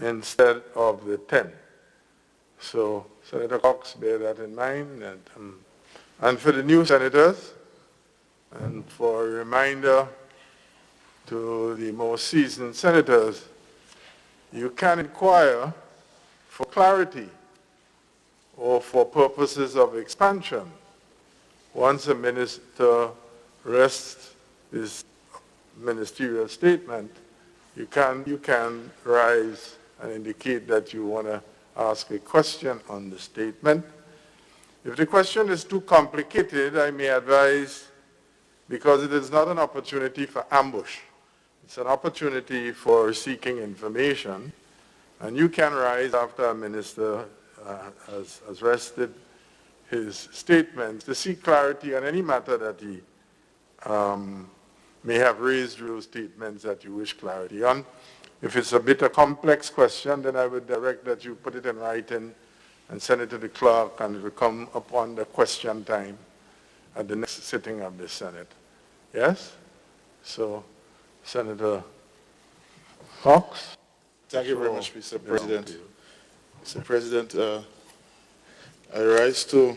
instead of the 10. So Senator Cox, bear that in mind. And for the new senators, and for a reminder to the more seasoned senators, you can inquire for clarity or for purposes of expansion. Once a minister rests his ministerial statement, you can rise and indicate that you want to ask a question on the statement. If the question is too complicated, I may advise, because it is not an opportunity for ambush, it's an opportunity for seeking information, and you can rise after a minister has rested his statement to seek clarity on any matter that he may have raised those statements that you wish clarity on. If it's a bit a complex question, then I would direct that you put it in writing and send it to the clerk, and it will come upon the question time at the next sitting of the Senate. Yes? So, Senator Cox? Thank you very much, Mr. President. Mr. President, I rise to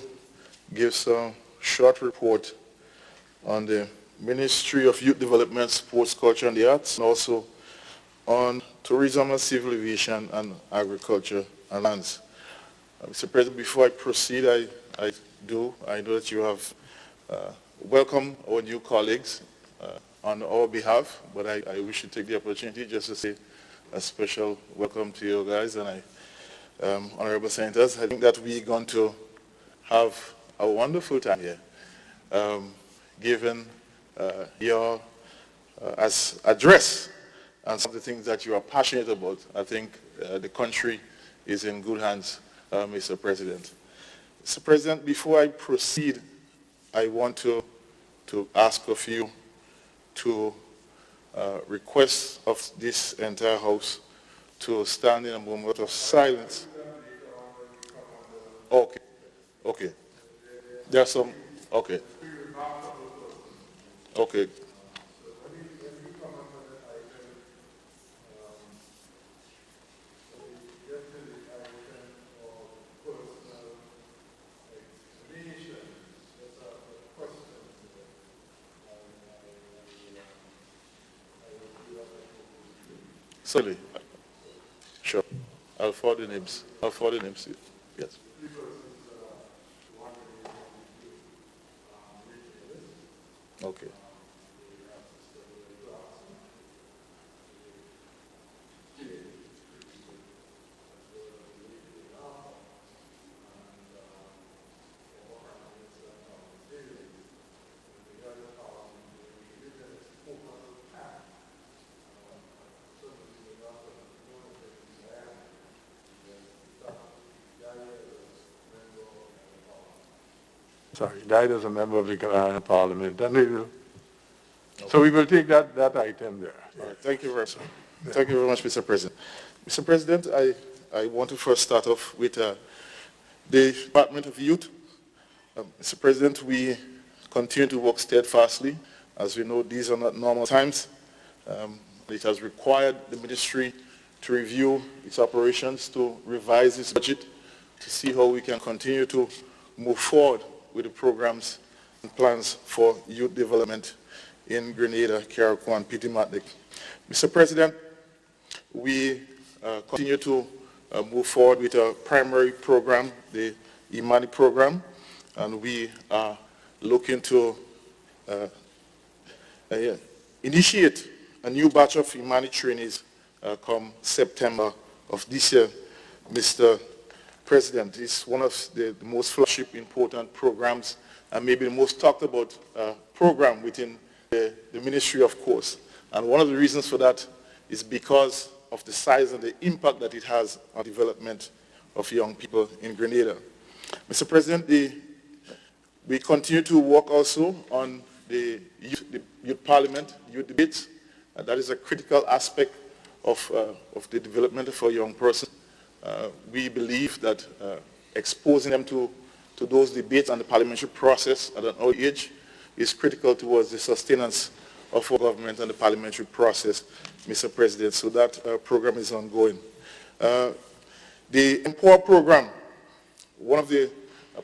give some short report on the Ministry of Youth Development, Sports, Culture and the Arts, and also on tourism and civil aviation and agriculture and lands. Mr. President, before I proceed, I know that you have welcomed our new colleagues on our behalf, but I wish to take the opportunity just to say a special welcome to you guys, and honorable senators. I think that we're going to have a wonderful time here, given your address and some of the things that you are passionate about. I think the country is in good hands, Mr. President. Mr. President, before I proceed, I want to ask of you to request of this entire House to stand in a moment of silence. Okay, okay. There are some, okay. Okay. Sorry. Sure. I'll forward the names. To you. Yes. Okay. Sorry, died as a member of the Grenada Parliament. And we will, so we will take that item there. All right, thank you very much. Thank you very much, Mr. President. Mr. President, I want to first start off with the Department of Youth. Mr. President, we continue to work steadfastly. As we know, these are not normal times. It has required the ministry to review its operations, to revise its budget, to see how we can continue to move forward with the programs and plans for youth development in Grenada, Carriacou, and Petit-Martinique. Mr. President, we continue to move forward with a primary program, the Imani program, and we are looking to initiate a new batch of Imani trainees come September of this year. Mr. President, it's one of the most flagship important programs and maybe the most talked about program within the ministry, of course. And one of the reasons for that is because of the size and the impact that it has on development of young people in Grenada. Mr. President, we continue to work also on the youth parliament, youth debates. That is a critical aspect of the development of a young person. We believe that exposing them to those debates and the parliamentary process at an early age is critical towards the sustenance of our government and the parliamentary process, Mr. President. So that program is ongoing. The Empower program, one of the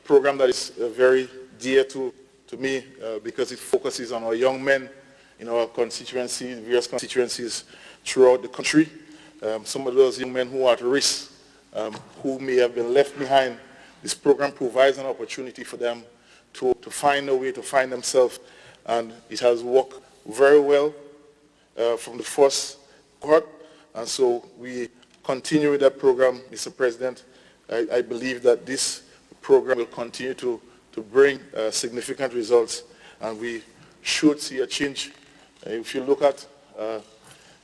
program that is very dear to me because it focuses on our young men in our constituency, various constituencies throughout the country. Some of those young men who are at risk, who may have been left behind. This program provides an opportunity for them to find a way to find themselves, and it has worked very well from the first cohort, and so we continue with that program, Mr. President. I believe that this program will continue to bring significant results, and we should see a change. If you look at the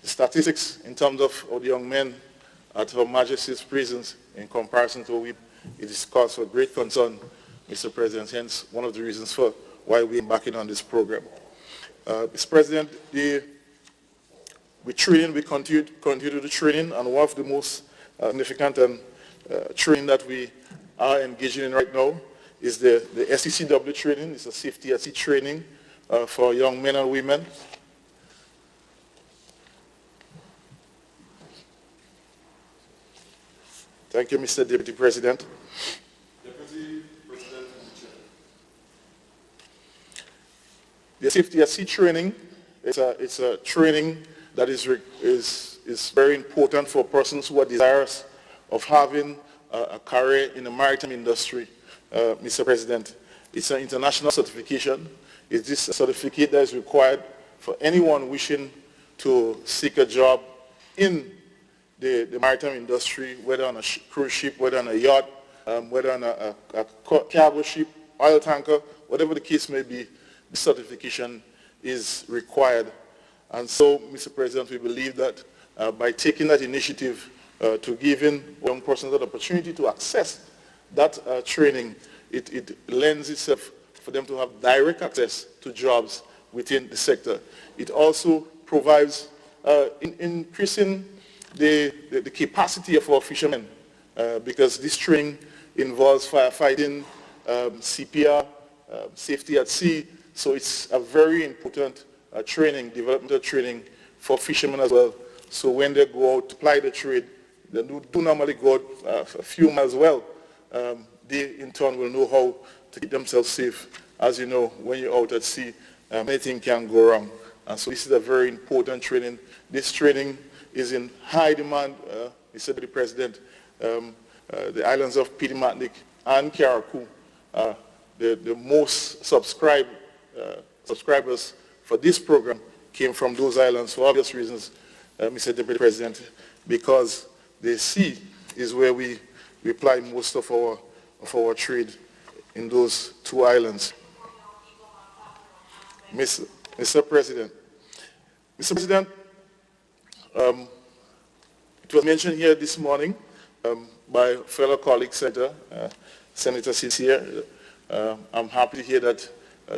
statistics in terms of the young men at Her Majesty's prisons in comparison to WeiVybz, it is cause for great concern, Mr. President, hence one of the reasons for why we're embarking on this program. Mr. President, we continue the training, and one of the most significant training that we are engaging in right now is the SCCW training. It's a safety at sea training for young men and women. Thank you, Mr. Deputy President. Deputy President. The safety at sea training, it's a training that is very important for persons who are desirous of having a career in the maritime industry, Mr. President. It's an international certification. It's this certificate that is required for anyone wishing to seek a job in the maritime industry, whether on a cruise ship, whether on a yacht, whether on a cargo ship, oil tanker, whatever the case may be, the certification is required. And so, Mr. President, we believe that by taking that initiative to giving young persons that opportunity to access that training, it lends itself for them to have direct access to jobs within the sector. It also provides increasing the capacity of our fishermen because this training involves firefighting, CPR, safety at sea, so it's a very important training, developmental training for fishermen as well. So when they go out to ply the trade, they do normally go out a few miles well. They in turn will know how to keep themselves safe. As you know, when you're out at sea, anything can go wrong. And so this is a very important training. This training is in high demand, Mr. Deputy President. The islands of Petite Martinique and Carriacou, the most subscribers for this program came from those islands for obvious reasons, Mr. Deputy President, because the sea is where we apply most of our trade in those two islands. Mr. President, it was mentioned here this morning by fellow colleague Senator Sincere. I'm happy to hear that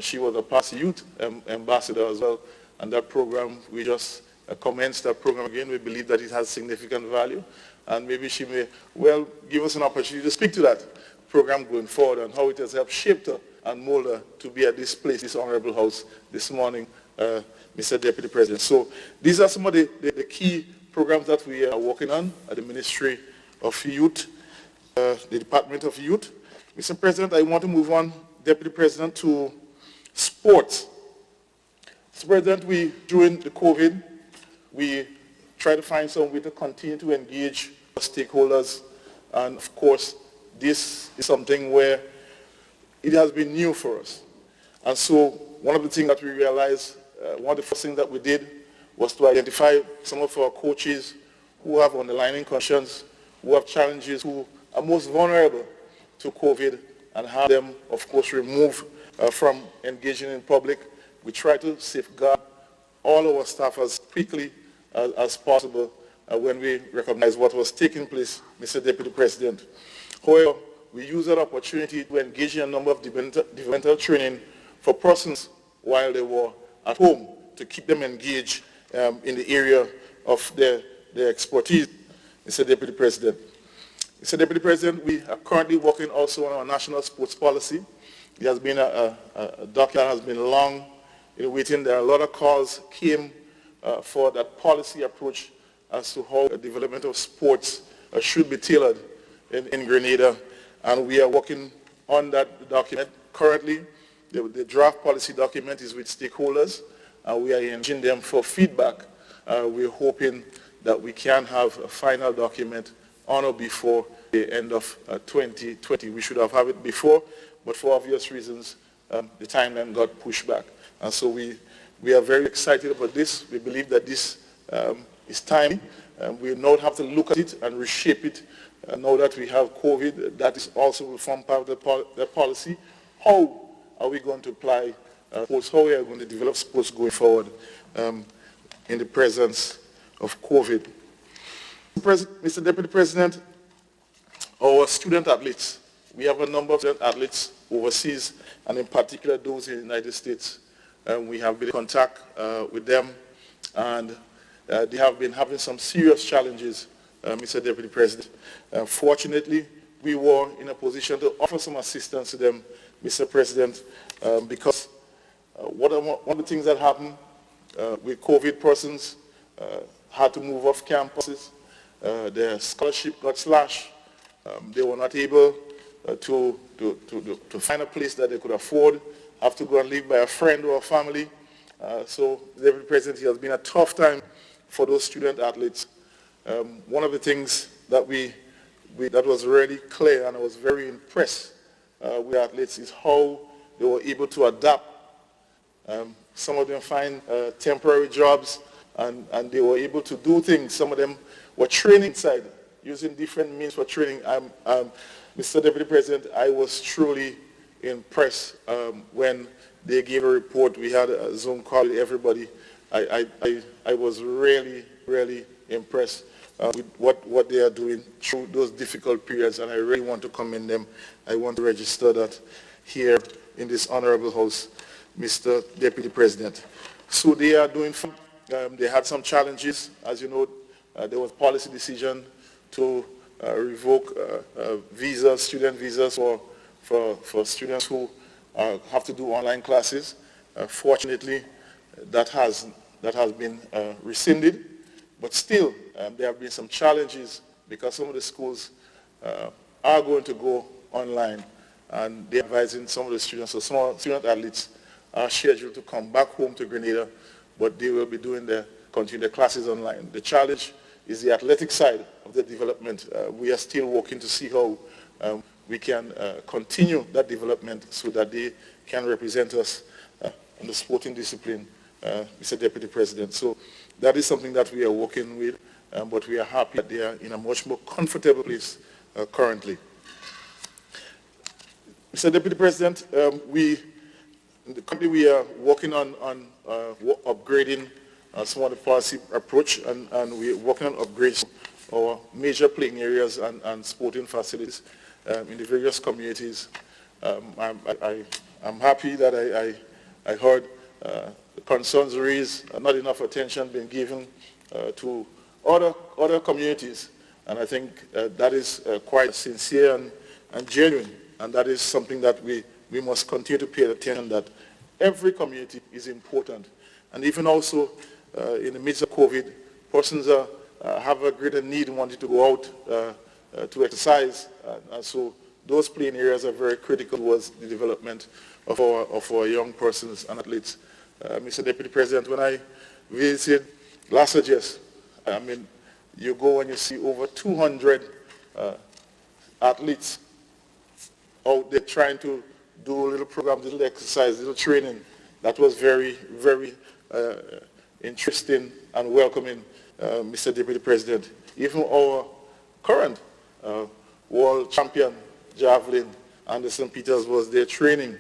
she was a past youth ambassador as well, and that program, we just commenced that program again. We believe that it has significant value, and maybe she may well give us an opportunity to speak to that program going forward and how it has helped shape her and mold her to be at this place, this honorable house this morning, Mr. Deputy President. So these are some of the key programs that we are working on at the Ministry of Youth, the Department of Youth. Mr. President, I want to move on, Deputy President, to sports. Mr. President, during the COVID, we try to find some way to continue to engage stakeholders, and of course, this is something where it has been new for us. And so one of the things that we realized, one of the first things that we did was to identify some of our coaches who have underlying conditions, who have challenges, who are most vulnerable to COVID, and have them, of course, removed from engaging in public. We try to safeguard all our staff as quickly as possible when we recognize what was taking place, Mr. Deputy President. However, we use that opportunity to engage in a number of developmental training for persons while they were at home to keep them engaged in the area of their expertise, Mr. Deputy President. Mr. Deputy President, we are currently working also on our national sports policy. It has been a document that has been long in waiting. There are a lot of calls came for that policy approach as to how the development of sports should be tailored in Grenada, and we are working on that document. Currently, the draft policy document is with stakeholders, and we are engaging them for feedback. We're hoping that we can have a final document on or before the end of 2020. We should have it before, but for obvious reasons, the timeline got pushed back. And so we are very excited about this. We believe that this is timely. We now have to look at it and reshape it. Now that we have COVID, that is also will form part of the policy. How are we going to apply sports? How are we going to develop sports going forward in the presence of COVID? Mr. Deputy President, our student athletes, we have a number of student athletes overseas, and in particular those in the United States. We have been in contact with them, and they have been having some serious challenges, Mr. Deputy President. Fortunately, we were in a position to offer some assistance to them, Mr. President, because one of the things that happened with COVID, persons had to move off campuses. Their scholarship got slashed. They were not able to find a place that they could afford, have to go and live by a friend or a family. So, Deputy President, it has been a tough time for those student athletes. One of the things that that was really clear, and I was very impressed with athletes, is how they were able to adapt. Some of them find temporary jobs, and they were able to do things. Some of them were training inside, using different means for training. Mr. Deputy President, I was truly impressed when they gave a report. We had a Zoom call with everybody. I was really, really impressed with what they are doing through those difficult periods, and I really want to commend them. I want to register that here in this honorable house, Mr. Deputy President. So they are doing fine. They had some challenges. As you know, there was a policy decision to revoke student visas for students who have to do online classes. Fortunately, that has been rescinded, but still there have been some challenges because some of the schools are going to go online, and they're advising some of the students, so some student athletes are scheduled to come back home to Grenada, but they will be continue their classes online. The challenge is the athletic side of the development. We are still working to see how we can continue that development so that they can represent us in the sporting discipline, Mr. Deputy President. So that is something that we are working with, but we are happy that they are in a much more comfortable place currently. Mr. Deputy President, in the country we are working on upgrading some of the policy approach, and we're working on upgrades our major playing areas and sporting facilities in the various communities. I'm happy that I heard the concerns raised, not enough attention being given to other communities, and I think that is quite sincere and genuine, and that is something that we must continue to pay attention, that every community is important. And even also in the midst of COVID, persons have a greater need in wanting to go out to exercise, and so those playing areas are very critical towards the development of our young persons and athletes. Mr. Deputy President, when I visited last August, I mean, you go and you see over 200 athletes out there trying to do a little program, little exercise, little training. That was very, very interesting and welcoming, Mr. Deputy President. Even our current world champion, javelin, Anderson Peters, was there training,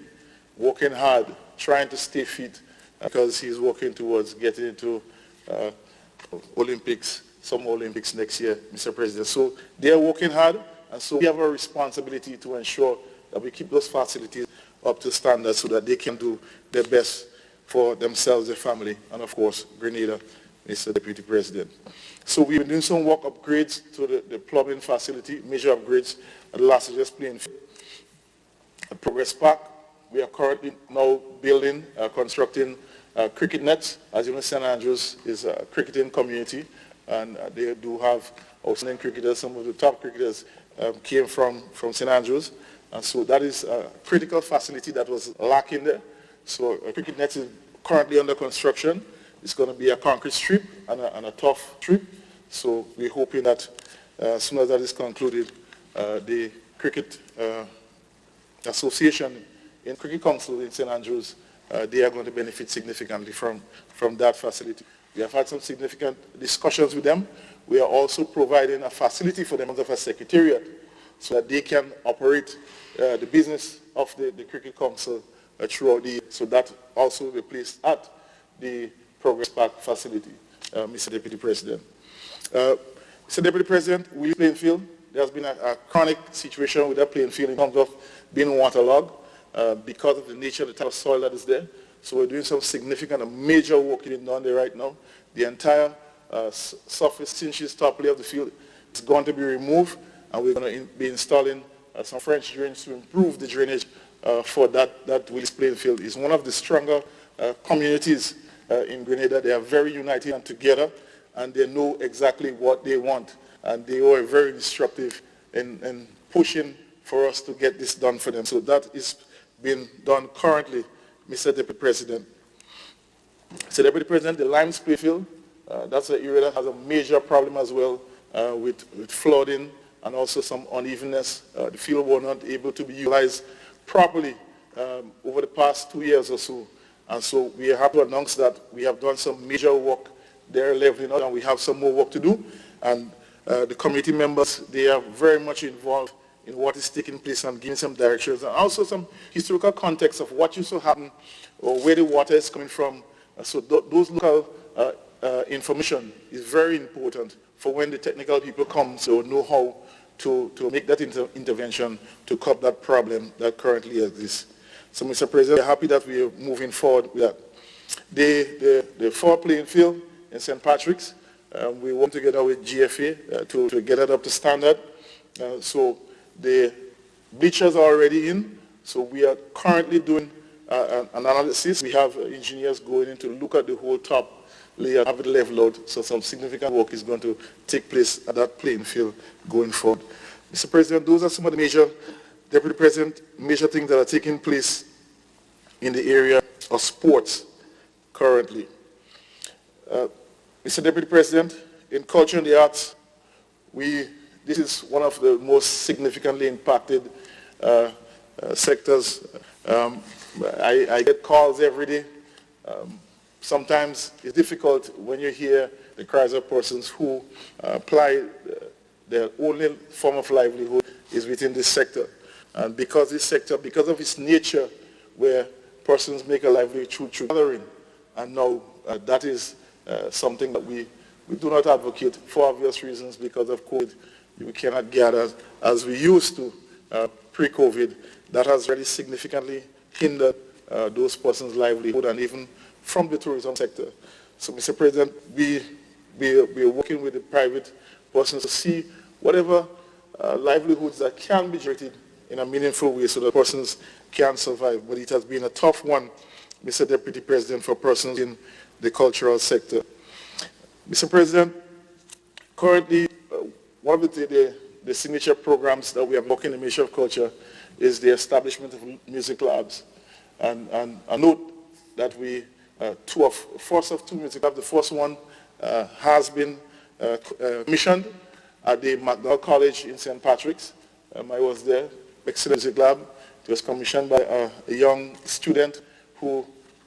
working hard, trying to stay fit, because he's working towards getting into Olympics, some Olympics next year, Mr. President. So they are working hard, and so we have a responsibility to ensure that we keep those facilities up to standard so that they can do their best for themselves, their family, and of course, Grenada, Mr. Deputy President. So we've been doing some work upgrades to the plumbing facility, major upgrades at the last just playing at Progress Park. We are currently now building, constructing cricket nets. As you know, St. Andrews is a cricketing community, and they do have outstanding cricketers, some of the top cricketers came from St. Andrews. And so that is a critical facility that was lacking there. So a cricket net is currently under construction. It's going to be a concrete strip and a tough strip. So we're hoping that as soon as that is concluded, the Cricket Association in Cricket Council in St. Andrews, they are going to benefit significantly from that facility. We have had some significant discussions with them. We are also providing a facility for them as a secretariat so that they can operate the business of the Cricket Council throughout the year. So that also will be placed at the Progress Park facility, Mr. Deputy President. Mr. Deputy President, Willie playing field, there has been a chronic situation with that playing field in terms of being waterlogged because of the nature of the type of soil that is there. So we're doing some significant and major work being done there right now. The entire surface 6 inches top layer of the field is going to be removed, and we're going to be installing some French drains to improve the drainage for that Willis playing field. It's one of the stronger communities in Grenada. They are very united and together, and they know exactly what they want. And they were very disruptive in pushing for us to get this done for them. So that is being done currently, Mr. Deputy President. Mr. Deputy President, the Limes playfield, that's an area that has a major problem as well with flooding and also some unevenness. The field was not able to be utilized properly over the past 2 years or so. And so we have to announce that we have done some major work there leveling out, and we have some more work to do. And the committee members, they are very much involved in what is taking place and giving some directions and also some historical context of what used to happen or where the water is coming from. So those local information is very important for when the technical people come, so know how to make that intervention to curb that problem that currently exists. So, Mr. President, we're happy that we are moving forward with that. The 4 playing field in St. Patrick's, we work together with GFA to get it up to standard. So the bleachers are already in. So we are currently doing an analysis. We have engineers going in to look at the whole top layer, have it leveled out. So some significant work is going to take place at that playing field going forward. Mr. President, those are some of the major, Deputy President, major things that are taking place in the area of sports currently. Mr. Deputy President, in culture and the arts, this is one of the most significantly impacted sectors. I get calls every day. Sometimes it's difficult when you hear the cries of persons who apply their only form of livelihood is within this sector. And because this sector, because of its nature, where persons make a livelihood through gathering, and now that is something that we do not advocate for obvious reasons. Because of COVID, we cannot gather as we used to pre-COVID. That has really significantly hindered those persons' livelihood and even from the tourism sector. So, Mr. President, we are working with the private persons to see whatever livelihoods that can be generated in a meaningful way so that persons can survive. But it has been a tough one, Mr. Deputy President, for persons in the cultural sector. Mr. President, currently one of the signature programs that we are working in the Ministry of Culture is the establishment of music labs. And I note that we, first of 2 music labs, the first one has been commissioned at the McDowell College in St. Patrick's. I was there, excellent music lab. It was commissioned by a young student who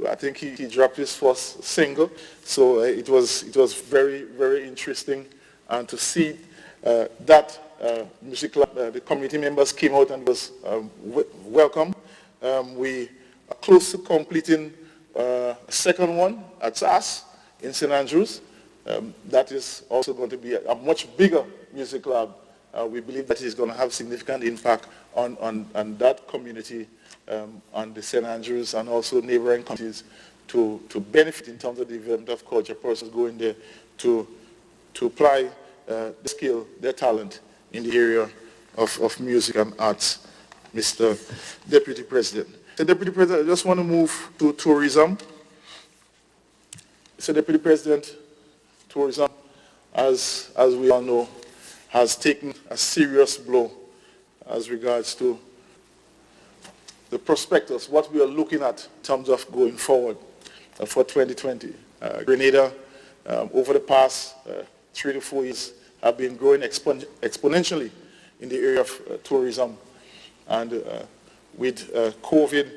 I think he dropped his first single. So it was very, very interesting, and to see that music lab, the community members came out and was welcome. We are close to completing a second one at SAS in St. Andrews. That is also going to be a much bigger music lab. We believe that is going to have significant impact on that community, on the St. Andrews and also neighboring communities to benefit in terms of the development of culture. Persons going there to apply the skill, their talent in the area of music and arts, Mr. Deputy President. Mr. Deputy President, I just want to move to tourism. Mr. Deputy President, tourism, as we all know, has taken a serious blow as regards to the prospectus, what we are looking at in terms of going forward for 2020. Grenada, over the past 3 to 4 years, have been growing exponentially in the area of tourism. And with COVID,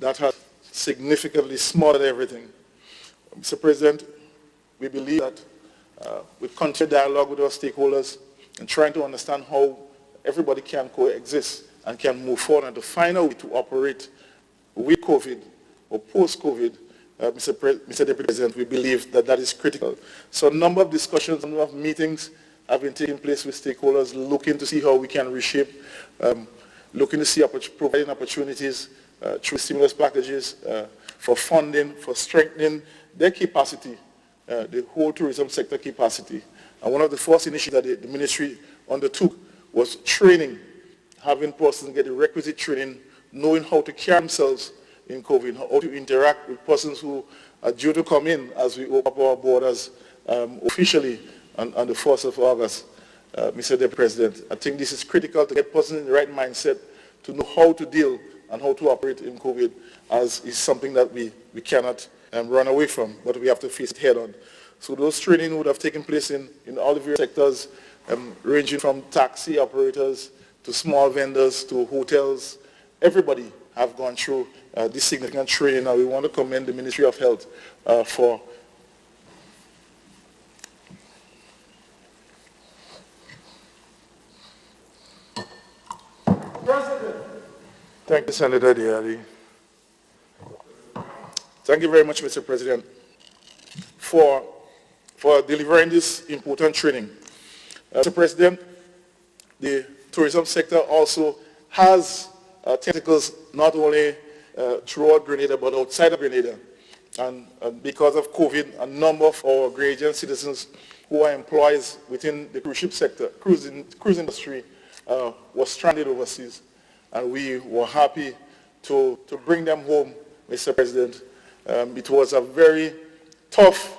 that has significantly smothered everything. Mr. President, we believe that with continued dialogue with our stakeholders and trying to understand how everybody can coexist and can move forward and to find a way to operate with COVID or post-COVID, Mr. Deputy President, we believe that that is critical. So a number of discussions, a number of meetings have been taking place with stakeholders, looking to see how we can reshape, looking to see providing opportunities through stimulus packages for funding, for strengthening their capacity, the whole tourism sector capacity. And one of the first initiatives that the ministry undertook was training, having persons get the requisite training, knowing how to carry themselves in COVID, how to interact with persons who are due to come in as we open up our borders officially on the 1st of August. Mr. Deputy President, I think this is critical to get persons in the right mindset to know how to deal and how to operate in COVID, as is something that we cannot run away from, but we have to face it head on. So those training would have taken place in all the various sectors, ranging from taxi operators to small vendors to hotels. Everybody have gone through this significant training, and we want to commend the Ministry of Health for President. Thank you, Senator Diari. Thank you very much, Mr. President, for delivering this important training. Mr. President, the tourism sector also has tentacles not only throughout Grenada but outside of Grenada. And because of COVID, a number of our Grenadian citizens who are employed within the cruise ship sector, cruise industry, were stranded overseas. And we were happy to bring them home, Mr. President. It was a very tough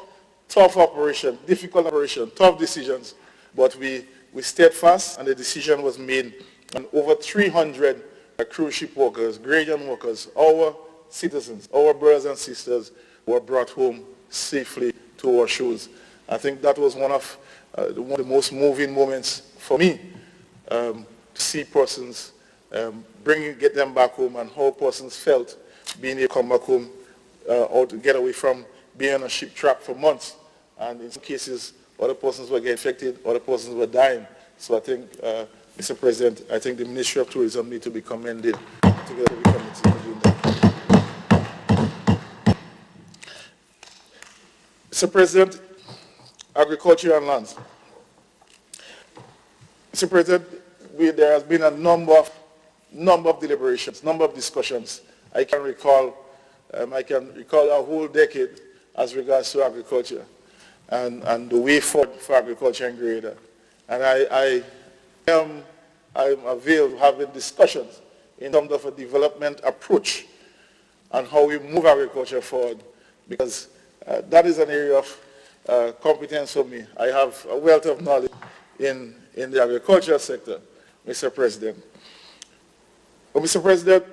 operation, difficult operation, tough decisions, but we stayed fast, and the decision was made, and over 300 cruise ship workers, Grenadian workers, our citizens, our brothers and sisters were brought home safely to our shores. I think that was one of the most moving moments for me, to see persons, get them back home, and how persons felt being able to come back home or to get away from being on a ship trapped for months. And in some cases, other persons were getting infected, other persons were dying. So I think, Mr. President, I think the Ministry of Tourism need to be commended together with the committee for doing that. Mr. President, agriculture and lands. Mr. President, there has been a number of deliberations, number of discussions. I can recall a whole decade as regards to agriculture and the way forward for agriculture in Grenada. And I am availed of having discussions in terms of a development approach and how we move agriculture forward, because that is an area of competence for me. I have a wealth of knowledge in the agriculture sector, Mr. President. But Mr. President,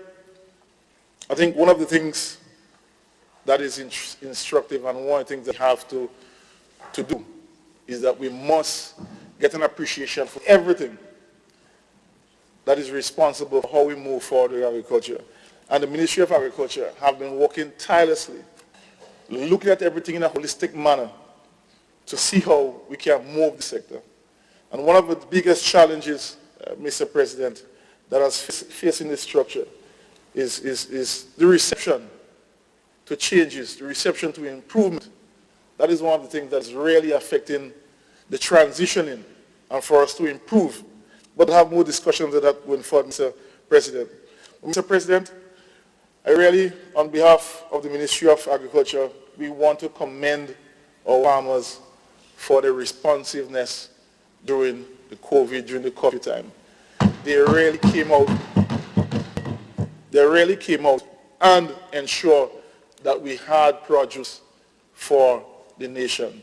I think one of the things that is instructive, and one of the things that we have to do, is that we must get an appreciation for everything that is responsible for how we move forward with agriculture. And the Ministry of Agriculture have been working tirelessly, looking at everything in a holistic manner to see how we can move the sector. And one of the biggest challenges, Mr. President, that is facing this structure is the reception to changes, the reception to improvement. That is one of the things that's really affecting the transitioning, and for us to improve. But have more discussions of that going forward, Mr. President. Mr. President, I really, on behalf of the Ministry of Agriculture, we want to commend our farmers for their responsiveness during the COVID time. They really came out and ensured that we had produce for the nation.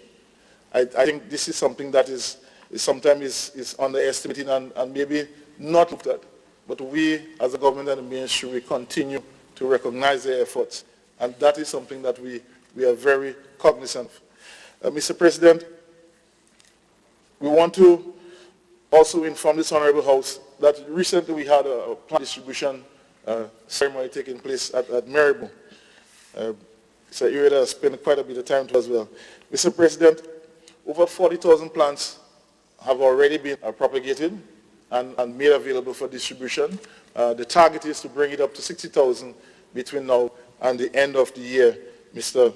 I think this is something that is sometimes is underestimated and maybe not looked at. But we, as a government and the ministry, we continue to recognize their efforts. And that is something that we are very cognizant of. Mr. President, we want to also inform this Honorable House that recently we had a plant distribution ceremony taking place at Maribor. It's an area that I spent quite a bit of time to as well. Mr. President, over 40,000 plants have already been propagated and made available for distribution. The target is to bring it up to 60,000 between now and the end of the year, Mr.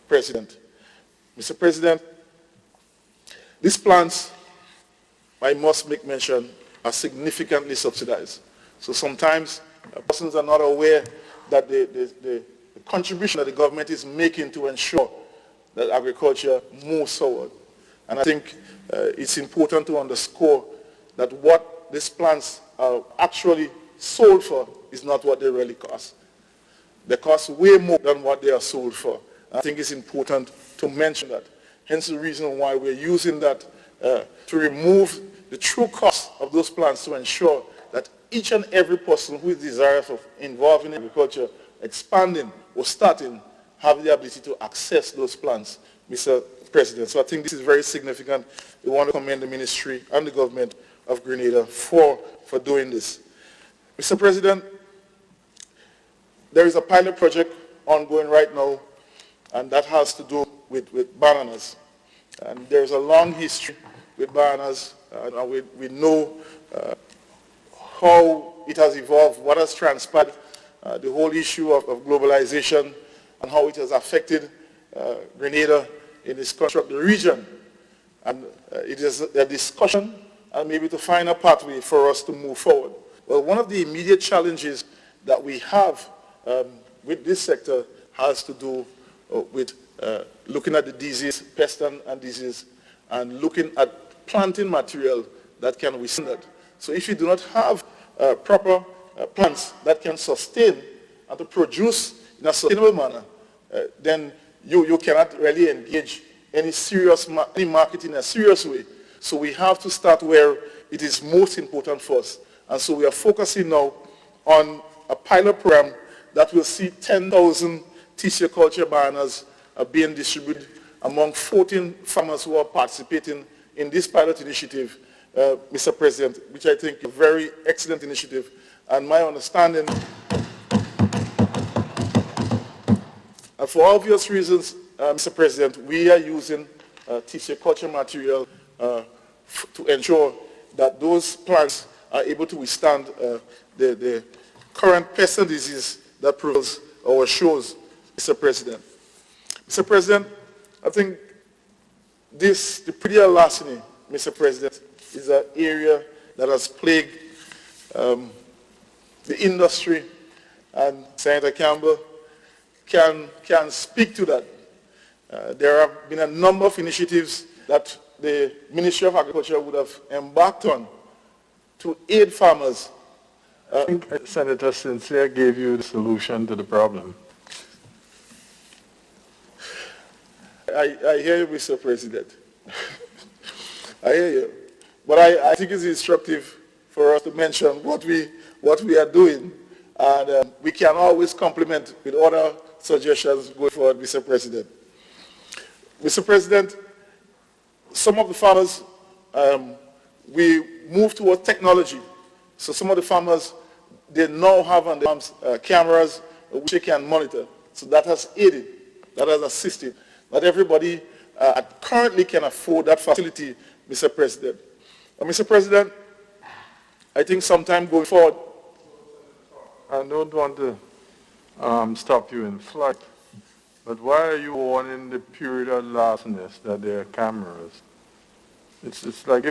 President. Mr. President, these plants, I must make mention, are significantly subsidized. So sometimes persons are not aware that the contribution that the government is making to ensure that agriculture moves forward. And I think it's important to underscore that what these plants are actually sold for is not what they really cost. They cost way more than what they are sold for. And I think it's important to mention that. Hence the reason why we're using that to remove the true cost of those plants to ensure that each and every person who is desirous of involved in agriculture, expanding or starting, have the ability to access those plants, Mr. President. So I think this is very significant. We want to commend the ministry and the government of Grenada for doing this. Mr. President, there is a pilot project ongoing right now, and that has to do with bananas. And there's a long history with bananas, and we know how it has evolved, what has transpired, the whole issue of globalization, and how it has affected Grenada in its constructed region. And it is a discussion and maybe to find a pathway for us to move forward. Well, one of the immediate challenges that we have with this sector has to do with looking at the disease, pest and disease, and looking at planting material that can withstand that. So if you do not have proper plants that can sustain and to produce in a sustainable manner, then you cannot really engage any market in a serious way. So we have to start where it is most important for us. And so we are focusing now on a pilot program that will see 10,000 tissue culture bananas being distributed among 14 farmers who are participating in this pilot initiative, Mr. President, which I think is a very excellent initiative. And my understanding, and for obvious reasons, Mr. President, we are using tissue culture material to ensure that those plants are able to withstand the current pest and disease that prevails or shows, Mr. President. Mr. President, I think the pretty larceny, Mr. President, is an area that has plagued the industry, and Senator Campbell can speak to that. There have been a number of initiatives that the Ministry of Agriculture would have embarked on to aid farmers. I think Senator Sinclair gave you the solution to the problem. I hear you, Mr. President. I hear you. But I think it's instructive for us to mention what we are doing. And we can always complement with other suggestions going forward, Mr. President. Mr. President, some of the farmers, we move towards technology. So some of the farmers, they now have on their farms cameras which they can monitor. So that has aided, that has assisted. Not everybody currently can afford that facility, Mr. President. Mr. President, I think sometime going forward, I don't want to stop you in flight, but why are you warning the period of larcenies that there are cameras? It's like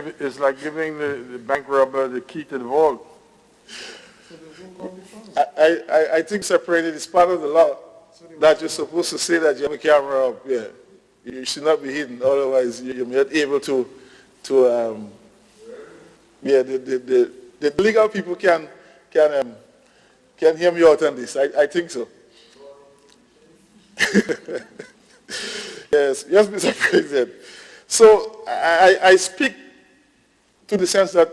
giving the bank robber the key to the vault. I think separated is part of the law that you're supposed to say that you have a camera up. Yeah, you should not be hidden. Otherwise, you're not able to the legal people can hear me out on this. I think so. Yes, Mr. President. So I speak to the sense that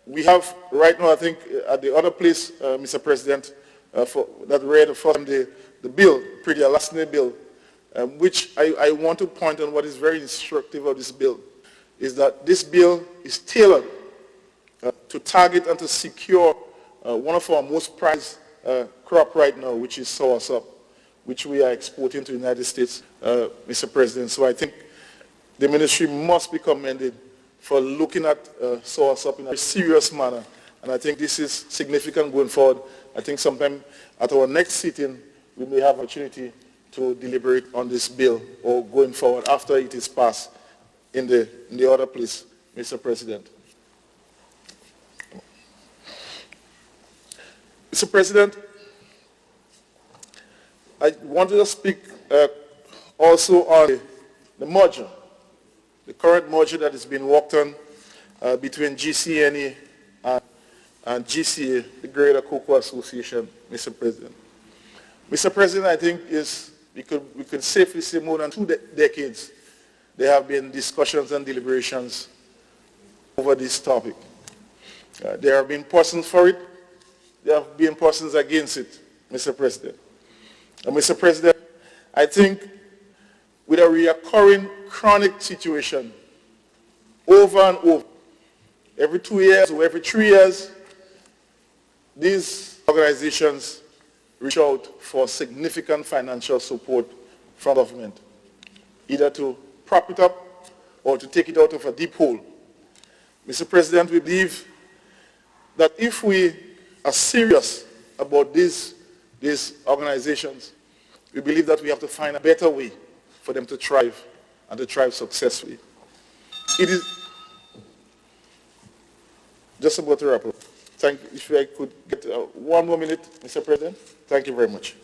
we have right now, I think, at the other place, Mr. President, that read from the bill, pretty elastic bill, which I want to point on what is very instructive of this bill, is that this bill is tailored to target and to secure one of our most prized crop right now, which is soursop, which we are exporting to the United States, Mr. President. So I think the ministry must be commended for looking at soursop in a serious manner. And I think this is significant going forward. I think sometime at our next sitting, we may have opportunity to deliberate on this bill or going forward after it is passed in the other place, Mr. President. Mr. President, I wanted to speak also on the merger, the current merger that is being worked on between GCNA and GCA, the Greater Cocoa Association, Mr. President. Mr. President, I think we could safely say more than 2 decades there have been discussions and deliberations over this topic. There have been persons for it, there have been persons against it, Mr. President. And Mr. President, I think with a recurring chronic situation over and over, every 2 years or every 3 years, these organizations reach out for significant financial support from government, either to prop it up or to take it out of a deep hole. Mr. President, we believe that if we are serious about these organizations, we believe that we have to find a better way for them to thrive and to thrive successfully. It is just about to wrap up. Thank you. If I could get 1 more minute, Mr. President. Thank you very much.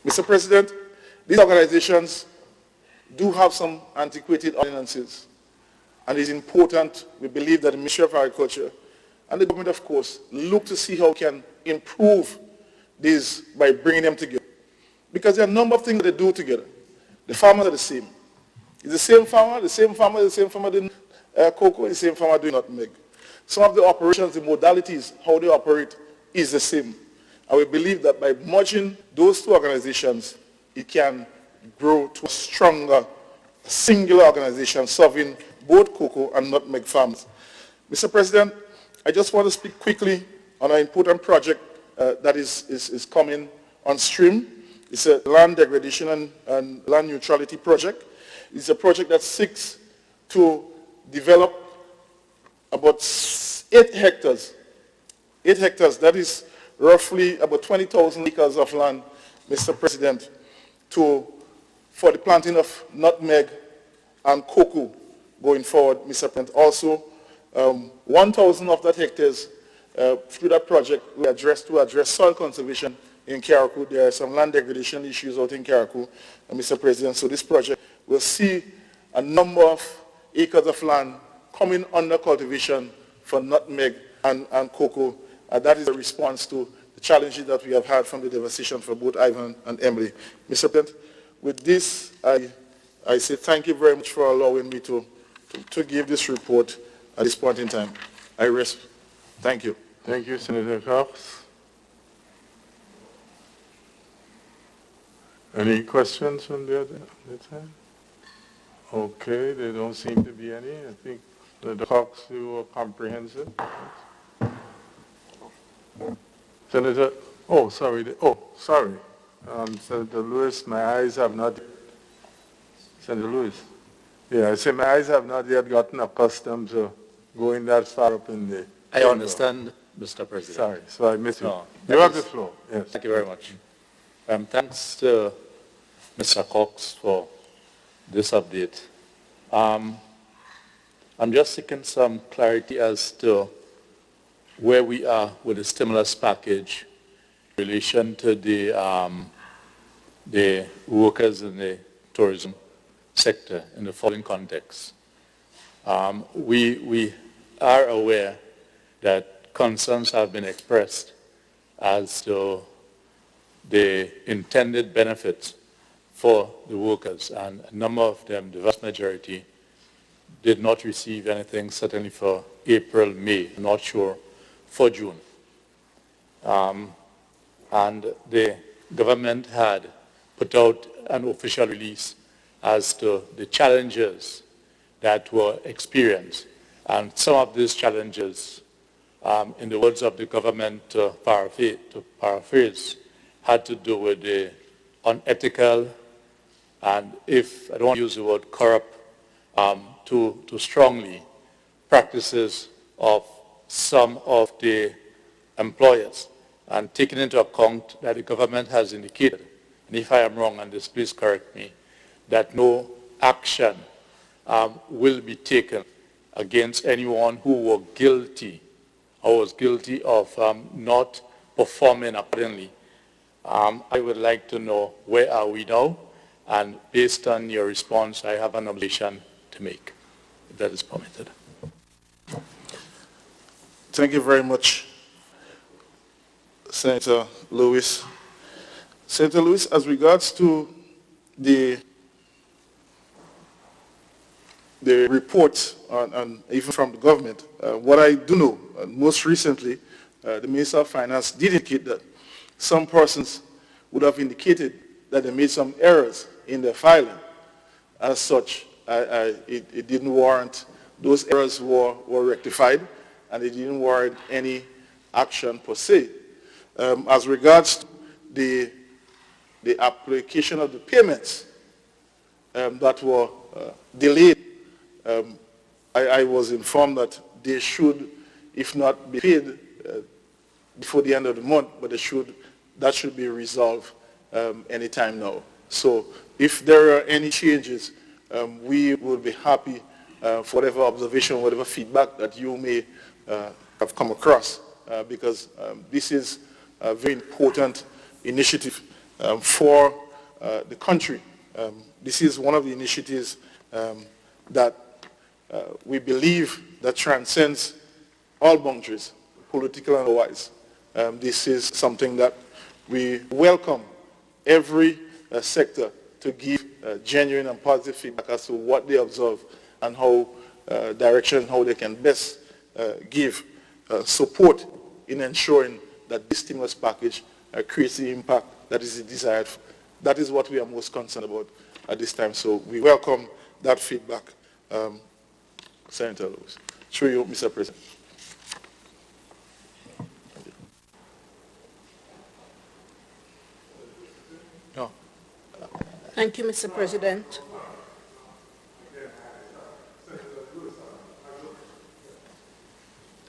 Mr. President, these organizations do have some antiquated ordinances, and it's important, we believe, that the Ministry of Agriculture and the government, of course, look to see how we can improve these by bringing them together. Because there are a number of things that they do together. The farmers are the same. It's the same farmer doing cocoa, the same farmer doing nutmeg. Some of the operations, the modalities, how they operate is the same. And we believe that by merging those two organizations, it can grow to a stronger, singular organization serving both cocoa and nutmeg farmers. Mr. President, I just want to speak quickly on an important project that is coming on stream. It's a land degradation and land neutrality project. It's a project that seeks to develop about 8 hectares. 8 hectares, that is roughly about 20,000 acres of land, Mr. President, for the planting of nutmeg and cocoa going forward, Mr. President. Also, 1,000 of that hectares through that project we address soil conservation in Carriacou. There are some land degradation issues out in Carriacou, Mr. President. So this project will see a number of acres of land coming under cultivation for nutmeg and cocoa. That is a response to the challenges that we have had from the devastation for both Ivan and Emily. Mr. President, with this, I say thank you very much for allowing me to give this report at this point in time. I rest. Thank you. Thank you, Senator Cox. Any questions from the other side? Okay, there don't seem to be any. I think Senator Cox, you were comprehensive. Senator, sorry. Senator Lewis, my eyes have not, Senator Lewis. Yeah, I say my eyes have not yet gotten accustomed to going that far up in the... I understand, Mr. President. Sorry, so I missed you. No, you have the floor, yes. Thank you very much. Thanks to Mr. Cox for this update. I'm just seeking some clarity as to where we are with the stimulus package in relation to the workers in the tourism sector in the following context. We are aware that concerns have been expressed as to the intended benefits for the workers, and a number of them, the vast majority, did not receive anything, certainly for April, May, not sure, for June. And the government had put out an official release as to the challenges that were experienced. And some of these challenges, in the words of the government, to paraphrase, had to do with the unethical and, if I don't want to use the word corrupt too strongly, practices of some of the employers. And taking into account that the government has indicated, and if I am wrong on this, please correct me, that no action will be taken against anyone who were guilty or was guilty of not performing accordingly. I would like to know, where are we now? And based on your response, I have an observation to make, if that is permitted. Thank you very much, Senator Lewis. Senator Lewis, as regards to the reports, and even from the government, what I do know, most recently, the Minister of Finance did indicate that some persons would have indicated that they made some errors in their filing. As such, it didn't warrant, those errors were rectified, and it didn't warrant any action per se. As regards to the application of the payments that were delayed, I was informed that they should, if not be paid before the end of the month, but that should be resolved anytime now. So if there are any changes, we will be happy for whatever observation, whatever feedback that you may have come across, because this is a very important initiative for the country. This is one of the initiatives that we believe that transcends all boundaries, political and otherwise. This is something that we welcome every sector to give genuine and positive feedback as to what they observe and how direction, how they can best give support in ensuring that this stimulus package creates the impact that is desired. That is what we are most concerned about at this time. So we welcome that feedback, Senator Lewis. Through you, Mr. President. No. Thank you, Mr. President.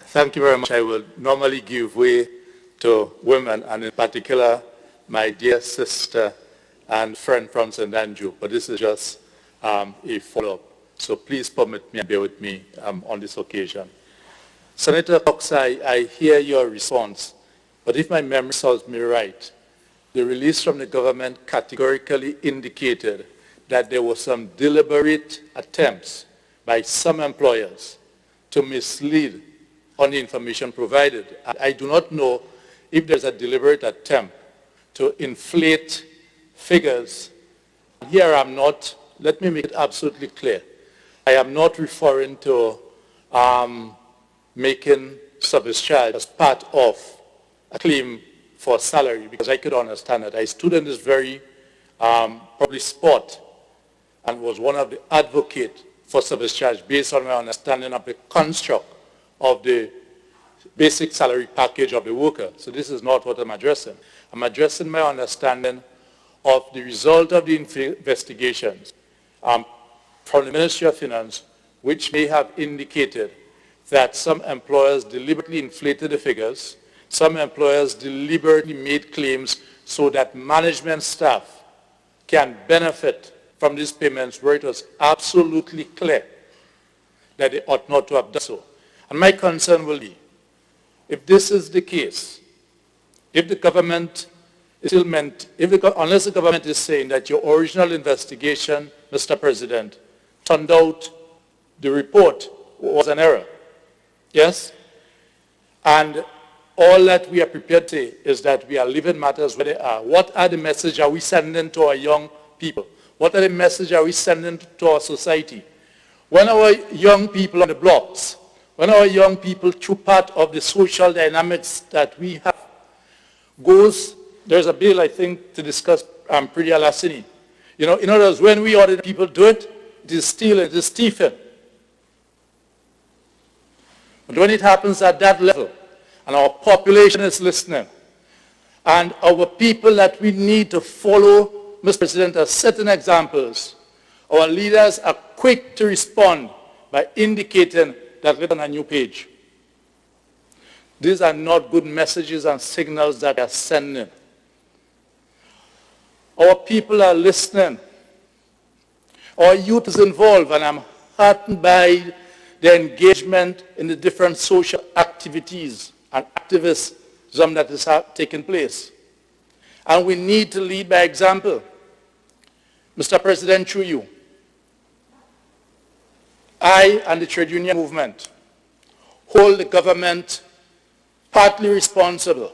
Thank you very much. I will normally give way to women, and in particular, my dear sister and friend from St. Andrew, but this is just a follow-up. So please permit me and bear with me on this occasion. Senator Cox, I hear your response, but if my memory serves me right, the release from the government categorically indicated that there were some deliberate attempts by some employers to mislead on the information provided. I do not know if there's a deliberate attempt to inflate figures. Here I'm not, let me make it absolutely clear, I am not referring to making service charge as part of a claim for salary, because I could understand that. I stood in this very probably spot and was one of the advocates for service charge based on my understanding of the construct of the basic salary package of the worker. So this is not what I'm addressing. I'm addressing my understanding of the result of the investigations from the Ministry of Finance, which may have indicated that some employers deliberately inflated the figures, some employers deliberately made claims so that management staff can benefit from these payments where it was absolutely clear that they ought not to have done so. And my concern will be, if this is the case, if the government is still meant, unless the government is saying that your original investigation, Mr. President, turned out the report was an error, yes? And all that we are prepared to say is that we are leaving matters where they are. What are the messages are we sending to our young people? What are the messages are we sending to our society? when our young people on the blocks, when our young people, through part of the social dynamics that we have, there's a bill, I think, to discuss pretty Alassini. You know, in other words, when we ordinary people do it, it is stealing, it is thieving. But when it happens at that level, and our population is listening, and our people that we need to follow, Mr. President, are setting examples, our leaders are quick to respond by indicating that we're on a new page. These are not good messages and signals that are sending. Our people are listening. Our youth is involved, and I'm heartened by the engagement in the different social activities and activism that is taking place. And we need to lead by example. Mr. President, through you, I and the trade union movement hold the government partly responsible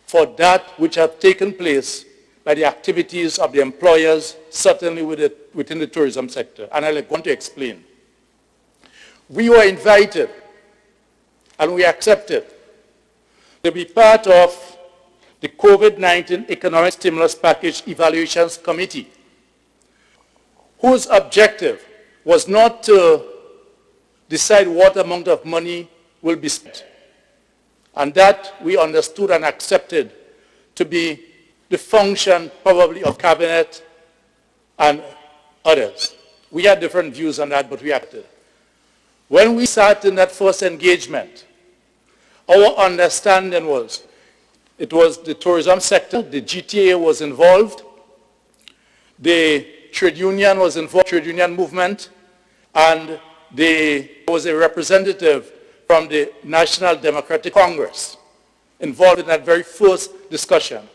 for that which have taken place by the activities of the employers, certainly within the tourism sector. And I'll want to explain. We were invited, and we accepted, to be part of the COVID-19 Economic Stimulus Package Evaluations Committee, whose objective was not to decide what amount of money will be spent. And that we understood and accepted to be the function probably of cabinet and others. We had different views on that, but we acted. When we sat in that first engagement, our understanding was, it was the tourism sector, the GTA was involved, the trade union was involved, trade union movement, and there was a representative from the National Democratic Congress involved in that very first discussion.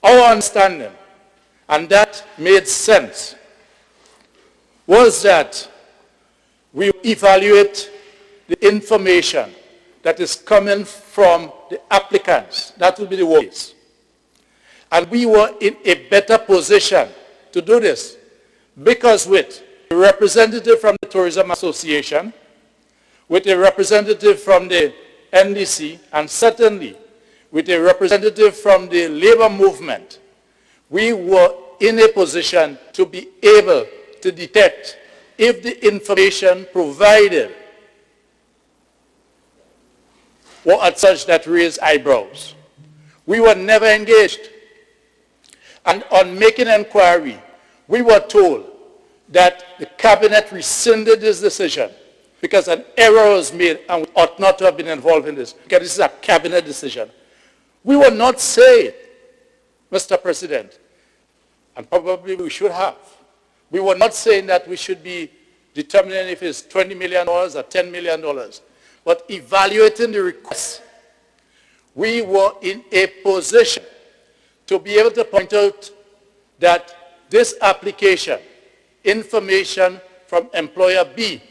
Our understanding, and that made sense, was that we evaluate the information that is coming from the applicants. That will be the ways. And we were in a better position to do this because with a representative from the Tourism Association, with a representative from the NDC, and certainly with a representative from the labor movement, we were in a position to be able to detect if the information provided were at such that raised eyebrows. We were never engaged. And on making inquiry, we were told that the cabinet rescinded this decision because an error was made and we ought not to have been involved in this because this is a cabinet decision. We were not saying, Mr. President, and probably we should have, we were not saying that we should be determining if it's $20 million or $10 million, but evaluating the requests. We were in a position to be able to point out that this application, information from employer B,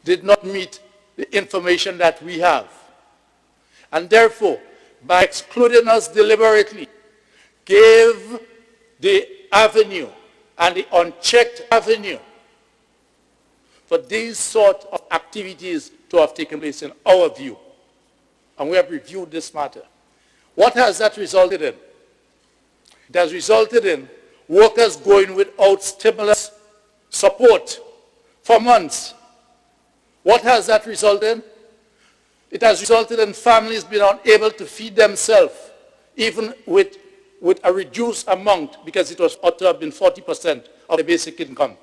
did not meet the information that we have. And therefore, by excluding us deliberately, gave the avenue and the unchecked avenue for these sort of activities to have taken place in our view. And we have reviewed this matter. What has that resulted in? It has resulted in workers going without stimulus support for months. What has that resulted in? It has resulted in families being unable to feed themselves, even with a reduced amount, because it was ought to have been 40% of the basic income.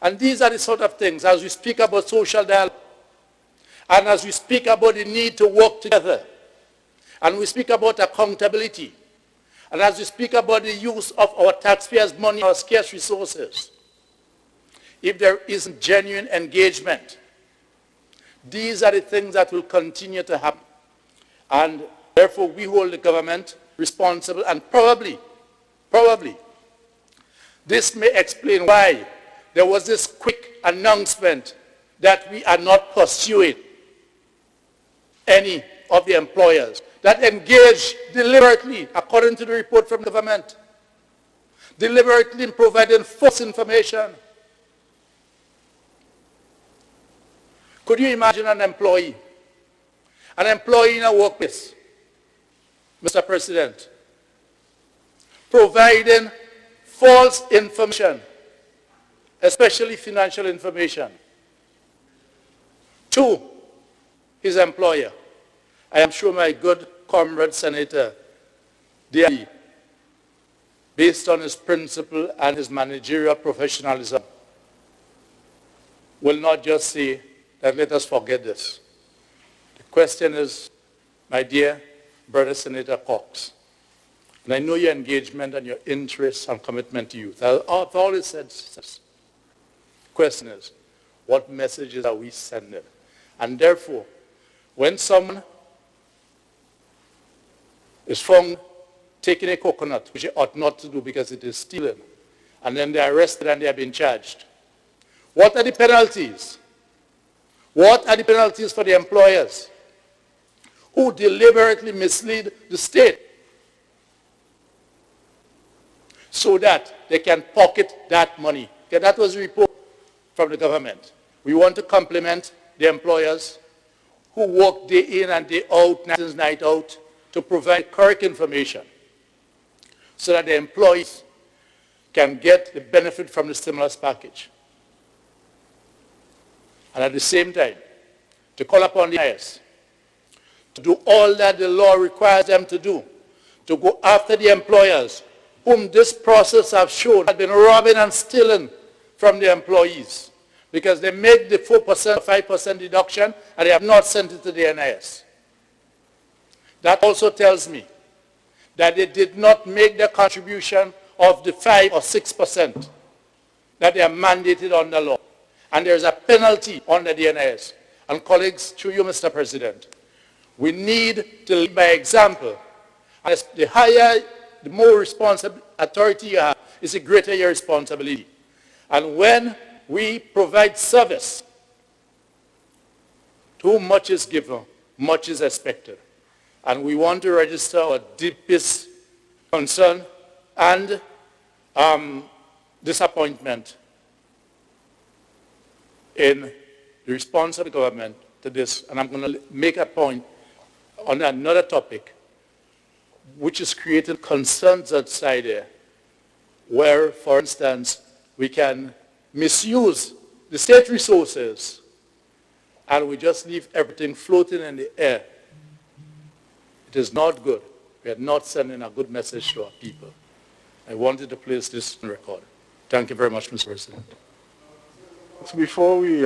And these are the sort of things, as we speak about social dialogue, and as we speak about the need to work together, and we speak about accountability, and as we speak about the use of our taxpayers' money, our scarce resources, if there isn't genuine engagement, these are the things that will continue to happen. And therefore, we hold the government responsible, and probably, this may explain why there was this quick announcement that we are not pursuing any of the employers that engaged deliberately, according to the report from government, deliberately in providing false information Could you imagine an employee in a workplace, Mr. President, providing false information, especially financial information, to his employer? I am sure my good comrade Senator W.I, based on his principle and his managerial professionalism, will not just say that let us forget this. The question is, my dear brother Senator Cox, and I know your engagement and your interest and commitment to youth. I've always said this. The question is, what messages are we sending? And therefore, when someone is found taking a coconut, which they ought not to do because it is stealing, and then they are arrested and they have been charged, what are the penalties? What are the penalties for the employers who deliberately mislead the state so that they can pocket that money? Okay, that was a report from the government. We want to compliment the employers who work day in and day out, night out, to provide correct information so that the employees can get the benefit from the stimulus package. And at the same time, to call upon the IS to do all that the law requires them to do, to go after the employers whom this process have shown have been robbing and stealing from the employees because they make the 4% or 5% deduction and they have not sent it to the NIS. That also tells me that they did not make the contribution of the 5 or 6% that they are mandated under law. And there is a penalty under the NIS. And colleagues, through you, Mr. President, we need to lead by example. As the higher, the more responsible authority you have, is the greater your responsibility. And when we provide service, to whom much is given, much is expected. And we want to register our deepest concern and disappointment in the response of the government to this. And I'm going to make a point on another topic, which is creating concerns outside there, where, for instance, we can misuse the state resources and we just leave everything floating in the air. It is not good. We are not sending a good message to our people. I wanted to place this on record. Thank you very much, Mr. President. So before we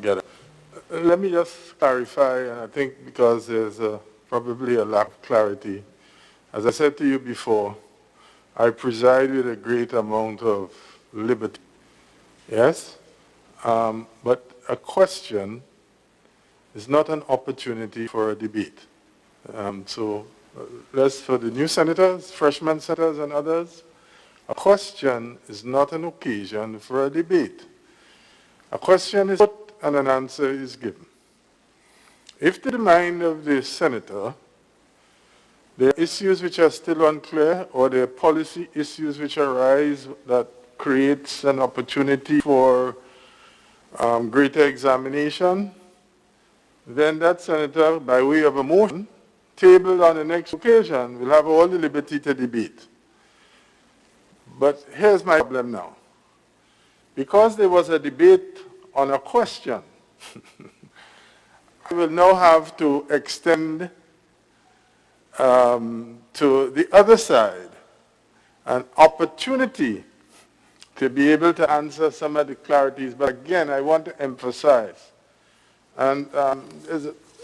get it, let me just clarify, and I think because there's probably a lack of clarity. As I said to you before, I preside with a great amount of liberty. Yes? But a question is not an opportunity for a debate. So less for the new senators, freshman senators and others, a question is not an occasion for a debate. A question is put and an answer is given. If to the mind of the senator, there are issues which are still unclear or there are policy issues which arise that creates an opportunity for greater examination, then that senator, by way of a motion, tabled on the next occasion, will have all the liberty to debate. But here's my problem now. Because there was a debate on a question, I will now have to extend to the other side an opportunity to be able to answer some of the clarities. But again, I want to emphasize, and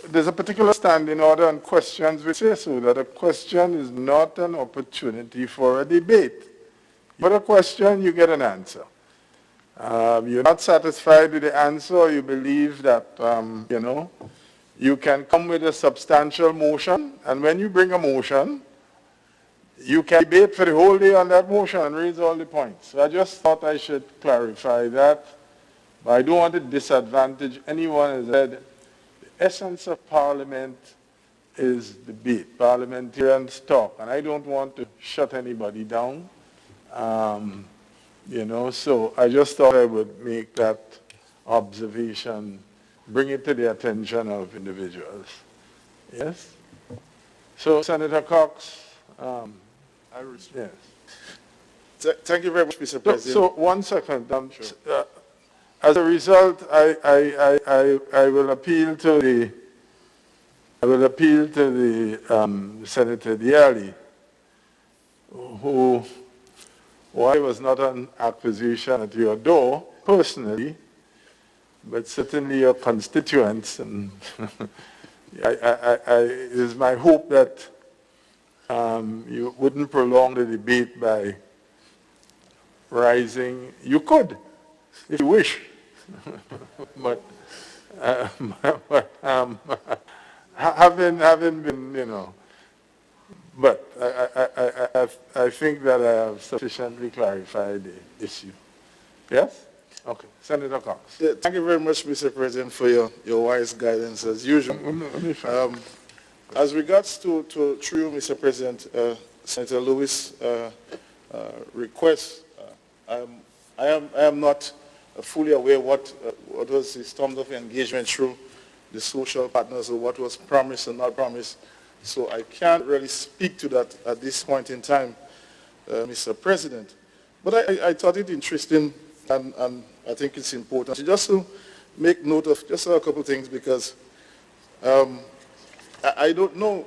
there's a particular standing order on questions which says so, that a question is not an opportunity for a debate. But a question, you get an answer. You're not satisfied with the answer, or you believe that, you can come with a substantial motion, and when you bring a motion, you can debate for the whole day on that motion and raise all the points. So I just thought I should clarify that. But I don't want to disadvantage anyone. As I said, the essence of Parliament is debate. Parliamentarians talk, and I don't want to shut anybody down. So I just thought I would make that observation, bring it to the attention of individuals. Yes? So, Senator Cox, yes. Thank you very much, Mr. So, President. 1 second. Sure. As a result, I will appeal to the Senator Diali, who, I was not an acquisition at your door personally, but certainly your constituents, and it is my hope that you wouldn't prolong the debate by rising. You could, if you wish, but having been, but I think that I have sufficiently clarified the issue. Yes? Okay. Senator Cox. Yeah, thank you very much, Mr. President, for your wise guidance as usual. As regards to through you, Mr. President, Senator Lewis' request, I am not fully aware what was his terms of engagement through the social partners, or what was promised and not promised. So I can't really speak to that at this point in time, Mr. President. But I thought it interesting, and I think it's important just to make note of just a couple of things, because I don't know,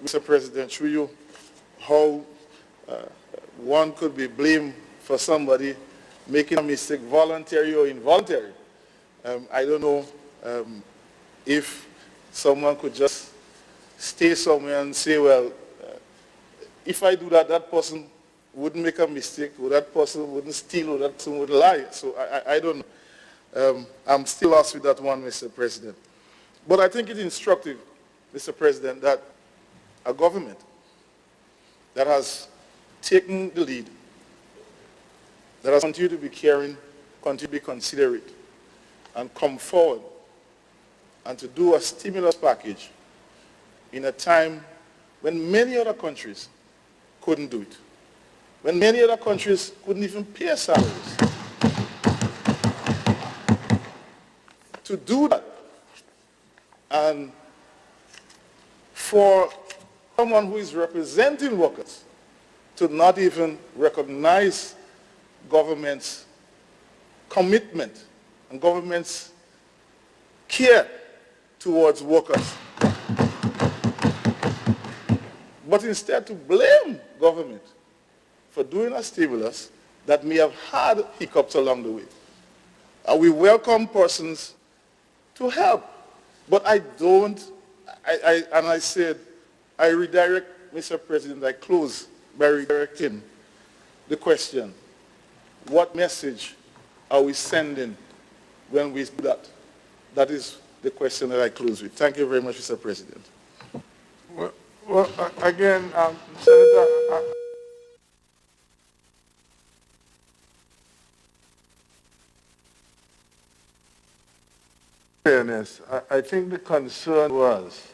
Mr. President, through you, how one could be blamed for somebody making a mistake, voluntary or involuntary. I don't know if someone could just stay somewhere and say, well, if I do that, that person wouldn't make a mistake, or that person wouldn't steal, or that person would lie. So I don't know. I'm still lost with that one, Mr. President. But I think it's instructive, Mr. President, that a government that has taken the lead, that has continued to be caring, continue to be considerate, and come forward and to do a stimulus package in a time when many other countries couldn't do it, when many other countries couldn't even pay salaries. To do that, and for someone who is representing workers to not even recognize government's commitment and government's care towards workers, but instead to blame government for doing a stimulus that may have had hiccups along the way. We welcome persons to help, but I said, I redirect, Mr. President, I close by redirecting the question, what message are we sending when we do that? That is the question that I close with. Thank you very much, Mr. President. Well, again, Senator, fairness, I think the concern was,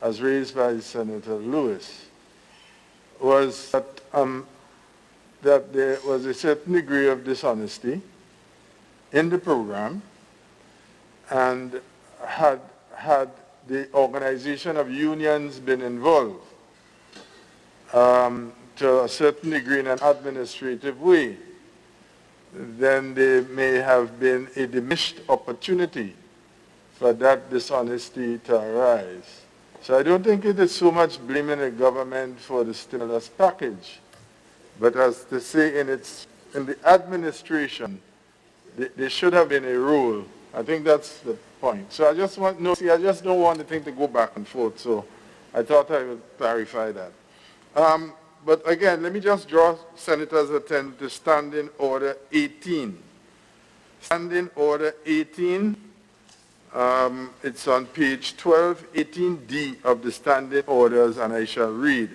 as raised by Senator Lewis, was that there was a certain degree of dishonesty in the program, and had the organization of unions been involved to a certain degree in an administrative way, then there may have been a diminished opportunity for that dishonesty to arise. So I don't think it is so much blaming the government for the stimulus package, but as they say in the administration, there should have been a rule. I think that's the point. So I just don't want the thing to go back and forth, so I thought I would clarify that. But again, let me just draw Senators' attention to Standing Order 18. Standing Order 18, it's on page 12, 18D of the Standing Orders, and I shall read.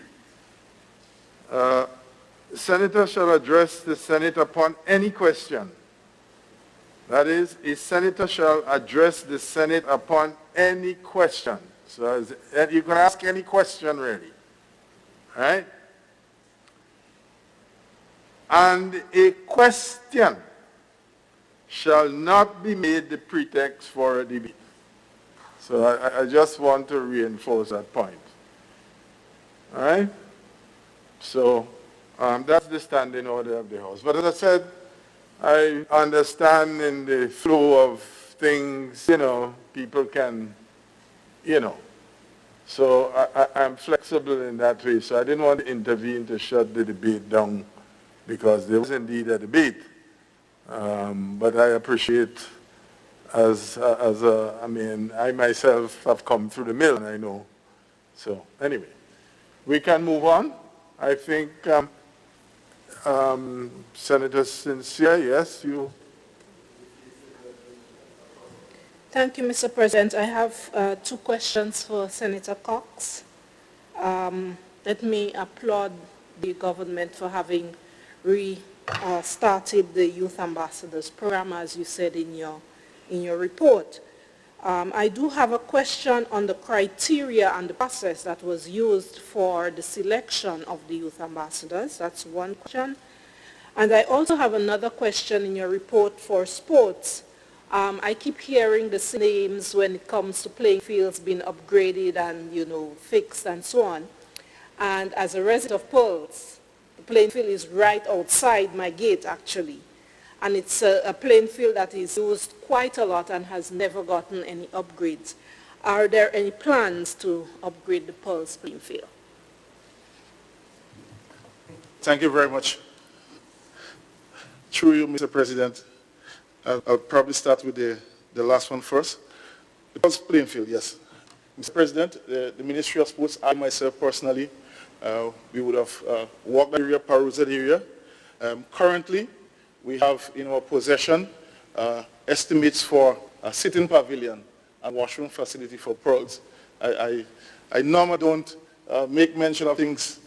Senator shall address the Senate upon any question. That is, a senator shall address the Senate upon any question. So you can ask any question, really. Right? And a question shall not be made the pretext for a debate. So I just want to reinforce that point. All right? So that's the standing order of the House. But as I said, I understand in the flow of things, people can, So I'm flexible in that way. So I didn't want to intervene to shut the debate down because there was indeed a debate. But I appreciate I myself have come through the mill and I know. So anyway, we can move on. I think Senator Sincere, yes, you. Thank you, Mr. President. I have 2 questions for Senator Cox. Let me applaud the government for having started the Youth Ambassadors Program, as you said in your report. I do have a question on the criteria and the process that was used for the selection of the Youth Ambassadors. That's one question. And I also have another question in your report for sports. I keep hearing the names when it comes to playing fields being upgraded and, fixed and so on. And as a resident of Pearls, the playing field is right outside my gate, actually. And it's a playing field that is used quite a lot and has never gotten any upgrades. Are there any plans to upgrade the Pearls playing field? Thank you very much. Through you, Mr. President, I'll probably start with the last one first. The Pearls playing field, yes. Mr. President, the Ministry of Sports, I myself personally, we would have walked the area, perused the area. Currently, we have in our possession estimates for a sitting pavilion and washroom facility for Pearls. I normally don't make mention of things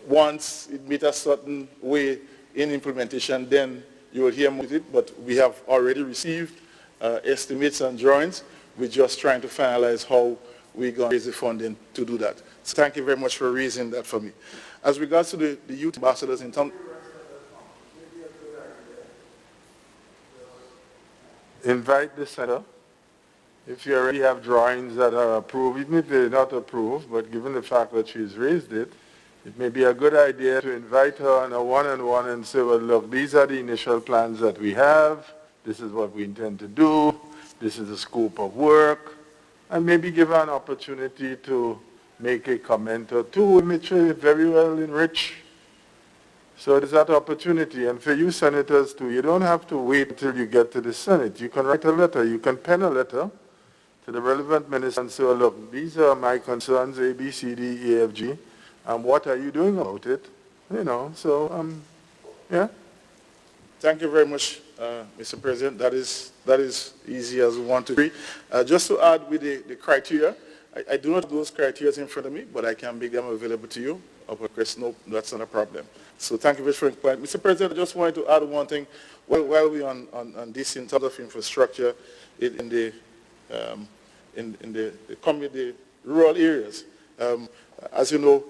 once it meets a certain way in implementation, then you will hear more of it, but we have already received estimates and drawings. We're just trying to finalize how we're going to raise the funding to do that. So thank you very much for raising that for me. As regards to the youth ambassadors in terms... Invite the senator. If you already have drawings that are approved, even if they're not approved, but given the fact that she's raised it, it may be a good idea to invite her on a one-on-one and say, well, look, these are the initial plans that we have. This is what we intend to do. This is the scope of work. And maybe give her an opportunity to make a comment or two, which will very well enrich. So there's that opportunity. And for you senators too, you don't have to wait until you get to the Senate. You can write a letter. You can pen a letter to the relevant minister and say, well, look, these are my concerns, A, B, C, D, E, F, G. And what are you doing about it? Yeah. Thank you very much, Mr. President. That is easy as 1, 2, 3. Just to add with the criteria, I do not have those criteria in front of me, but I can make them available to you. No, that's not a problem. So thank you very much for your point. Mr. President, I just wanted to add one thing. While we're on this in terms of infrastructure in the community, rural areas, as you know,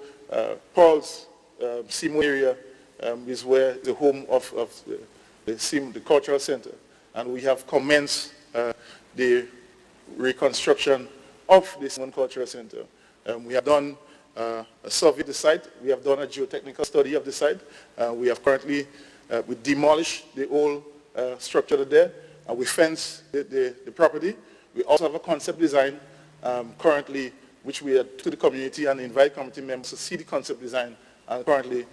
Paul's Seymour area is where the home of the cultural center, and we have commenced the reconstruction of the Seymour Cultural Center. We have done a survey of the site. We have done a geotechnical study of the site. We have currently we demolished the old structure there, and we fence the property. We also have a concept design currently, which we are to the community and invite community members to see the concept design. And currently,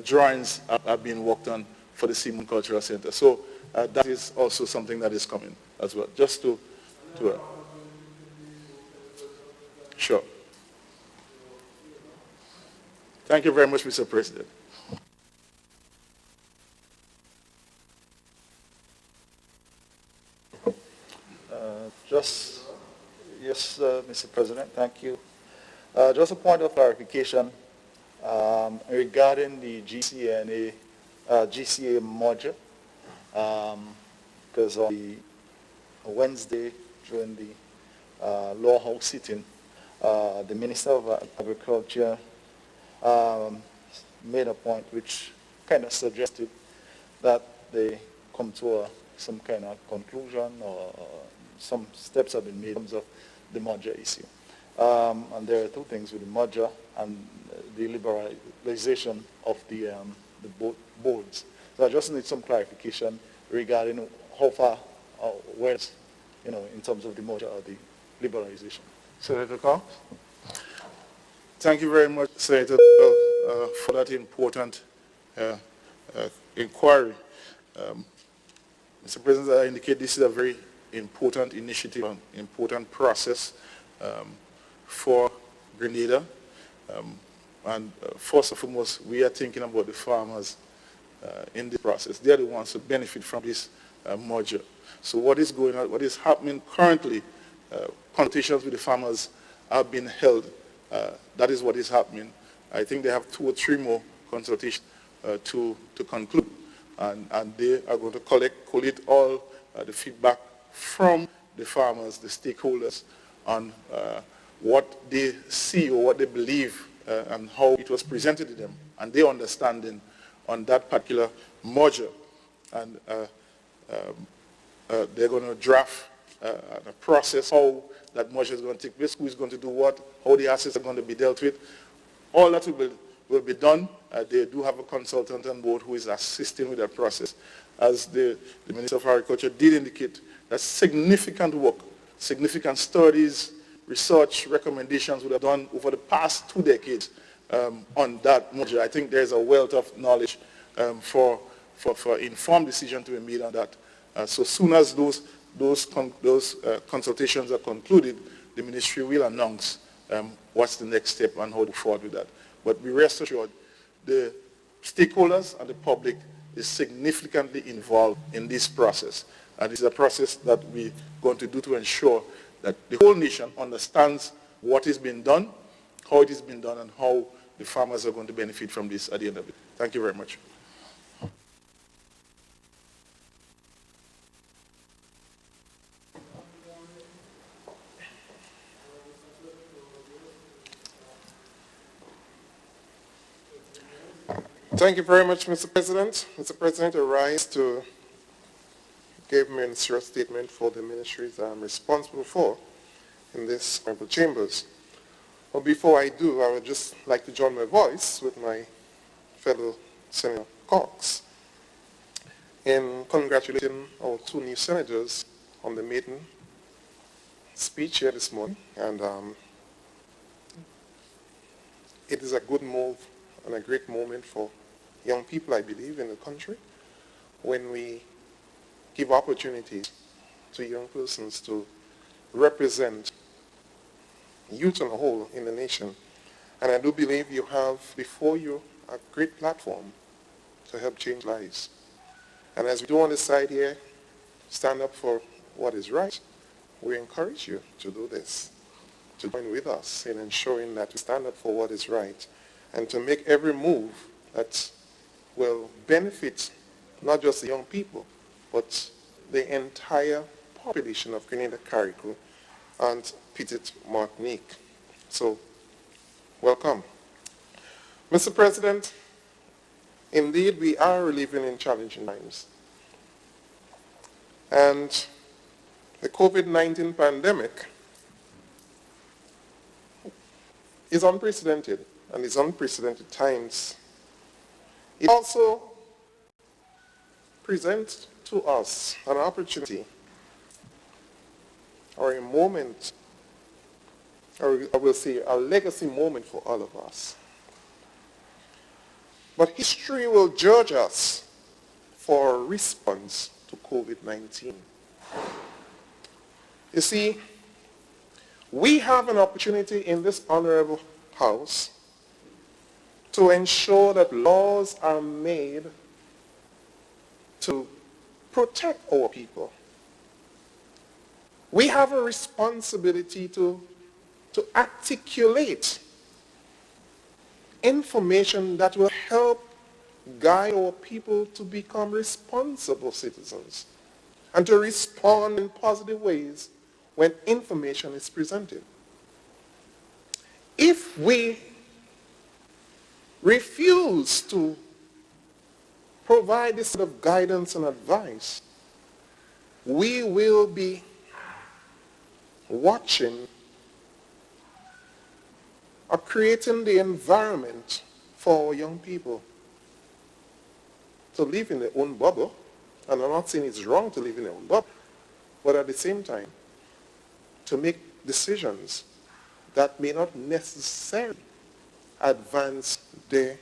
drawings are being worked on for the Seymour Cultural Center. So that is also something that is coming as well. Just to sure. Thank you very much, Mr. President. Yes, Mr. President, thank you. Just a point of clarification regarding the GCA module, because on the Wednesday during the Law House sitting, the Minister of Agriculture made a point which kind of suggested that they come to some kind of conclusion or some steps have been made in terms of the merger issue. And there are two things with the merger and the liberalization of the boards. So I just need some clarification regarding how far, where it's, in terms of the merger or the liberalization. Senator Cox? Thank you very much, Senator, for that important inquiry. Mr. President, I indicate this is a very important initiative, an important process for Grenada. First and foremost, we are thinking about the farmers in the process. They are the ones who benefit from this merger. So what is going on, what is happening currently, consultations with the farmers have been held. That is what is happening. I think they have 2 or 3 more consultations to conclude. And they are going to collate all the feedback from the farmers, the stakeholders, on what they see or what they believe and how it was presented to them, and their understanding on that particular merger. And they're going to draft a process, how that merger is going to take place, who is going to do what, how the assets are going to be dealt with. All that will be done. They do have a consultant on board who is assisting with that process. As the Minister of Agriculture did indicate, that significant work, significant studies, research, recommendations would have done over the past 2 decades on that merger. I think there's a wealth of knowledge for informed decision to be made on that. So soon as those consultations are concluded, the ministry will announce what's the next step and how to forward with that. But be rest assured, the stakeholders and the public is significantly involved in this process. And it's a process that we're going to do to ensure that the whole nation understands what is being done, how it is being done, and how the farmers are going to benefit from this at the end of it. Thank you very much. Thank you very much, Mr. President. Mr. President, I rise to give ministerial statement for the ministries I'm responsible for in this honorable chambers. But before I do, I would just like to join my voice with my fellow Senator Cox in congratulating our 2 new senators on the maiden speech here this morning. And it is a good move and a great moment for young people, I believe, in the country, when we give opportunities to young persons to represent youth on the whole in the nation. And I do believe you have before you a great platform to help change lives. And as we do on the side here, stand up for what is right, we encourage you to do this, to join with us in ensuring that we stand up for what is right, and to make every move that will benefit not just the young people, but the entire population of Grenada, Carriacou, and Petite Martinique. So, welcome. Mr. President, indeed we are living in challenging times. And the COVID-19 pandemic is unprecedented, and these unprecedented times, it also presents to us an opportunity or a moment, or I will say a legacy moment for all of us. But history will judge us for our response to COVID-19. You see, we have an opportunity in this honorable House to ensure that laws are made to protect our people. We have a responsibility to articulate information that will help guide our people to become responsible citizens and to respond in positive ways when information is presented. If we refuse to provide this sort of guidance and advice, we will be watching or creating the environment for our young people to live in their own bubble. And I'm not saying it's wrong to live in their own bubble, but at the same time, to make decisions that may not necessarily advance the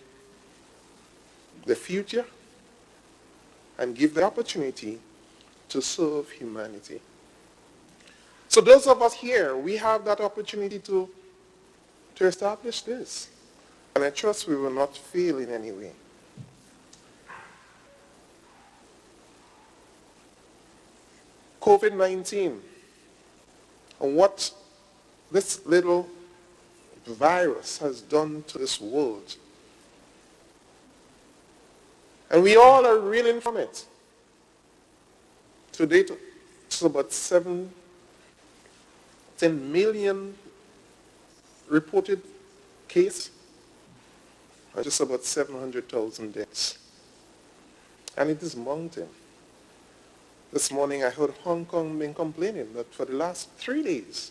future and give the opportunity to serve humanity. So those of us here, we have that opportunity to establish this. And I trust we will not fail in any way. COVID-19 and what this little virus has done to this world. And we all are reeling from it. To date, it's about 10 million reported cases, and just about 700,000 deaths. And it is mounting. This morning I heard Hong Kong been complaining that for the last 3 days,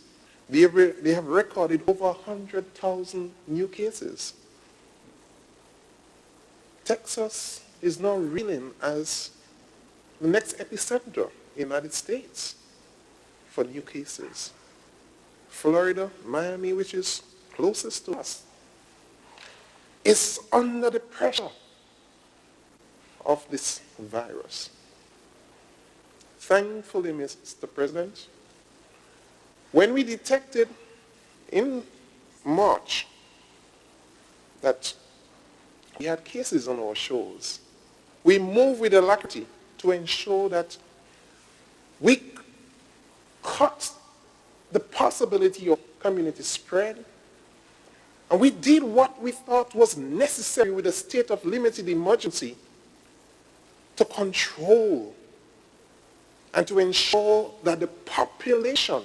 they have recorded over 100,000 new cases. Texas is now reeling as the next epicenter in the United States for new cases. Florida, Miami, which is closest to us, is under the pressure of this virus. Thankfully, Mr. President, when we detected in March that we had cases on our shores, we moved with alacrity to ensure that we cut the possibility of community spread, and we did what we thought was necessary with a state of limited emergency to control and to ensure that the population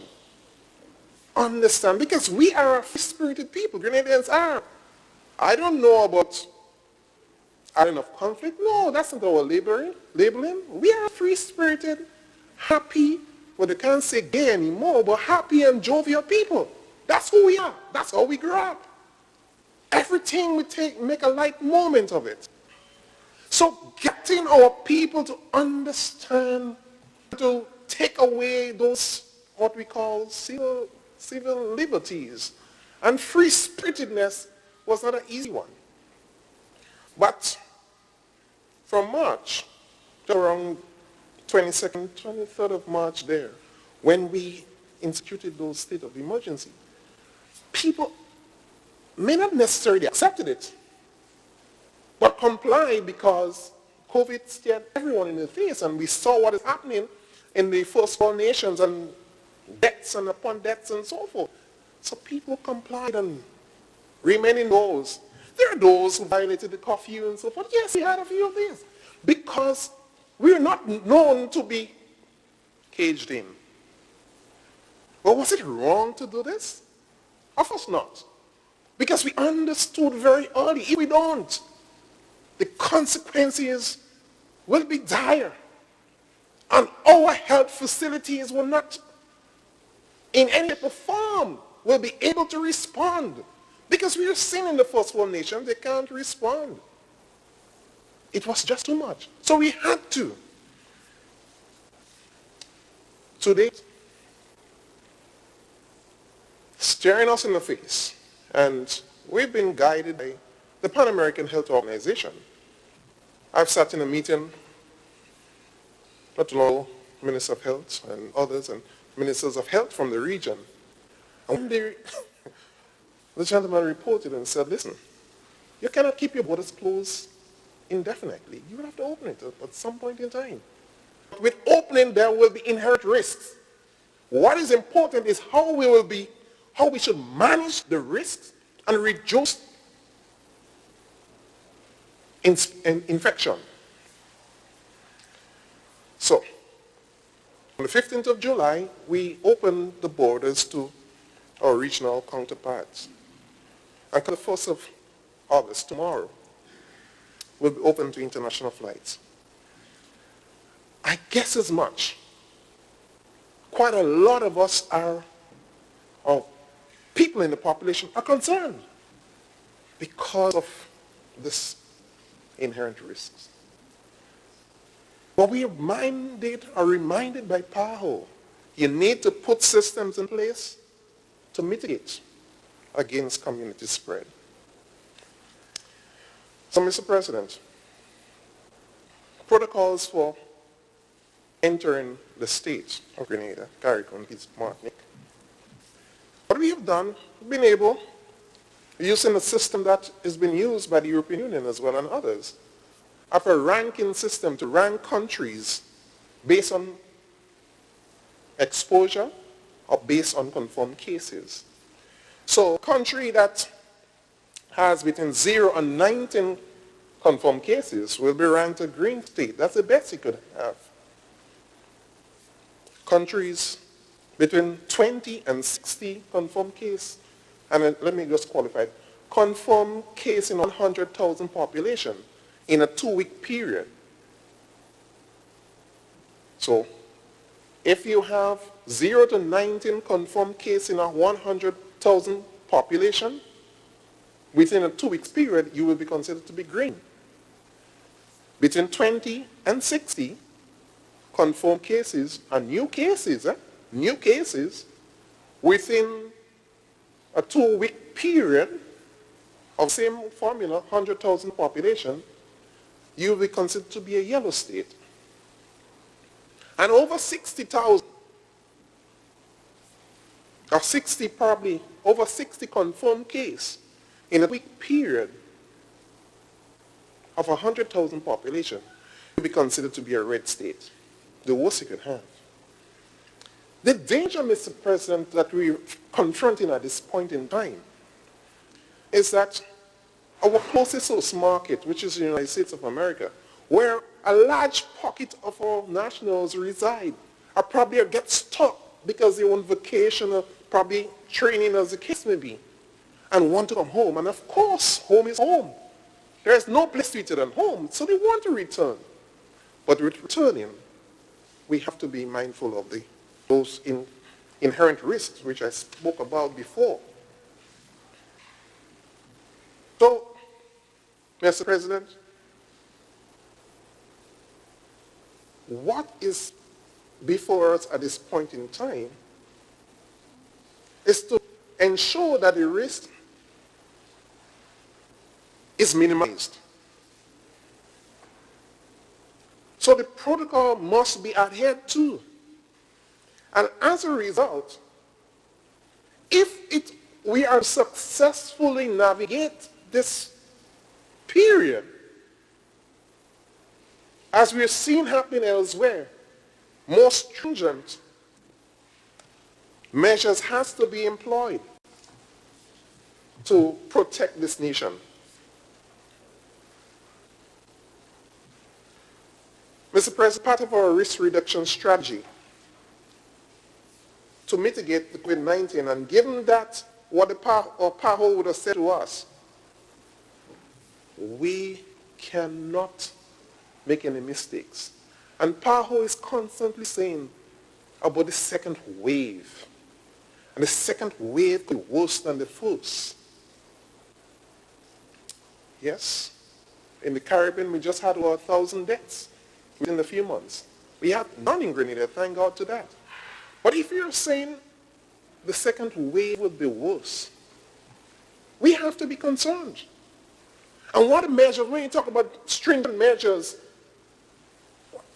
understand, because we are a free-spirited people, Grenadians are. I don't know about island of conflict. No, that's not our labeling. We are free-spirited, happy, well, they can't say gay anymore, but happy and jovial people. That's who we are. That's how we grew up. Everything we make a light moment of it. So getting our people to understand, to take away those, what we call civil liberties and free-spiritedness was not an easy one. But from March to around 22nd, 23rd of March there, when we instituted those state of emergency, people may not necessarily accepted it, but complied because COVID stared everyone in the face, and we saw what is happening in the first world nations, and deaths and upon deaths and so forth. So people complied and remained indoors. There are those who violated the curfew and so forth. Yes, we had a few of these. Because we are not known to be caged in. But was it wrong to do this? Of course not. Because we understood very early, if we don't, the consequences will be dire. And our health facilities will not, in any shape or form, will be able to respond. Because we are seeing in the first world nation, they can't respond. It was just too much. So we had to. Today, staring us in the face, and we've been guided by the Pan American Health Organization. I've sat in a meeting, not long ago, Minister of Health and others, and ministers of health from the region. And when they, the gentleman reported and said, listen, you cannot keep your borders closed indefinitely. You will have to open it at some point in time. With opening, there will be inherent risks. What is important is how we should manage the risks and reduce infection. So, on the 15th of July, we opened the borders to our regional counterparts. And on the 1st of August, tomorrow, will be open to international flights. I guess as much quite a lot of us are, or people in the population are concerned because of this inherent risks. But we are reminded by PAHO, you need to put systems in place to mitigate against community spread. So, Mr. President, protocols for entering the state of Grenada, Carriacou, and Martinique. What we have done, we've been able, using a system that has been used by the European Union as well and others, of a ranking system to rank countries based on exposure or based on confirmed cases. So a country that has between 0 and 19 confirmed cases will be ranked a green state. That's the best it could have. Countries between 20 and 60 confirmed case, and let me just qualify it, confirmed case in 100,000 population in a 2-week period. So if you have 0 to 19 confirmed case in a 100,000 population, within a 2-week period, you will be considered to be green. Between 20 and 60 confirmed cases and new cases, within a 2-week period of same formula, 100,000 population, you will be considered to be a yellow state. And over 60,000, or 60 probably, over 60 confirmed case in a week period of 100,000 population, will be considered to be a red state. The worst you could have. The danger, Mr. President, that we're confronting at this point in time is that our closest host market, which is the United States of America, where a large pocket of our nationals reside, are probably get stuck because they want vacation or probably training as the case may be, and want to come home. And of course, home is home. There is no place sweeter than home, so they want to return. But with returning, we have to be mindful of those inherent risks which I spoke about before. So, Mr. President, what is before us at this point in time is to ensure that the risk is minimized. So the protocol must be adhered to. And as a result, if we are successfully navigate this period, as we've seen happen elsewhere, more stringent measures has to be employed to protect this nation. Mr. President, part of our risk reduction strategy to mitigate the COVID-19, and given that what the PAHO would have said to us, we cannot make any mistakes. And PAHO is constantly saying about the second wave. And the second wave is worse than the first. Yes, in the Caribbean, we just had over 1,000 deaths within a few months. We had none in Grenada, thank God to that. But if you're saying the second wave would be worse, we have to be concerned. And what measures, when you talk about stringent measures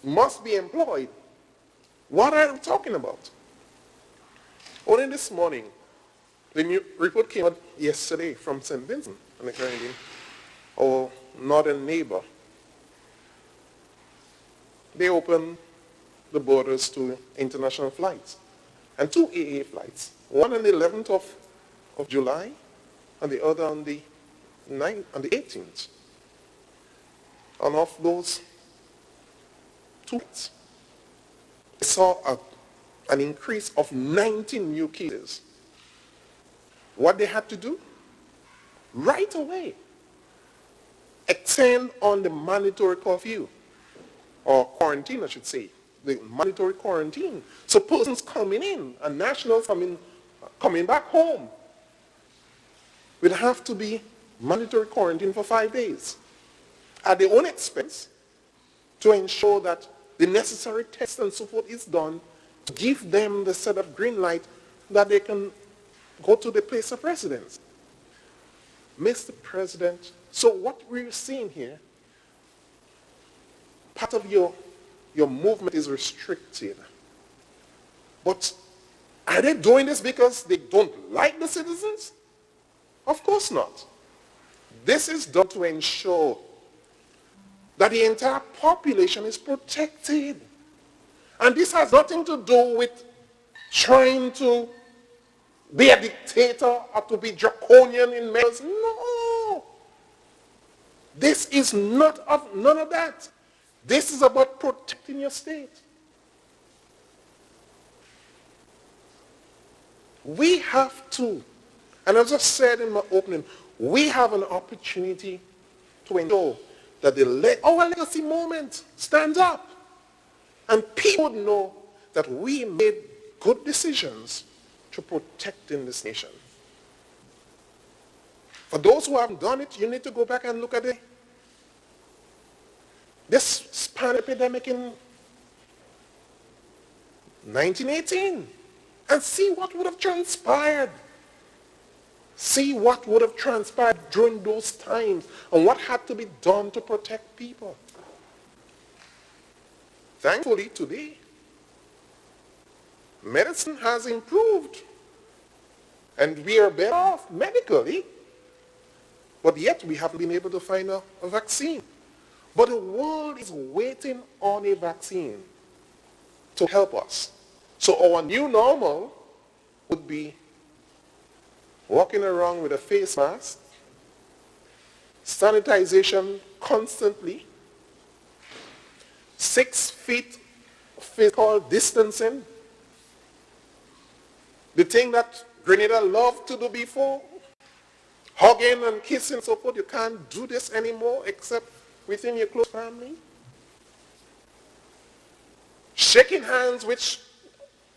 must be employed, what are we talking about? Only this morning, the new report came out yesterday from St. Vincent and the Grenadines, our northern neighbor. They opened the borders to international flights, and 2 AA flights, one on the 11th of July and the other on the 18th. And of those 2 flights, we saw an increase of 19 new cases. What they had to do? Right away, extend on the mandatory curfew, or quarantine I should say, the mandatory quarantine. So persons coming in and nationals coming back home will have to be mandatory quarantine for 5 days at their own expense to ensure that the necessary tests and so forth is done to give them the set of green light that they can go to the place of residence. Mr. President, so what we're seeing here, part of your movement is restricted. But are they doing this because they don't like the citizens? Of course not. This is done to ensure that the entire population is protected. And this has nothing to do with trying to be a dictator or to be draconian in measures. No. This is none of that. This is about protecting your state. We have to, and as I said in my opening, we have an opportunity to ensure that our legacy movement stands up. And people know that we made good decisions to protecting this nation. For those who haven't done it, you need to go back and look at this Spanish epidemic in 1918 and see what would have transpired. See what would have transpired during those times and what had to be done to protect people. Thankfully, today, medicine has improved and we are better off medically, but yet we haven't been able to find a vaccine. But the world is waiting on a vaccine to help us. So our new normal would be walking around with a face mask, sanitization constantly, 6 feet physical distancing, the thing that Grenada loved to do before, hugging and kissing and so forth. You can't do this anymore except within your close family. Shaking hands, which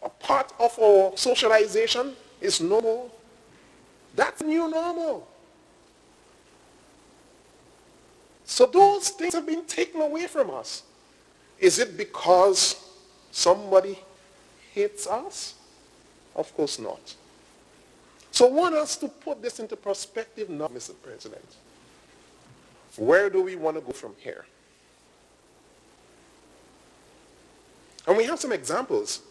a part of our socialization, is no more. That's new normal. So those things have been taken away from us. Is it because somebody hates us? Of course not. So I want us to put this into perspective now, Mr. President. Where do we want to go from here? And we have some examples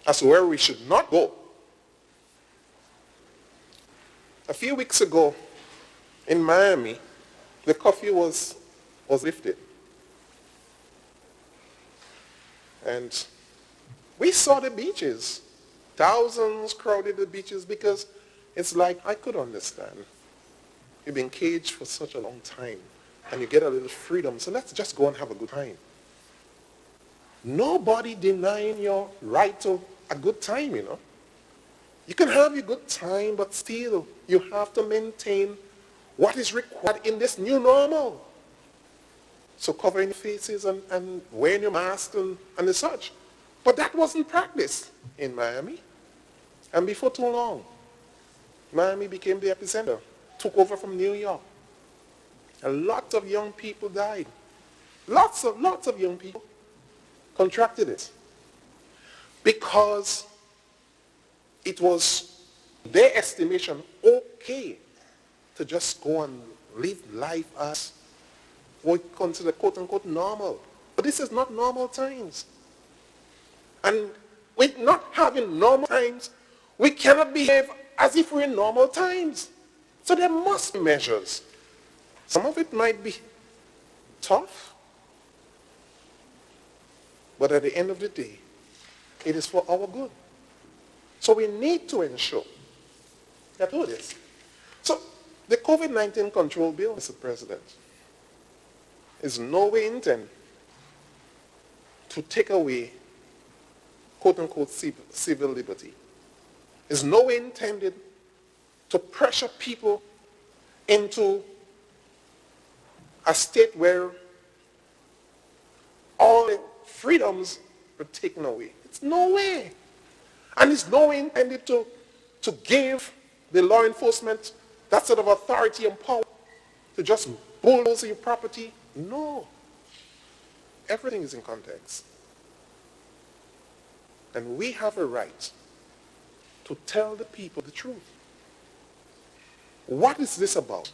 as to where we should not go. A few weeks ago in Miami, the curfew was lifted. And we saw the beaches. Thousands crowded the beaches because it's like, I could understand. You've been caged for such a long time and you get a little freedom, so let's just go and have a good time. Nobody denying your right to a good time, you know. You can have your good time, but still you have to maintain what is required in this new normal. So covering your faces and wearing your mask and such. But that wasn't practiced in Miami. And before too long, Miami became the epicenter, took over from New York. A lot of young people died. Lots of young people contracted it. Because it was their estimation okay to just go and live life as what we consider quote-unquote normal. But this is not normal times. And with not having normal times, we cannot behave as if we're in normal times. So there must be measures. Some of it might be tough, but at the end of the day, it is for our good. So we need to ensure that we do this. So the COVID-19 control bill, Mr. President, is no way intended to take away quote-unquote civil liberty. Is no way intended to pressure people into a state where all freedoms were taken away. It's no way. And it's no way intended to give the law enforcement that sort of authority and power to just bulldoze your property. No. Everything is in context. And we have a right to tell the people the truth. What is this about?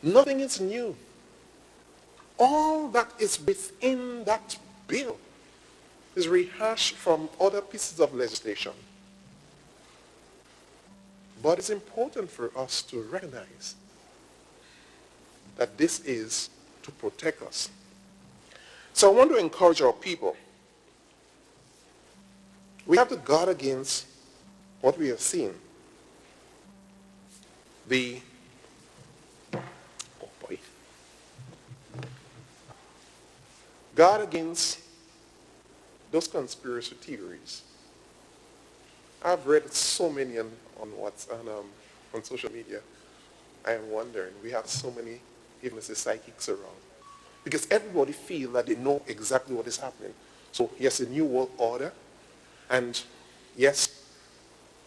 Nothing is new. All that is within that bill is rehashed from other pieces of legislation. But it's important for us to recognize that this is to protect us. So I want to encourage our people. We have to guard against what we have seen. Guard against those conspiracy theories. I've read so many on social media. I am wondering, we have so many, even as the psychics around. Because everybody feels that they know exactly what is happening. So yes, a new world order, and yes,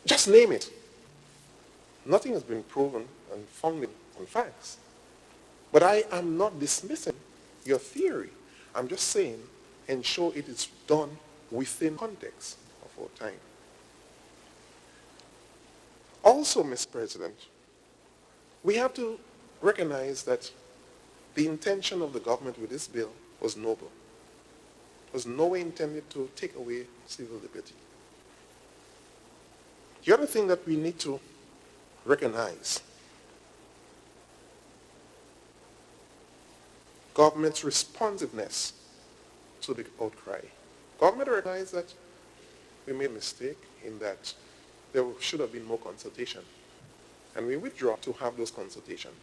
just name it. Nothing has been proven and founded on facts. But I am not dismissing your theory. I'm just saying, ensure it is done within context of our time. Also, Mr. President, we have to recognize that the intention of the government with this bill was noble. It was no way intended to take away civil liberty. The other thing that we need to recognize, government's responsiveness to the outcry. Government recognized that we made a mistake in that there should have been more consultation. And we withdraw to have those consultations.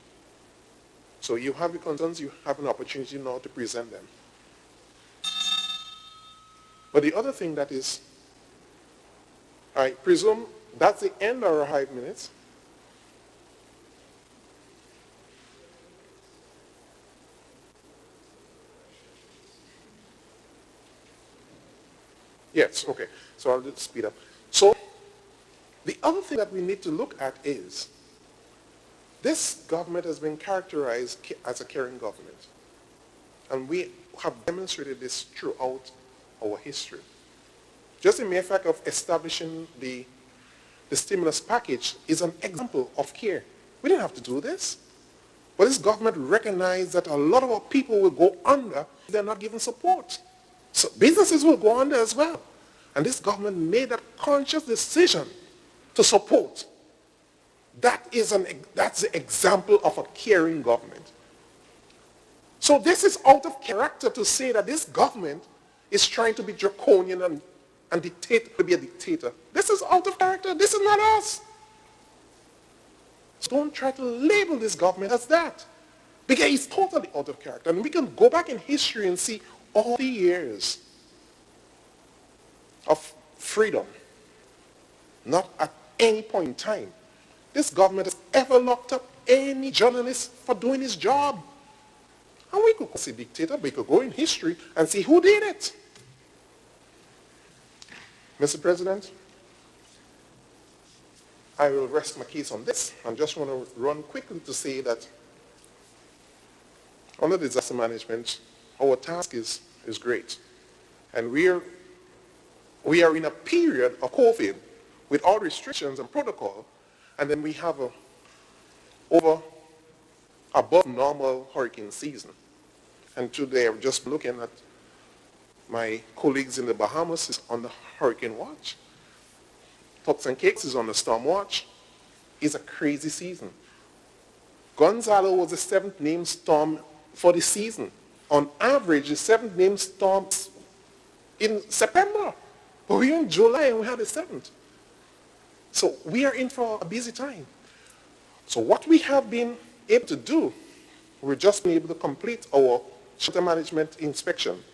So you have the concerns, you have an opportunity now to present them. But the other thing that is, I presume that's the end of our 5 minutes. Yes, okay. So I'll just speed up. So the other thing that we need to look at is this government has been characterized as a caring government. And we have demonstrated this throughout our history. Just the mere fact of establishing the stimulus package is an example of care. We didn't have to do this. But this government recognized that a lot of our people will go under if they're not given support. So businesses will go under as well. And this government made that conscious decision to support. That's the example of a caring government. So this is out of character to say that this government is trying to be draconian and to be a dictator. This is out of character. This is not us. So don't try to label this government as that. Because it's totally out of character. And we can go back in history and see all the years of freedom. Not at any point in time this government has ever locked up any journalist for doing his job. And we could say dictator, but we could go in history and see who did it. Mr. President, I will rest my case on this. I just want to run quickly to say that under disaster management, our task is great. And we are in a period of COVID with all restrictions and protocol, and then we have above normal hurricane season. And today I'm just looking at my colleagues in the Bahamas is on the hurricane watch. Turks and Caicos is on the storm watch. It's a crazy season. Gonzalo was the 7th named storm for the season. On average, the 7th named storm in September. But we're in July and we had the 7th. So we are in for a busy time. So what we have been able to do, we've just been able to complete our shelter management inspection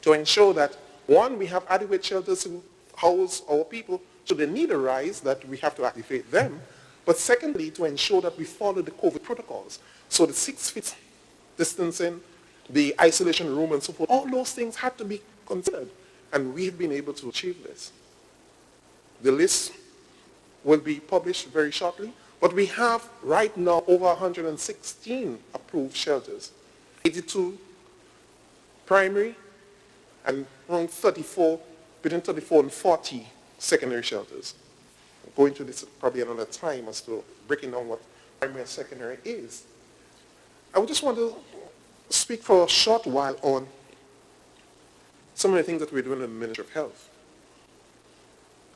to ensure that, one, we have adequate shelters to house our people should the need arise that we have to activate them. But secondly, to ensure that we follow the COVID protocols. So the 6 feet distancing, the isolation room and so forth. All those things had to be considered, and we've been able to achieve this. The list will be published very shortly, but we have right now over 116 approved shelters, 82 primary and around 34, between 34 and 40 secondary shelters. We'll go into this probably another time as to breaking down what primary and secondary is. I would just want to speak for a short while on some of the things that we're doing in the Ministry of Health.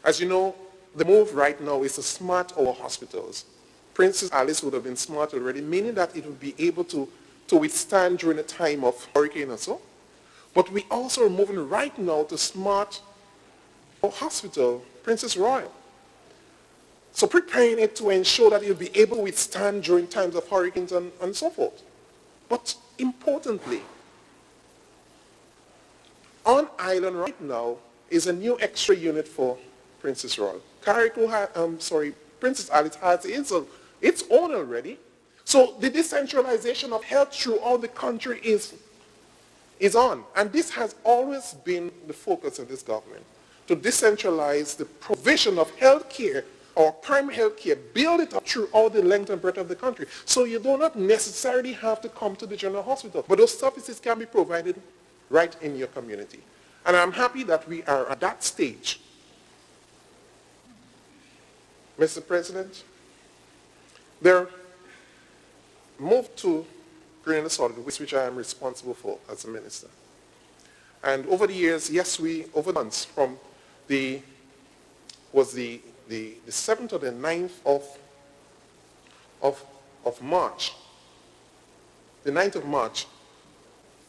As you know, the move right now is to smart our hospitals. Princess Alice would have been smart already, meaning that it would be able to withstand during a time of hurricane and so. But we also are moving right now to smart our hospital, Princess Royal. So preparing it to ensure that it will be able to withstand during times of hurricanes and so forth. But importantly, on island right now is a new extra unit for Princess Royal. Carriacou, Princess Alice has its own already. So the decentralization of health throughout the country is on. And this has always been the focus of this government, to decentralize the provision of health care or primary health care, build it up throughout the length and breadth of the country. So you do not necessarily have to come to the general hospital, but those services can be provided right in your community. And I'm happy that we are at that stage. Mr. President, there moved to Grenada Solid Waste, which I am responsible for as a minister. And over the years, yes, over the months from the 7th or the 9th of March, the 9th of March,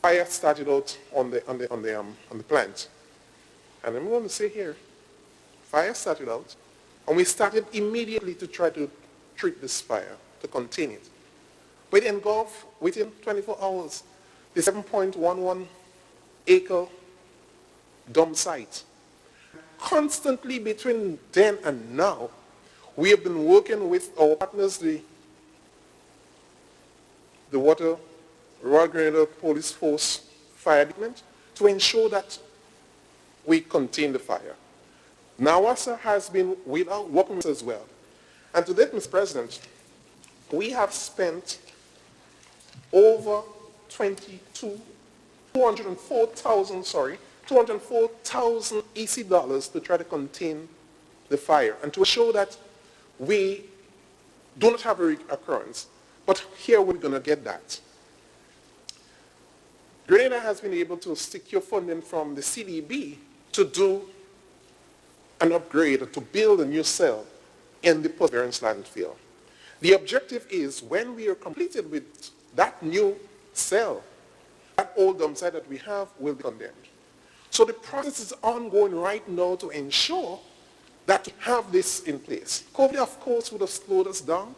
fire started out on the plant. And I'm going to say here, fire started out, and we started immediately to try to treat this fire, to contain it. But it engulfed within 24 hours the 7.11 acre dump site. Constantly between then and now, we have been working with our partners, the Royal Grenada Police Force Fire Department, to ensure that we contain the fire. NAWASA has been working with us as well. And to date, Mr. President, we have spent over 204,000 EC dollars to try to contain the fire and to ensure that we do not have a recurrence. But here we're going to get that. Grenada has been able to secure funding from the CDB to do an upgrade, to build a new cell in the Perseverance landfill. The objective is when we are completed with that new cell, that old dump site that we have will be condemned. So the process is ongoing right now to ensure that we have this in place. COVID, of course, would have slowed us down,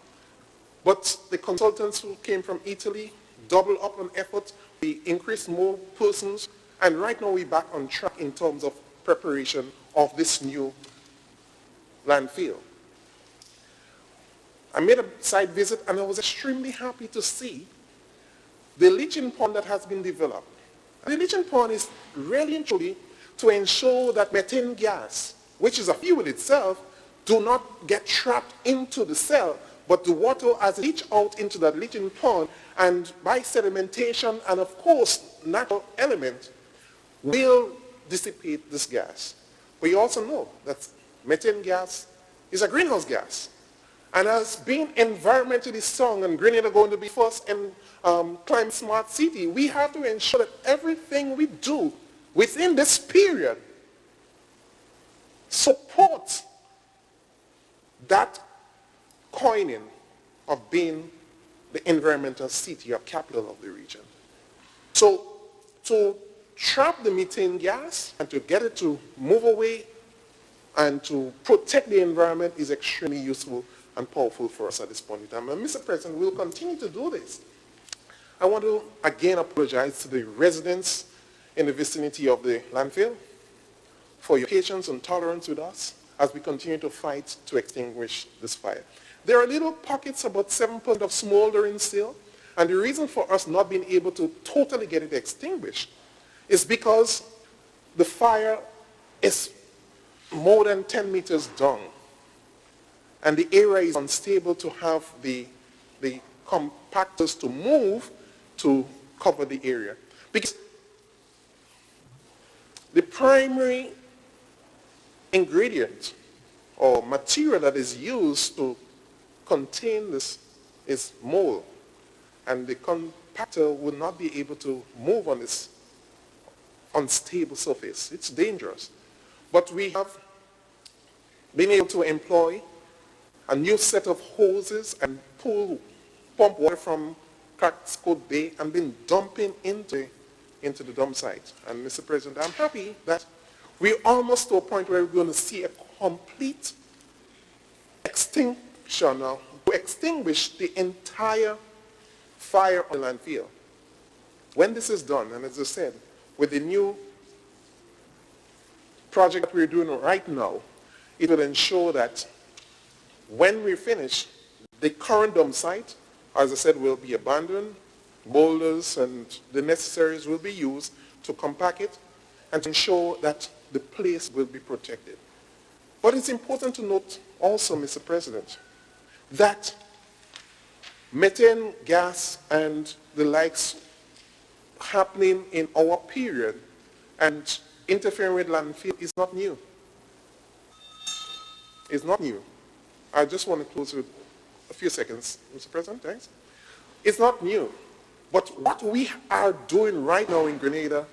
but the consultants who came from Italy doubled up on effort. We increased more persons, and right now we're back on track in terms of preparation of this new landfill. I made a site visit, and I was extremely happy to see the leaching pond that has been developed. And the leaching pond is really and truly to ensure that methane gas, which is a fuel itself, do not get trapped into the cell, but the water as it leach out into that leaching pond, and by sedimentation and of course natural element, will dissipate this gas. But you also know that methane gas is a greenhouse gas. And as being environmentally strong and Grenada going to be first in climate smart city, we have to ensure that everything we do within this period supports that coining of being the environmental city or capital of the region. So to trap the methane gas and to get it to move away and to protect the environment is extremely useful and powerful for us at this point in time. And Mr. President, we'll continue to do this. I want to again apologize to the residents in the vicinity of the landfill for your patience and tolerance with us as we continue to fight to extinguish this fire. There are little pockets, about 7% of smoldering still, And the reason for us not being able to totally get it extinguished is because the fire is more than 10 meters down. And the area is unstable to have the compactors to move to cover the area. Because the primary ingredient or material that is used to contain this is mold. And the compactor will not be able to move on this unstable surface. It's dangerous. But we have been able to employ a new set of hoses and pump water from Carriacou Bay and been dumping into the dump site. And Mr. President, I'm happy that we're almost to a point where we're going to see a complete extinction now, to extinguish the entire fire on the landfill. When this is done, and as I said, with the new project that we're doing right now, it will ensure that when we finish, the current dump site, as I said, will be abandoned. Boulders and the necessaries will be used to compact it and to ensure that the place will be protected. But it's important to note also, Mr. President, that methane gas and the likes happening in our period and interfering with landfill is not new. It's not new. I just want to close with a few seconds, Mr. President, thanks. It's not new. But what we are doing right now in Grenada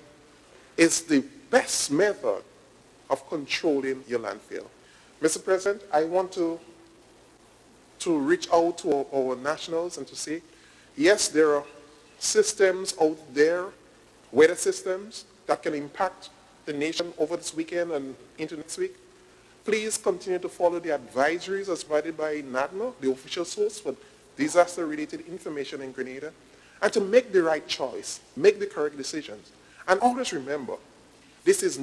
is the best method of controlling your landfill. Mr. President, I want to reach out to our nationals and to say, yes, there are systems out there, weather systems, that can impact the nation over this weekend and into next week. Please continue to follow the advisories as provided by NADMA, the official source for disaster-related information in Grenada, and to make the right choice, make the correct decisions. And always remember, this is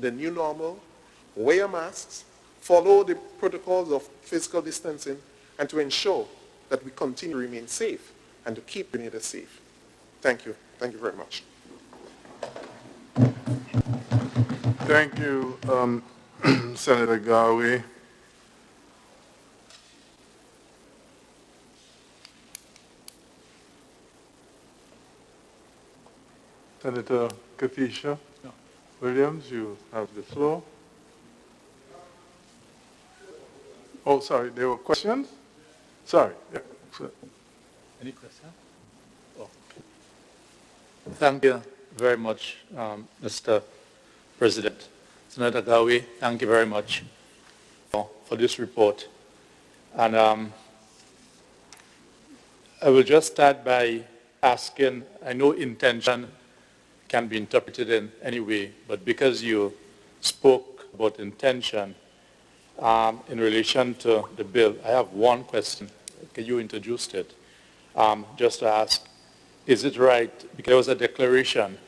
the new normal. Wear masks, follow the protocols of physical distancing, and to ensure that we continue to remain safe and to keep Grenada safe. Thank you. Thank you very much. Thank you, Senator W.I. Senator Katisha Williams, you have the floor. Oh, sorry, there were questions? Sorry. Yeah. Any question? Oh. Thank you very much, Mr. President. Senator W.I, thank you very much for this report. And I will just start by asking, I know intention can be interpreted in any way, but because you spoke about intention in relation to the bill, I have one question. You introduced it. Just to ask, is it right, because there was a declaration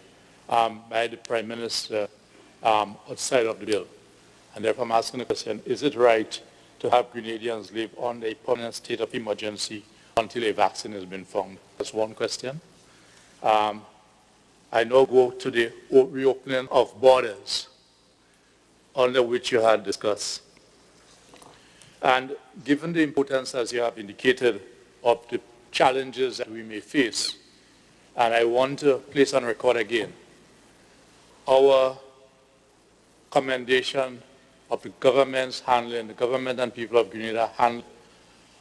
by the Prime Minister outside of the bill, and therefore I'm asking the question, is it right to have Grenadians live on a permanent state of emergency until a vaccine has been found? That's one question. I now go to the reopening of borders, under which you had discussed. And given the importance, as you have indicated, of the challenges that we may face, and I want to place on record again our commendation of the government's handling, the government and people of Grenada handling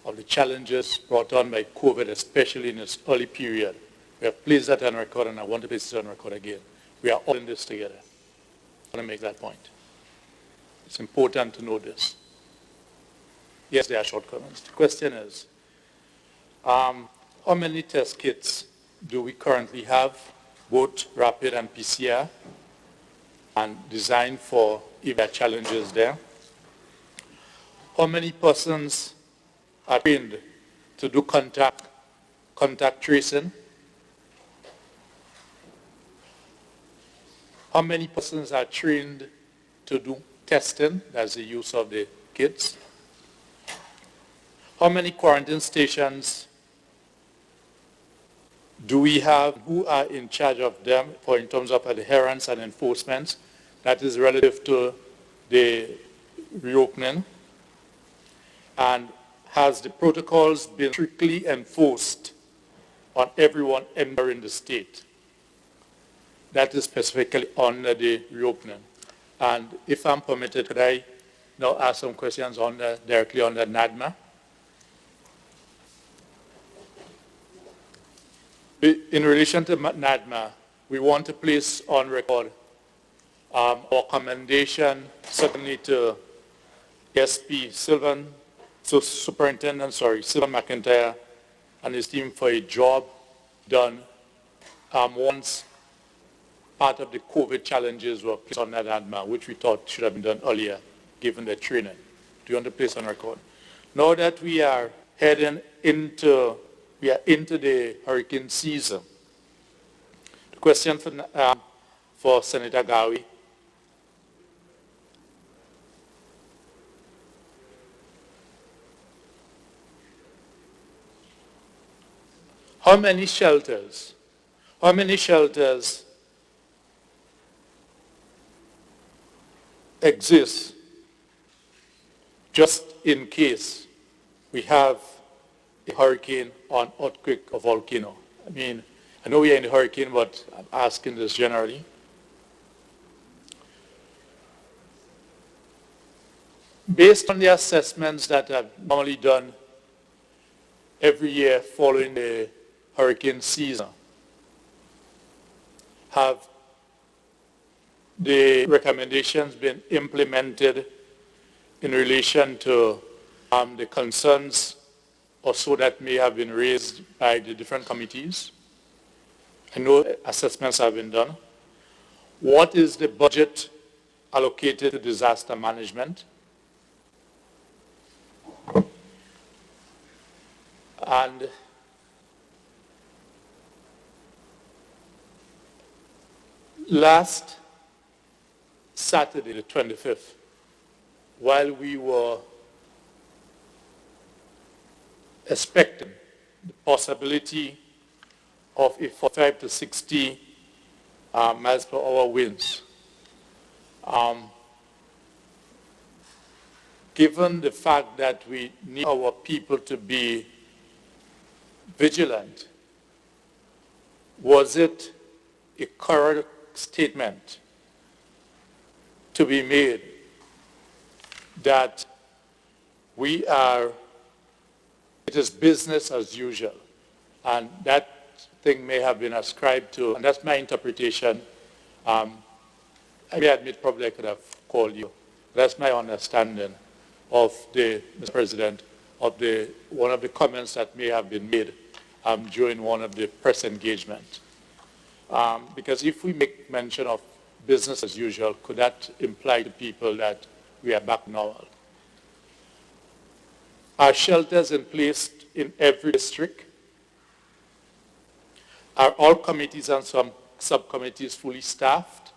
of the challenges brought on by COVID, especially in its early period. We have placed that on record, and I want to place it on record again. We are all in this together. I want to make that point. It's important to know this. Yes, there are shortcomings. The question is, how many test kits do we currently have, both rapid and PCR, and designed for if there are challenges there? How many persons are trained to do contact tracing? How many persons are trained to do testing? That's the use of the kits. How many quarantine stations Do we have who are in charge of them for in terms of adherence and enforcement? That is relative to the reopening. And has the protocols been strictly enforced on everyone entering the state? That is specifically under the reopening. And if I'm permitted, could I now ask some questions on directly on the NADMA? In relation to NADMA, we want to place on record our commendation, certainly to SP Sylvan, Superintendent McIntyre and his team for a job done once part of the COVID challenges were placed on that NADMA, which we thought should have been done earlier, given the training. Do you want to place on record? Now that we are heading into the hurricane season, the question for Senator Gawi. How many shelters exist just in case we have a hurricane or an earthquake or volcano? I mean, I know we are in a hurricane, but I'm asking this generally. Based on the assessments that are normally done every year following the hurricane season, have the recommendations been implemented in relation to the concerns or so that may have been raised by the different committees? I know assessments have been done. What is the budget allocated to disaster management? And last Saturday, the 25th, while we were expecting the possibility of a 45 to 60 miles per hour winds, given the fact that we need our people to be vigilant, was it a correct statement to be made that it is business as usual? And that thing may have been ascribed to, and that's my interpretation. I may admit probably I could have called you. That's my understanding of Mr. President, of one of the comments that may have been made during one of the press engagements. Because if we make mention of business as usual, could that imply to people that we are back normal? Are shelters in place in every district? Are all committees and some subcommittees fully staffed?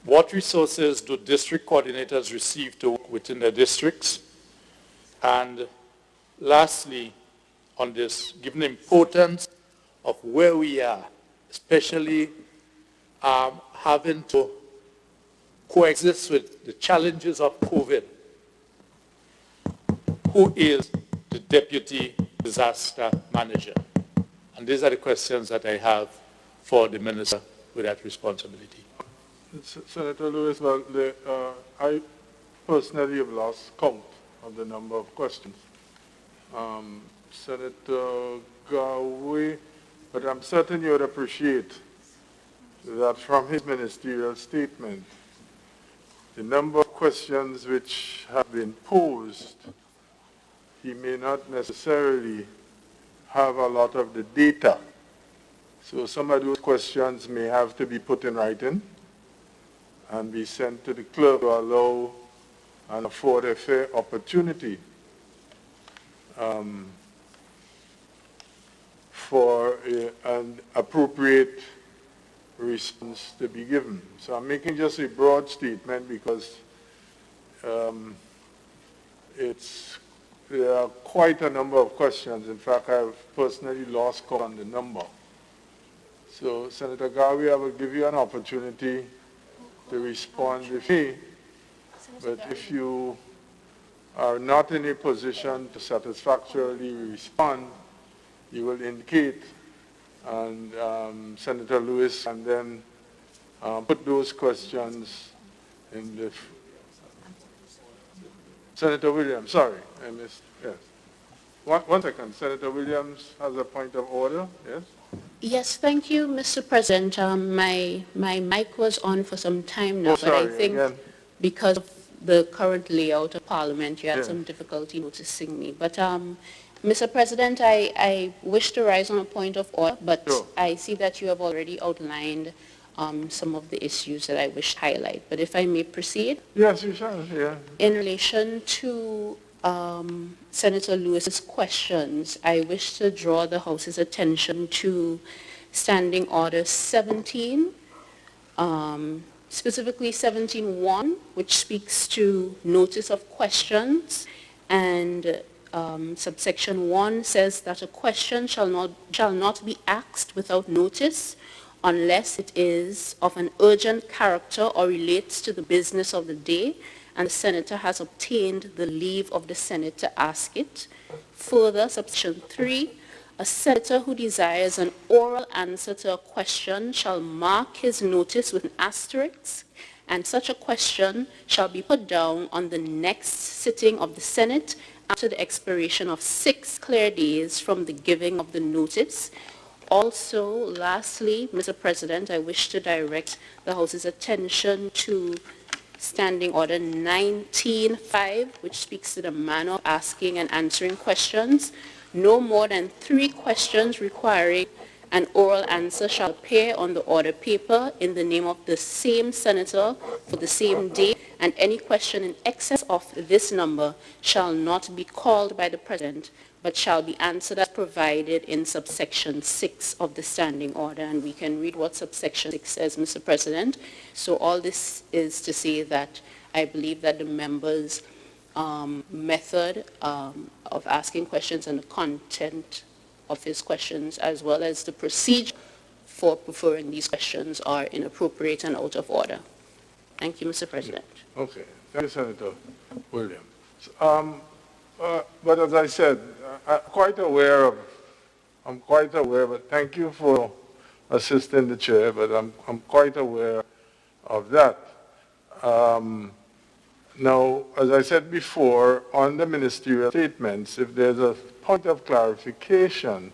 What resources do district coordinators receive to work within their districts? And lastly, on this, given the importance of where we are, especially having to coexist with the challenges of COVID, who is the Deputy Disaster Manager? And these are the questions that I have for the Minister with that responsibility. Senator Lewis, well, I personally have lost count of the number of questions. Senator Gawi, but I'm certain you would appreciate that from his ministerial statement, the number of questions which have been posed, he may not necessarily have a lot of the data. So some of those questions may have to be put in writing and be sent to the clerk to allow and afford a fair opportunity for an appropriate response to be given. So I'm making just a broad statement because it's there are quite a number of questions. In fact, I've personally lost count on the number. So, Senator Garvey, I will give you an opportunity to respond with me, but if you are not in a position to satisfactorily respond, you will indicate, and Senator Lewis can then put those questions in the... Senator Williams, sorry, I missed, yes. One second, Senator Williams has a point of order, yes? Yes, thank you, Mr. President. My mic was on for some time now, but I think because of the current layout of Parliament, you had some difficulty noticing me. But, Mr. President, I wish to rise on a point of order, but I see that you have already outlined some of the issues that I wish to highlight. But if I may proceed? Yes, you shall, yeah. In relation to Senator Lewis's questions, I wish to draw the House's attention to Standing Order 17, specifically 17.1, which speaks to notice of questions, and subsection 1 says that a question shall not be asked without notice unless it is of an urgent character or relates to the business of the day, and the senator has obtained the leave of the Senate to ask it. Further, subsection 3, a senator who desires an oral answer to a question shall mark his notice with an asterisk, and such a question shall be put down on the next sitting of the Senate after the expiration of 6 clear days from the giving of the notice. Also, lastly, Mr. President, I wish to direct the House's attention to Standing Order 19.5, which speaks to the manner of asking and answering questions. No more than 3 questions requiring an oral answer shall appear on the order paper in the name of the same senator for the same day, and any question in excess of this number shall not be called by the President, but shall be answered as provided in subsection 6 of the standing order. And we can read what subsection 6 says, Mr. President. So all this is to say that I believe that the members' method of asking questions and the content of his questions, as well as the procedure for preferring these questions, are inappropriate and out of order. Thank you, Mr. President. Okay. Thank you, Senator Williams. But as I said, I'm quite aware, but thank you for assisting the chair, but I'm quite aware of that. Now, as I said before, on the ministerial statements, if there's a point of clarification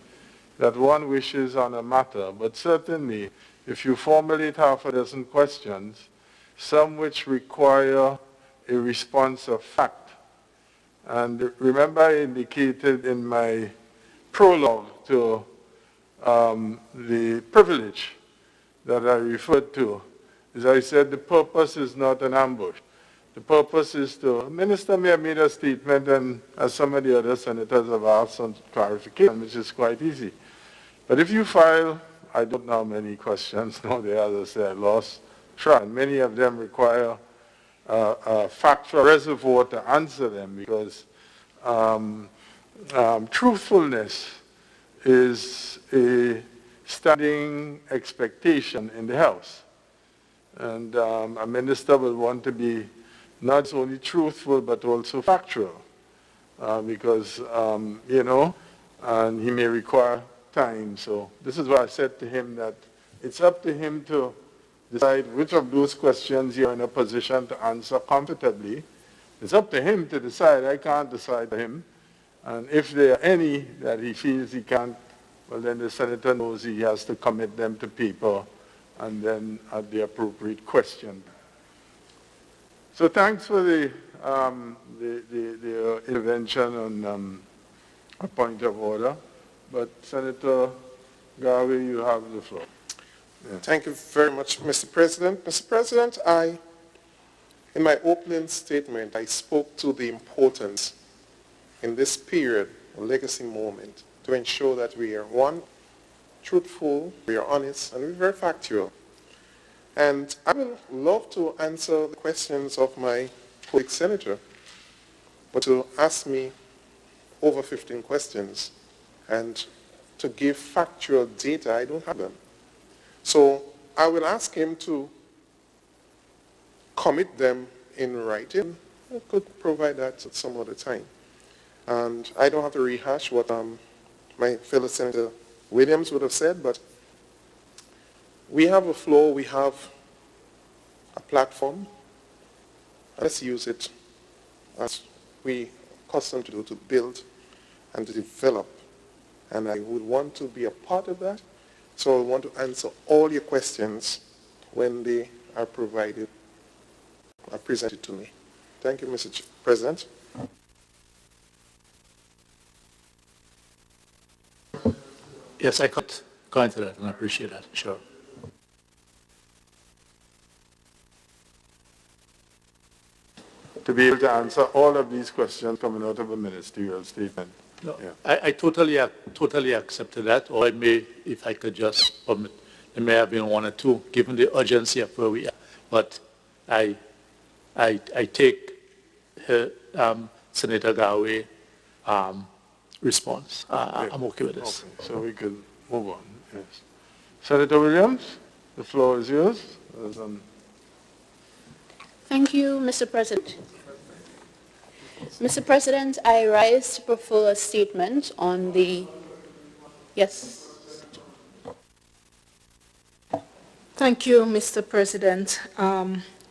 that one wishes on a matter, but certainly if you formulate half a dozen questions, some which require a response of fact. And remember, I indicated in my prologue to the privilege that I referred to, is I said the purpose is not an ambush. The purpose is to, Minister may have made a statement, and as some of the other senators have asked some clarification, which is quite easy. But if you file, I don't know how many questions, no, the others I lost track. Many of them require a factual reservoir to answer them, because truthfulness is a standing expectation in the House. And a minister will want to be not only truthful, but also factual, because, and he may require time. So this is why I said to him that it's up to him to decide which of those questions you're in a position to answer comfortably. It's up to him to decide. I can't decide for him. And if there are any that he feels he can't, well, then the senator knows he has to commit them to paper and then at the appropriate question. So thanks for the intervention on a point of order. But Senator Garvey, you have the floor. Yeah. Thank you very much, Mr. President. Mr. President, in my opening statement, I spoke to the importance in this period, a legacy moment, to ensure that we are, one, truthful, we are honest, and we're very factual. And I would love to answer the questions of my colleague senator, but to ask me over 15 questions, and to give factual data, I don't have them. So I will ask him to commit them in writing. I could provide that at some other time. And I don't have to rehash what my fellow Senator Williams would have said, but we have a floor, we have a platform. Let's use it as we accustomed to do, to build and to develop. And I would want to be a part of that. So I want to answer all your questions when they are provided, are presented to me. Thank you, Mr. President. Yes, I could go into that, and I appreciate that, sure. To be able to answer all of these questions coming out of a ministerial statement. No, Yeah. I totally accepted that, or I may, if I could just permit, there may have been one or two, given the urgency of where we are. But I take Senator Garwe response. I'm okay with this. Okay, so we can move on, yes. Senator Williams, the floor is yours. Thank you, Mr. President. Mr. President, I rise to prefer a statement on the, yes. Thank you, Mr. President.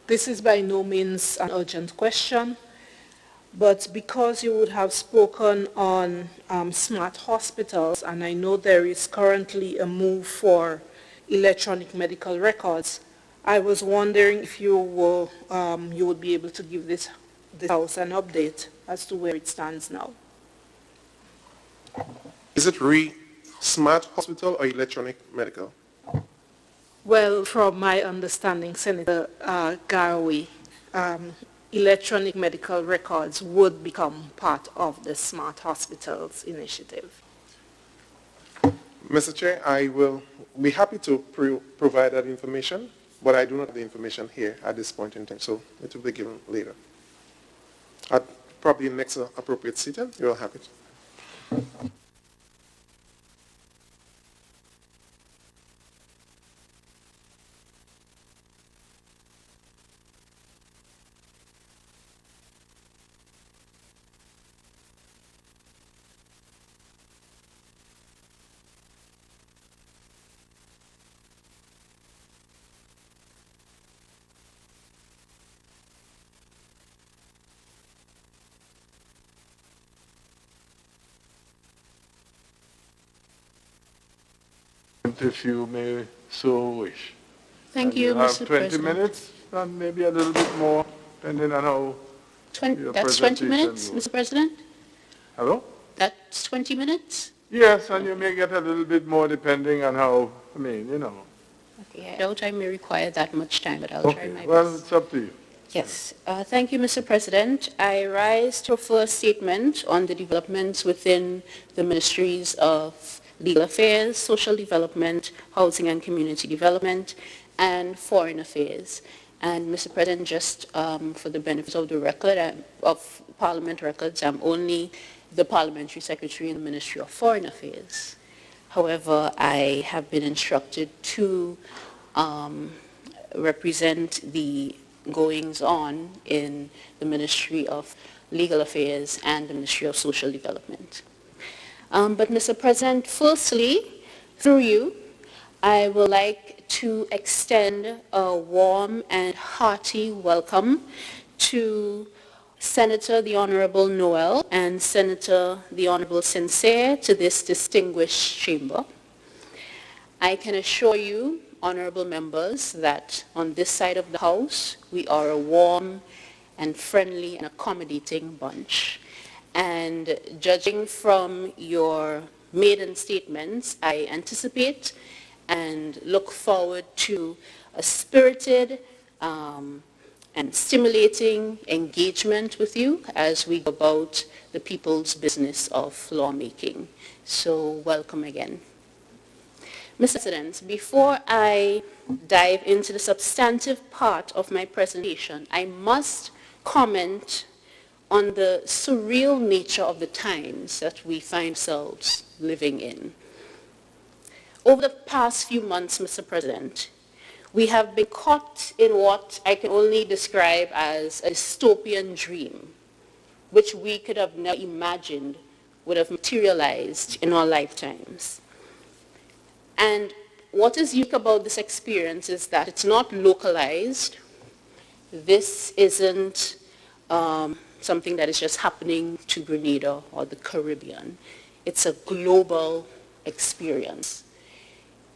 This is by no means an urgent question, but because you would have spoken on smart hospitals, and I know there is currently a move for electronic medical records, I was wondering if you would be able to give this House an update as to where it stands now. Is it smart hospital or electronic medical? Well, from my understanding, Senator Garwe, electronic medical records would become part of the Smart Hospitals initiative. Mr. Chair, I will be happy to provide that information, but I do not have the information here at this point in time, so it will be given later. At probably the next appropriate sitting, you'll have it. If you may so wish. Thank you, You have Mr. 20 President. minutes, and maybe a little bit more, depending on how your That's 20 minutes, presentation goes. Mr. President? Hello? That's 20 minutes? Yes, and you may get a little bit more depending on how, I mean, you know. Okay, I doubt I may require that much time, but I'll try Okay, my well, best. it's up to you. Yes. Thank you, Mr. President. I rise to a first statement on the developments within the ministries of Legal Affairs, Social Development, Housing and Community Development, and Foreign Affairs. And Mr. President, just for the benefit of the record, of Parliament records, I'm only the Parliamentary Secretary in the Ministry of Foreign Affairs. However, I have been instructed to represent the goings-on in the Ministry of Legal Affairs and the Ministry of Social Development. But Mr. President, firstly, through you, I would like to extend a warm and hearty welcome to Senator the Honorable Noel and Senator the Honorable Sincere to this distinguished chamber. I can assure you, honorable members, that on this side of the House, we are a warm and friendly and accommodating bunch. And judging from your maiden statements, I anticipate and look forward to a spirited and stimulating engagement with you as we go about the people's business of lawmaking. So welcome again. Mr. President, before I dive into the substantive part of my presentation, I must comment on the surreal nature of the times that we find ourselves living in. Over the past few months, Mr. President, we have been caught in what I can only describe as a dystopian dream, which we could have never imagined would have materialized in our lifetimes. And what is unique about this experience is that it's not localized. This isn't something that is just happening to Grenada or the Caribbean. It's a global experience.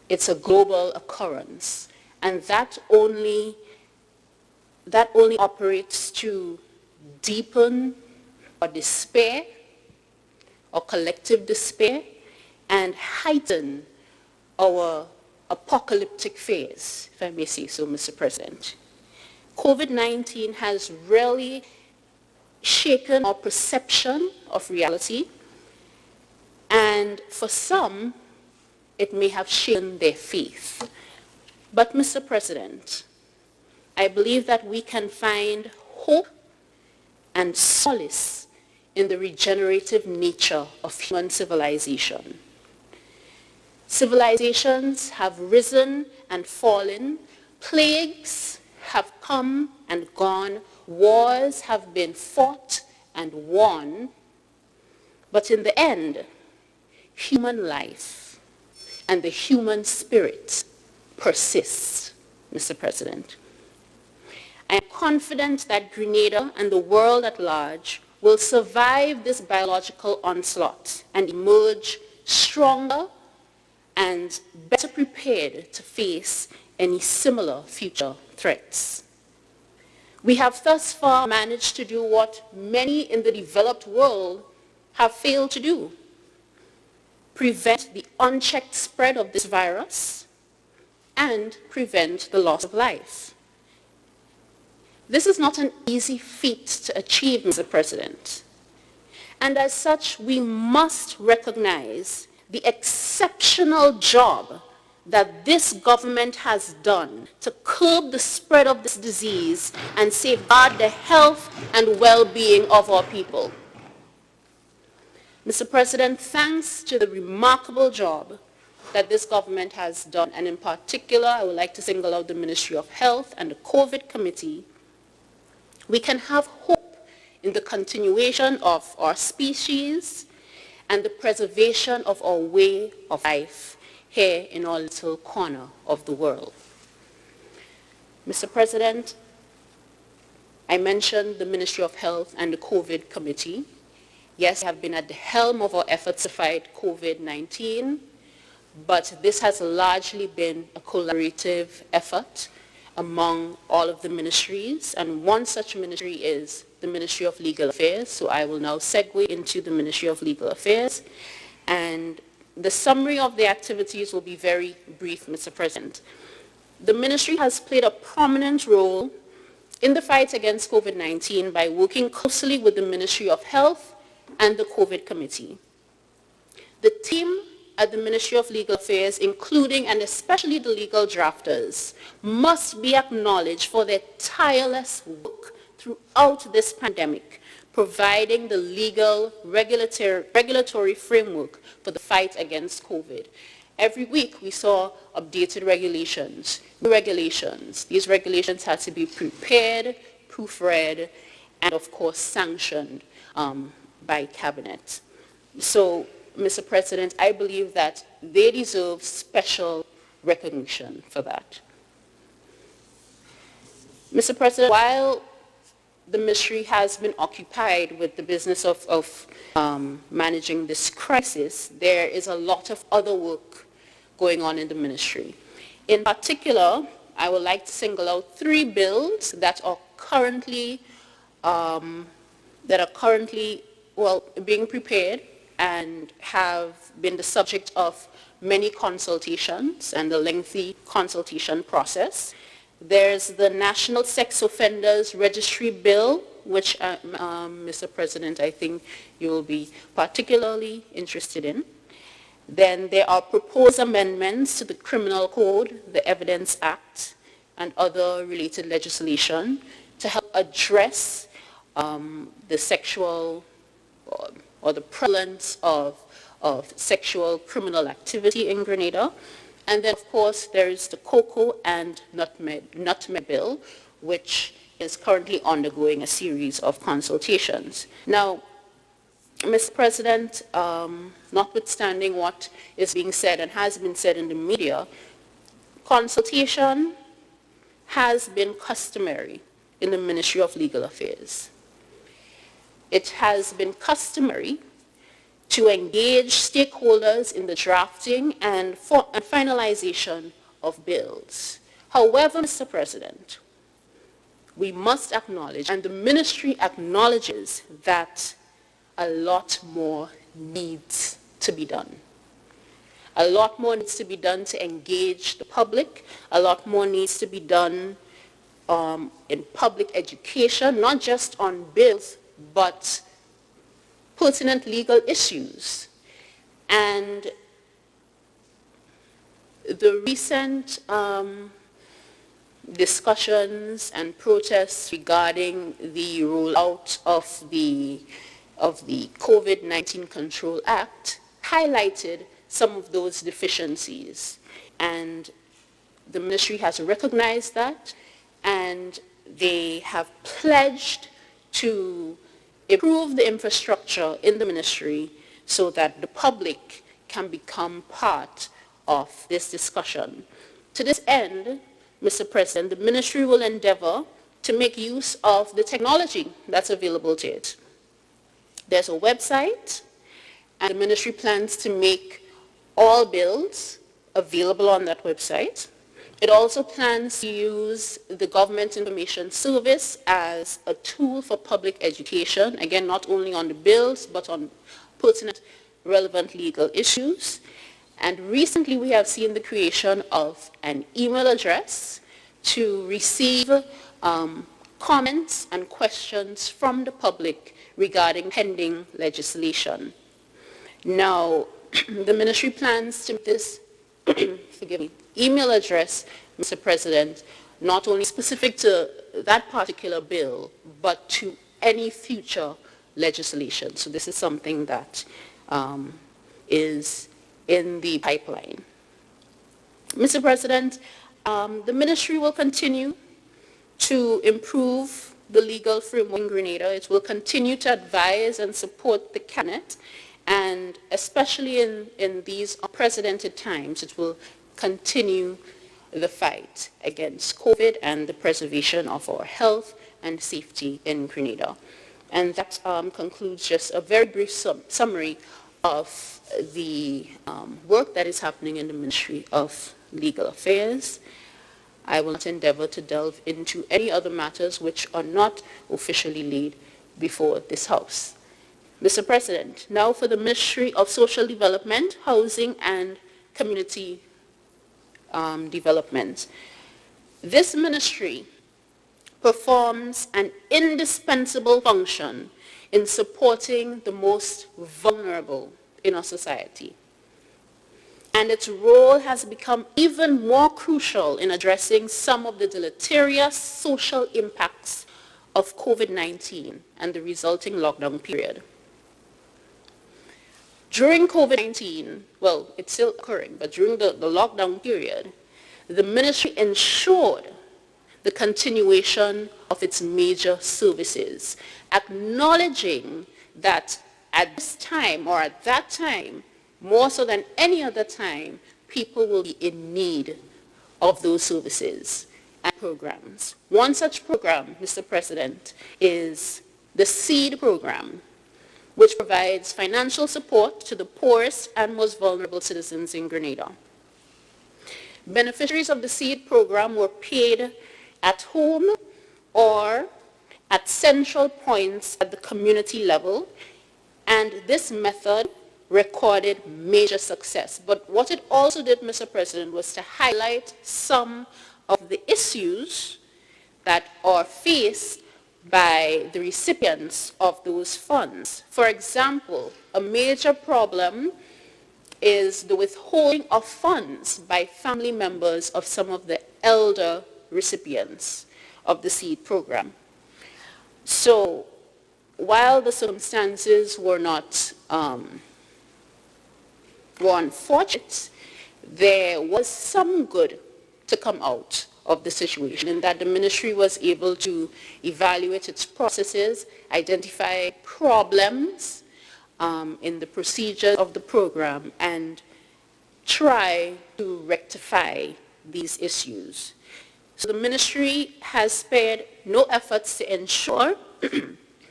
It's a global occurrence. And that only operates to deepen our despair, our collective despair, and heighten our apocalyptic phase, if I may say so, Mr. President. COVID-19 has really shaken our perception of reality, and for some, it may have shaken their faith. But, Mr. President, I believe that we can find hope and solace in the regenerative nature of human civilization. Civilizations have risen and fallen, plagues have come and gone, wars have been fought and won, but in the end, human life and the human spirit persists, Mr. President. I am confident that Grenada and the world at large will survive this biological onslaught and emerge stronger and better prepared to face any similar future threats. We have thus far managed to do what many in the developed world have failed to do: prevent the unchecked spread of this virus and prevent the loss of life. This is not an easy feat to achieve, Mr. President. And as such, we must recognize the exceptional job that this government has done to curb the spread of this disease and safeguard the health and well-being of our people. Mr. President, thanks to the remarkable job that this government has done, and in particular, I would like to single out the Ministry of Health and the COVID Committee, we can have hope in the continuation of our species and the preservation of our way of life here in our little corner of the world. Mr. President, I mentioned the Ministry of Health and the COVID Committee. Yes, I have been at the helm of our efforts to fight COVID-19, but this has largely been a collaborative effort among all of the ministries, and one such ministry is the Ministry of Legal Affairs. So I will now segue into the Ministry of Legal Affairs, and the summary of the activities will be very brief, Mr. President. The ministry has played a prominent role in the fight against COVID-19 by working closely with the Ministry of Health and the COVID Committee. The team at the Ministry of Legal Affairs, including and especially the legal drafters, must be acknowledged for their tireless work throughout this pandemic, providing the legal regulatory framework for the fight against COVID. Every week we saw updated regulations, new regulations. These regulations had to be prepared, proofread, and of course sanctioned by Cabinet. So, Mr. President, I believe that they deserve special recognition for that. Mr. President, while the ministry has been occupied with the business of managing this crisis, there is a lot of other work going on in the ministry. In particular, I would like to single out 3 bills that are currently being prepared and have been the subject of many consultations and a lengthy consultation process. There's the National Sex Offenders Registry Bill, which, Mr. President, I think you will be particularly interested in. Then there are proposed amendments to the Criminal Code, the Evidence Act, and other related legislation to help address the sexual or the prevalence of sexual criminal activity in Grenada. And then, of course, there is the cocoa and nutmeg bill, which is currently undergoing a series of consultations. Now, Mr. President, notwithstanding what is being said and has been said in the media, consultation has been customary in the Ministry of Legal Affairs. It has been customary to engage stakeholders in the drafting and finalization of bills. However, Mr. President, we must acknowledge, and the ministry acknowledges, that a lot more needs to be done. A lot more needs to be done to engage the public. A lot more needs to be done in public education, not just on bills, but pertinent legal issues. And the recent discussions and protests regarding the rollout of the COVID-19 Control Act highlighted some of those deficiencies. And the ministry has recognized that, and they have pledged to improve the infrastructure in the ministry so that the public can become part of this discussion. To this end, Mr. President, the ministry will endeavor to make use of the technology that's available to it. There's a website, and the ministry plans to make all bills available on that website. It also plans to use the Government Information Service as a tool for public education, again, not only on the bills, but on pertinent, relevant legal issues. And recently we have seen the creation of an email address to receive comments and questions from the public regarding pending legislation. Now, the ministry plans to make this email address, Mr. President, not only specific to that particular bill, but to any future legislation. So this is something that is in the pipeline. Mr. President, the ministry will continue to improve the legal framework in Grenada. It will continue to advise and support the cabinet, and especially in these unprecedented times, it will continue the fight against COVID and the preservation of our health and safety in Grenada. And that concludes just a very brief summary of the work that is happening in the Ministry of Legal Affairs. I will not endeavor to delve into any other matters which are not officially laid before this House. Mr. President, now for the Ministry of Social Development, Housing and Community Development. This ministry performs an indispensable function in supporting the most vulnerable in our society. And its role has become even more crucial in addressing some of the deleterious social impacts of COVID-19 and the resulting lockdown period. During COVID-19, well, it's still occurring, but during the lockdown period, the ministry ensured the continuation of its major services, acknowledging that at this time, or at that time, more so than any other time, people will be in need of those services and programs. One such program, Mr. President, is the SEED program, which provides financial support to the poorest and most vulnerable citizens in Grenada. Beneficiaries of the SEED program were paid at home or at central points at the community level, and this method recorded major success. But what it also did, Mr. President, was to highlight some of the issues that are faced by the recipients of those funds. For example, a major problem is the withholding of funds by family members of some of the elder recipients of the SEED program. So while the circumstances were unfortunate, there was some good to come out of the situation, in that the ministry was able to evaluate its processes, identify problems in the procedure of the program, and try to rectify these issues. So the ministry has spared no efforts to ensure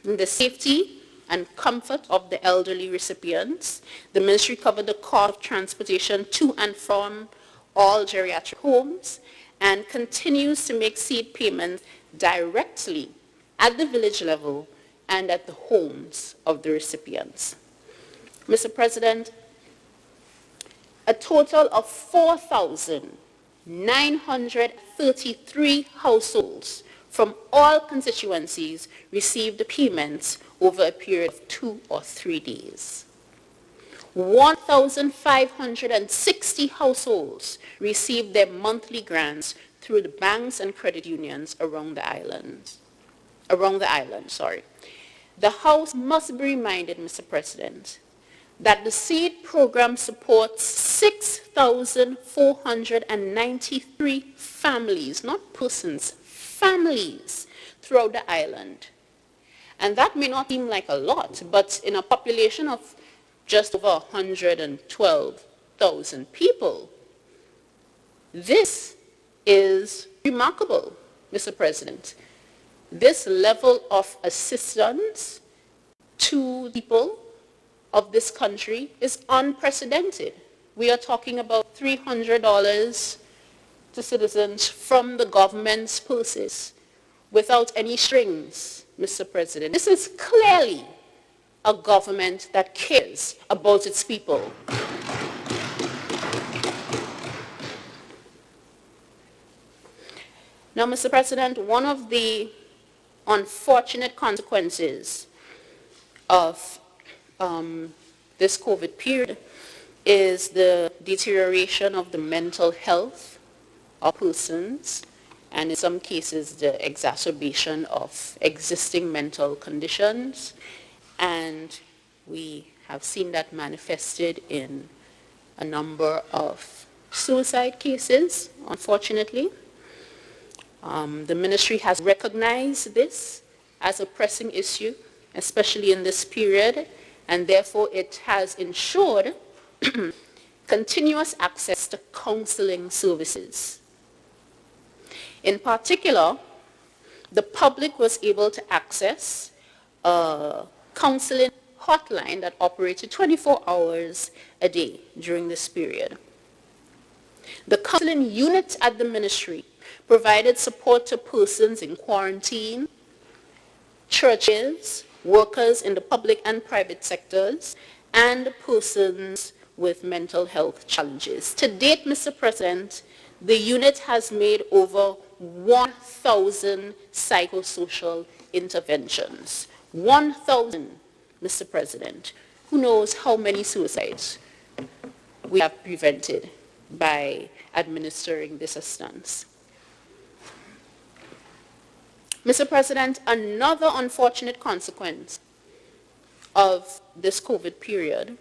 the safety and comfort of the elderly recipients. The ministry covered the cost of transportation to and from all geriatric homes and continues to make seed payments directly at the village level and at the homes of the recipients. Mr. President, a total of 4,933 households from all constituencies received payments over a period of 2 or 3 days. 1,560 households received their monthly grants through the banks and credit unions around the island. The House must be reminded, Mr. President, that the SEED program supports 6,493 families, not persons, families throughout the island. And that may not seem like a lot, but in a population of just over 112,000 people, this is remarkable, Mr. President. This level of assistance to people of this country is unprecedented. We are talking about $300 to citizens from the government's purses without any strings, Mr. President. This is clearly a government that cares about its people. Now, Mr. President, one of the unfortunate consequences of this COVID period is the deterioration of the mental health of persons, and in some cases the exacerbation of existing mental conditions. And we have seen that manifested in a number of suicide cases, unfortunately. The ministry has recognized this as a pressing issue, especially in this period, and therefore it has ensured continuous access to counseling services. In particular, the public was able to access a counseling hotline that operated 24 hours a day during this period. The counseling unit at the ministry provided support to persons in quarantine, churches, workers in the public and private sectors, and persons with mental health challenges. To date, Mr. President, the unit has made over 1,000 psychosocial interventions. 1,000, Mr. President. Who knows how many suicides we have prevented by administering this assistance. Mr. President, another unfortunate consequence of this COVID period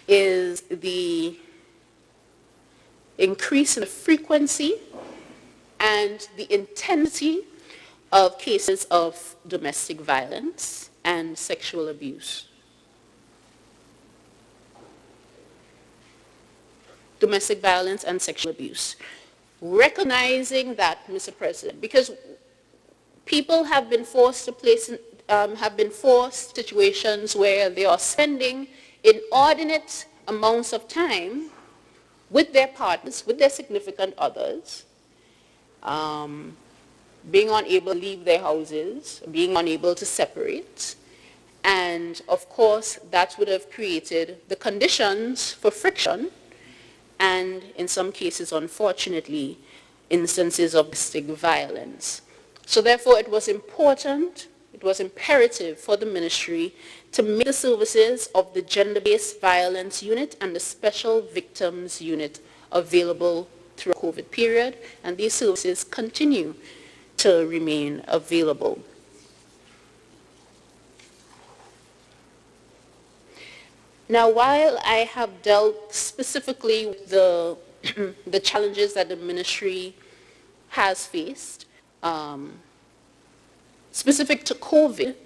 is the increase in the frequency and the intensity of cases of domestic violence and sexual abuse. Domestic violence and sexual abuse. Recognizing that, Mr. President, because people have been forced to situations where they are spending inordinate amounts of time with their partners, with their significant others, being unable to leave their houses, being unable to separate. And of course, that would have created the conditions for friction and, in some cases, unfortunately, instances of domestic violence. So therefore, it was important, it was imperative for the ministry to make the services of the Gender-Based Violence Unit and the Special Victims Unit available through the COVID period, and these services continue to remain available. Now, while I have dealt specifically with the, the challenges that the ministry has faced, specific to COVID,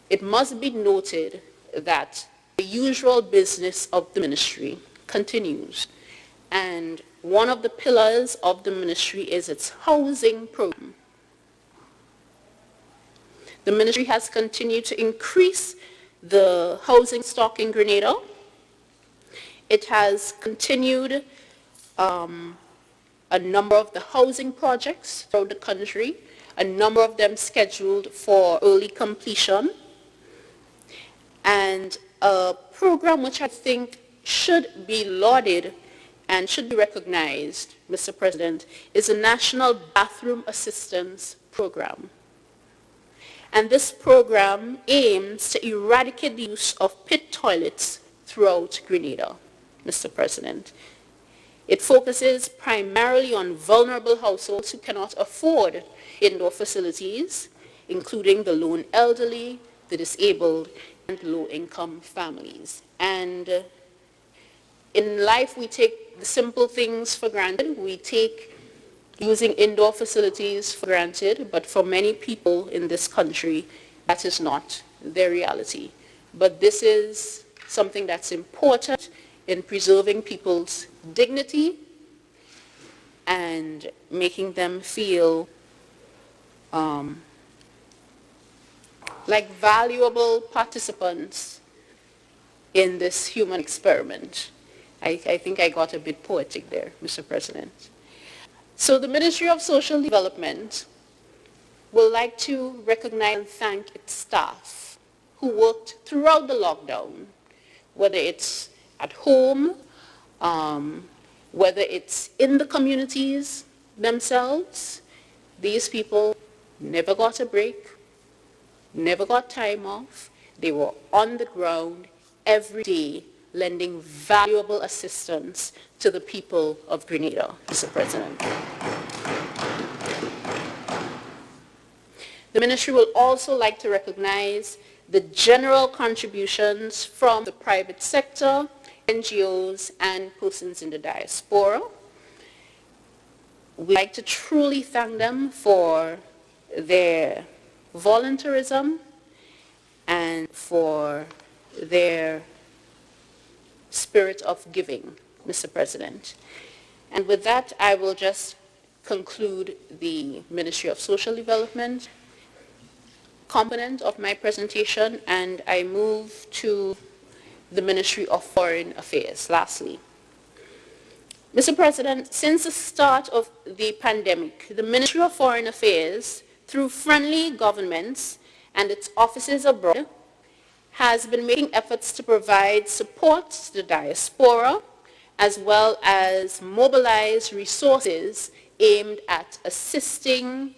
it must be noted that the usual business of the ministry continues. And one of the pillars of the ministry is its housing program. The ministry has continued to increase the housing stock in Grenada. It has continued a number of the housing projects throughout the country, a number of them scheduled for early completion, and a program which I think should be lauded and should be recognized, Mr. President, is a National Bathroom Assistance Program. And this program aims to eradicate the use of pit toilets throughout Grenada, Mr. President. It focuses primarily on vulnerable households who cannot afford indoor facilities, including the lone elderly, the disabled, and low-income families. And in life, we take the simple things for granted. We take using indoor facilities for granted, but for many people in this country, that is not their reality. But this is something that's important in preserving people's dignity and making them feel like valuable participants in this human experiment. I think I got a bit poetic there, Mr. President. So the Ministry of Social Development would like to recognize and thank its staff who worked throughout the lockdown, whether it's at home, whether it's in the communities themselves. These people never got a break, never got time off. They were on the ground every day lending valuable assistance to the people of Grenada, Mr. President. The ministry will also like to recognize the general contributions from the private sector, NGOs, and persons in the diaspora. We'd like to truly thank them for their volunteerism and for their spirit of giving, Mr. President. And with that, I will just conclude the Ministry of Social Development component of my presentation, and I move to the Ministry of Foreign Affairs. Lastly, Mr. President, since the start of the pandemic, the Ministry of Foreign Affairs, through friendly governments and its offices abroad, has been making efforts to provide support to the diaspora, as well as mobilize resources aimed at assisting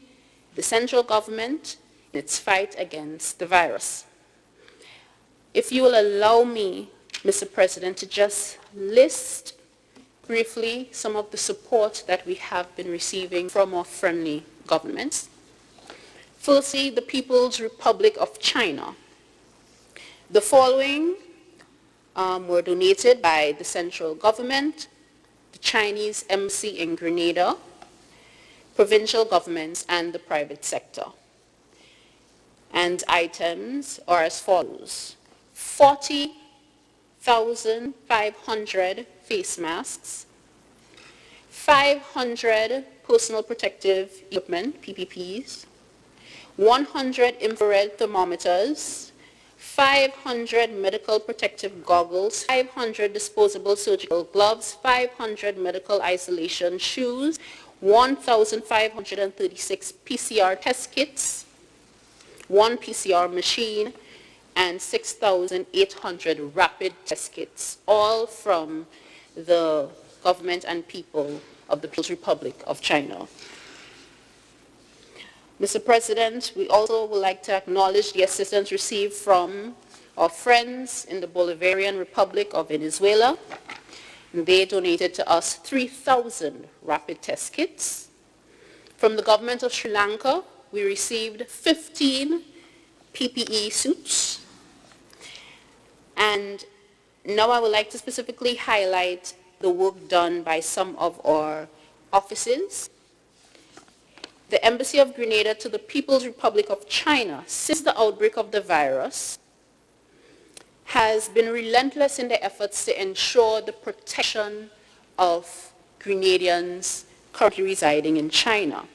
the central government in its fight against the virus. If you will allow me, Mr. President, to just list briefly some of the support that we have been receiving from our friendly governments. Firstly, the People's Republic of China. The following were donated by the central government, the Chinese embassy in Grenada, provincial governments, and the private sector. And items are as follows: 40,500 face masks, 500 personal protective equipment, PPPs, 100 infrared thermometers, 500 medical protective goggles, 500 disposable surgical gloves, 500 medical isolation shoes, 1,536 PCR test kits, 1 PCR machine, and 6,800 rapid test kits, all from the government and people of the People's Republic of China. Mr. President, we also would like to acknowledge the assistance received from our friends in the Bolivarian Republic of Venezuela. They donated to us 3,000 rapid test kits. From the government of Sri Lanka, we received 15 PPE suits and Now I would like to specifically highlight the work done by some of our offices. The Embassy of Grenada to the People's Republic of China, since the outbreak of the virus, has been relentless in their efforts to ensure the protection of Grenadians currently residing in China.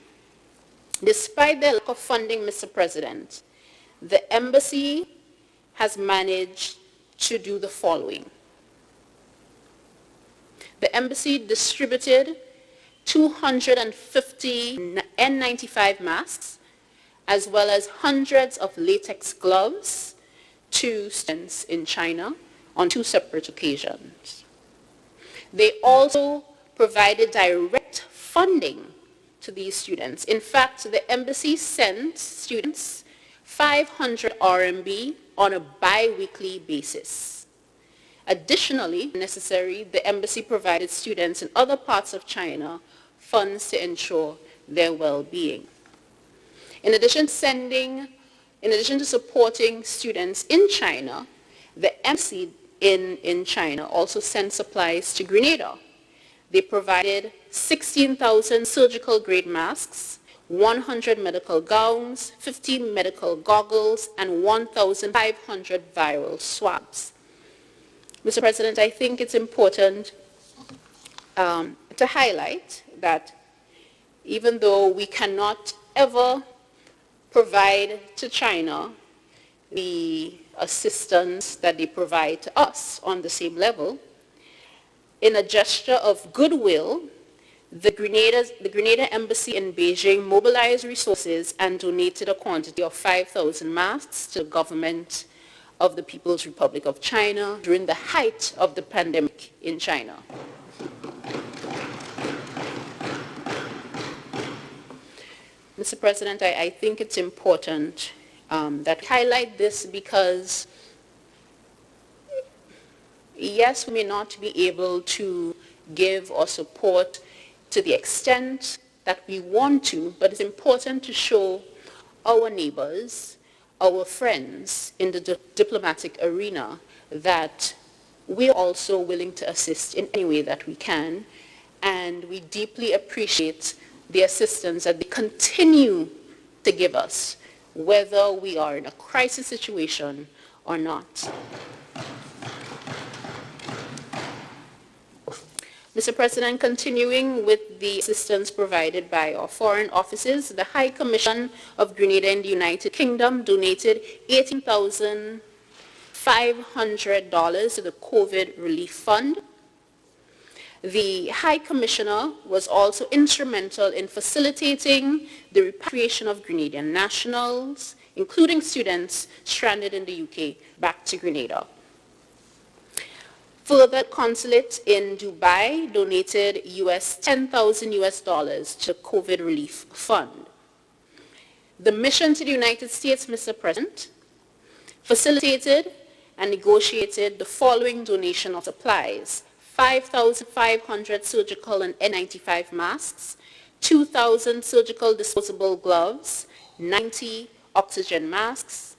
Despite their lack of funding, Mr. President, the embassy has managed to do the following. The embassy distributed 250 N95 masks, as well as hundreds of latex gloves to students in China on 2 separate occasions. They also provided direct funding to these students. In fact, the embassy sent students 500 RMB on a bi-weekly basis. Additionally, if necessary, the embassy provided students in other parts of China funds to ensure their well-being. In addition to supporting students in China, the embassy in China also sent supplies to Grenada. They provided 16,000 surgical-grade masks, 100 medical gowns, 50 medical goggles, and 1,500 viral swabs. Mr. President, I think it's important to highlight that even though we cannot ever provide to China the assistance that they provide to us on the same level, in a gesture of goodwill, the Grenada Embassy in Beijing mobilized resources and donated a quantity of 5,000 masks to the government of the People's Republic of China during the height of the pandemic in China. Mr. President, I think it's important that we highlight this because, yes, we may not be able to give or support to the extent that we want to, but it's important to show our neighbors, our friends in the diplomatic arena that we're also willing to assist in any way that we can, and we deeply appreciate the assistance that they continue to give us, whether we are in a crisis situation or not. Mr. President, continuing with the assistance provided by our foreign offices, the High Commission of Grenada in the United Kingdom donated $18,500 to the COVID Relief Fund. The High Commissioner was also instrumental in facilitating the repatriation of Grenadian nationals, including students stranded in the UK, back to Grenada. Further, consulate in Dubai donated $10,000 to COVID relief fund. The mission to the United States, Mr. President, facilitated and negotiated the following donation of supplies: 5,500 surgical and N95 masks, 2,000 surgical disposable gloves, 90 oxygen masks,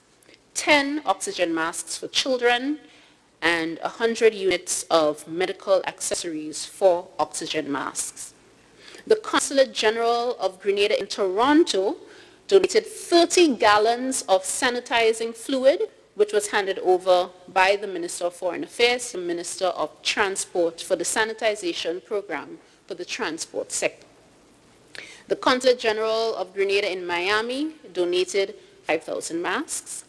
10 oxygen masks for children, and 100 units of medical accessories for oxygen masks. The Consulate General of Grenada in Toronto donated 30 gallons of sanitizing fluid, which was handed over by the Minister of Foreign Affairs to the Minister of Transport for the sanitization program for the transport sector. The Consulate General of Grenada in Miami donated 5,000 masks.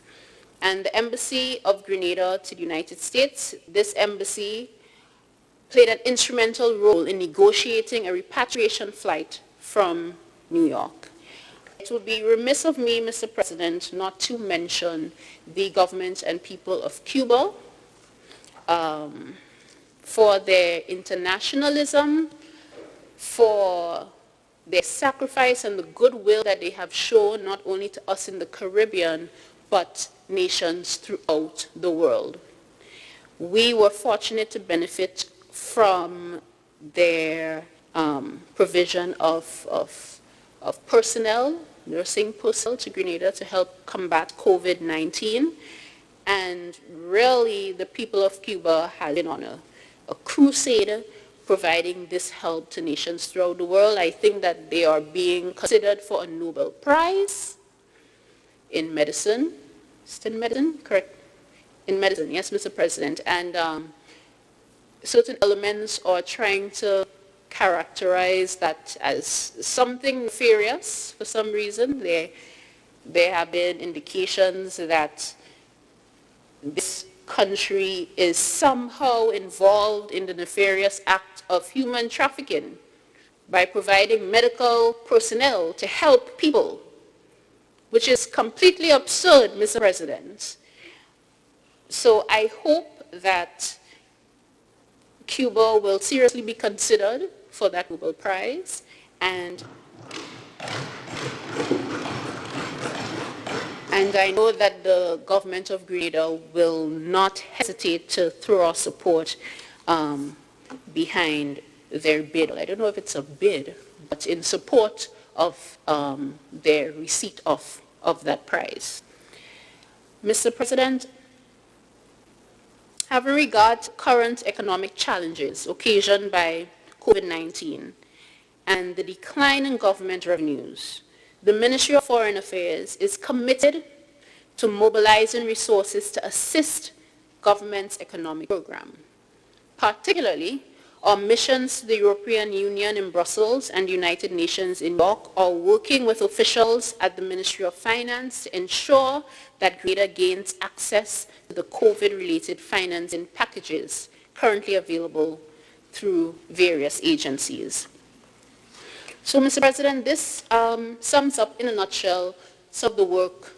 And the Embassy of Grenada to the United States, this embassy played an instrumental role in negotiating a repatriation flight from New York. It would be remiss of me, Mr. President, not to mention the government and people of Cuba for their internationalism, for their sacrifice and the goodwill that they have shown not only to us in the Caribbean, but nations throughout the world. We were fortunate to benefit from their provision of personnel, nursing personnel to Grenada to help combat COVID-19. And really, the people of Cuba have been on a crusade providing this help to nations throughout the world. I think that they are being considered for a Nobel Prize in medicine. Is it in medicine? Correct? In medicine, yes, Mr. President. And certain elements are trying to characterize that as something nefarious for some reason. There have been indications that this country is somehow involved in the nefarious act of human trafficking by providing medical personnel to help people, which is completely absurd, Mr. President. So I hope that Cuba will seriously be considered for that Nobel Prize, and I know that the government of Grenada will not hesitate to throw our support behind their bid. I don't know if it's a bid, but in support of their receipt of that prize. Mr. President, having regard to current economic challenges occasioned by COVID-19 and the decline in government revenues, the Ministry of Foreign Affairs is committed to mobilizing resources to assist government's economic program. Particularly, our missions to the European Union in Brussels and the United Nations in New York are working with officials at the Ministry of Finance to ensure that Grenada gains access to the COVID-related financing packages currently available through various agencies. So, Mr. President, this sums up in a nutshell some of the work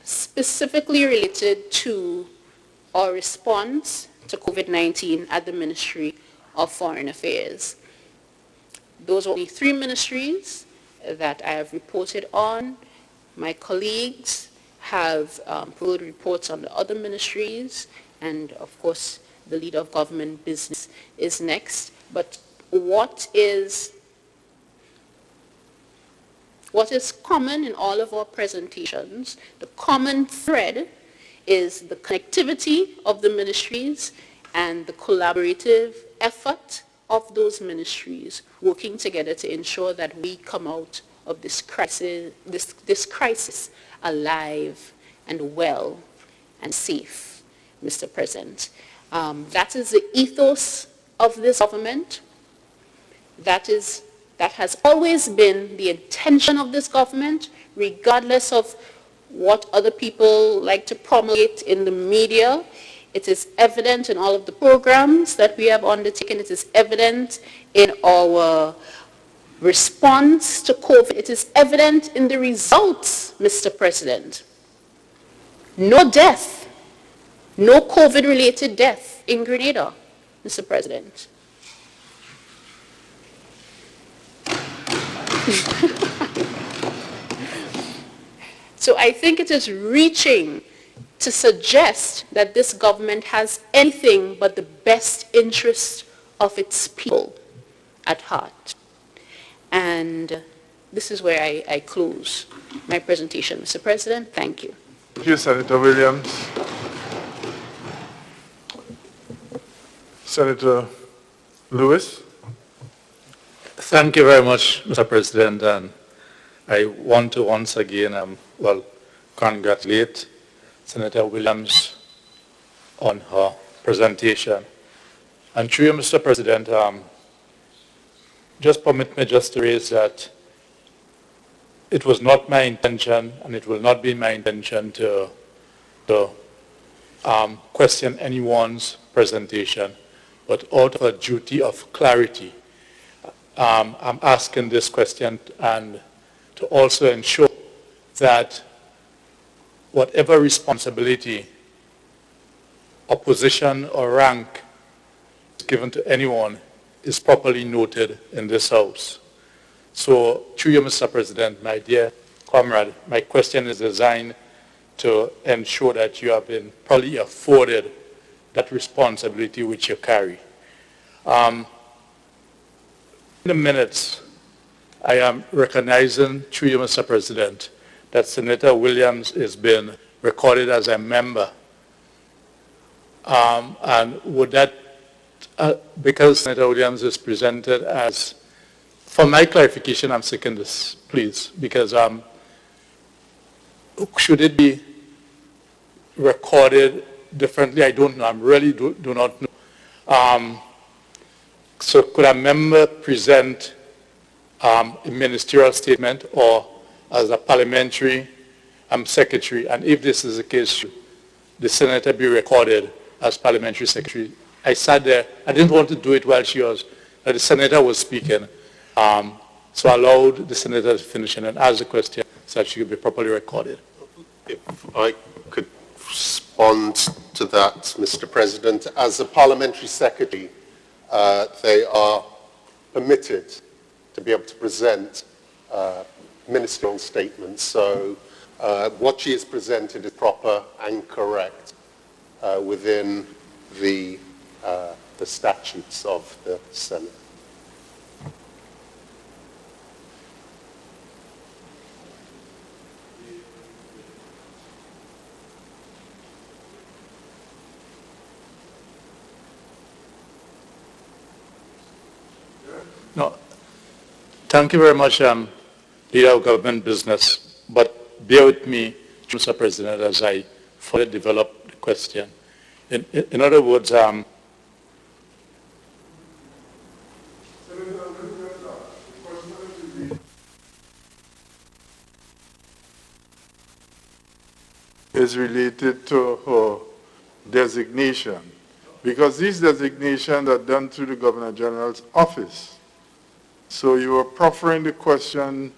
specifically related to our response to COVID-19 at the Ministry of Foreign Affairs. Those are only 3 ministries that I have reported on. My colleagues have provided reports on the other ministries, and of course the leader of government business is next. But what is common in all of our presentations, the common thread is the connectivity of the ministries and the collaborative effort of those ministries working together to ensure that we come out of this crisis alive and well and safe, Mr. President. That is the ethos of this government. That has always been the intention of this government, regardless of what other people like to promulgate in the media. It is evident in all of the programs that we have undertaken. It is evident in our response to COVID. It is evident in the results, Mr. President. No death, no COVID-related death in Grenada, Mr. President. So I think it is reaching to suggest that this government has anything but the best interest of its people at heart. And this is where I close my presentation, Mr. President. Thank you. Thank you, Senator Williams. Senator Lewis. Thank you very much, Mr. President, and I want to once again, congratulate Senator Williams on her presentation. And through you, Mr. President, just permit me just to raise that it was not my intention, and it will not be my intention to question anyone's presentation, but out of a duty of clarity, I'm asking this question and to also ensure that whatever responsibility, opposition or rank is given to anyone is properly noted in this House. So, through you, Mr. President, my dear comrade, my question is designed to ensure that you have been properly afforded that responsibility which you carry. In the minutes, I am recognizing, through you, Mr. President, that Senator Williams has been recorded as a member. And would that, because Senator Williams is presented as, for my clarification, I'm seeking this, please, because should it be recorded differently? I don't know. I really do not know. So could a member present a ministerial statement or as a parliamentary secretary? And if this is the case, should the senator be recorded as parliamentary secretary? I sat there. I didn't want to do it while the senator was speaking. So I allowed the senator to finish and then ask the question so that she could be properly recorded. If I could respond to that, Mr. President. As a parliamentary secretary, they are permitted to be able to present ministerial statements. So what she has presented is proper and correct within the statutes of the Senate. No, thank you very much, Leader of Government Business. But bear with me, Mr. President, as I further develop the question. In other words, is related to her designation, because these designations are done through the Governor General's office. So you are proffering the question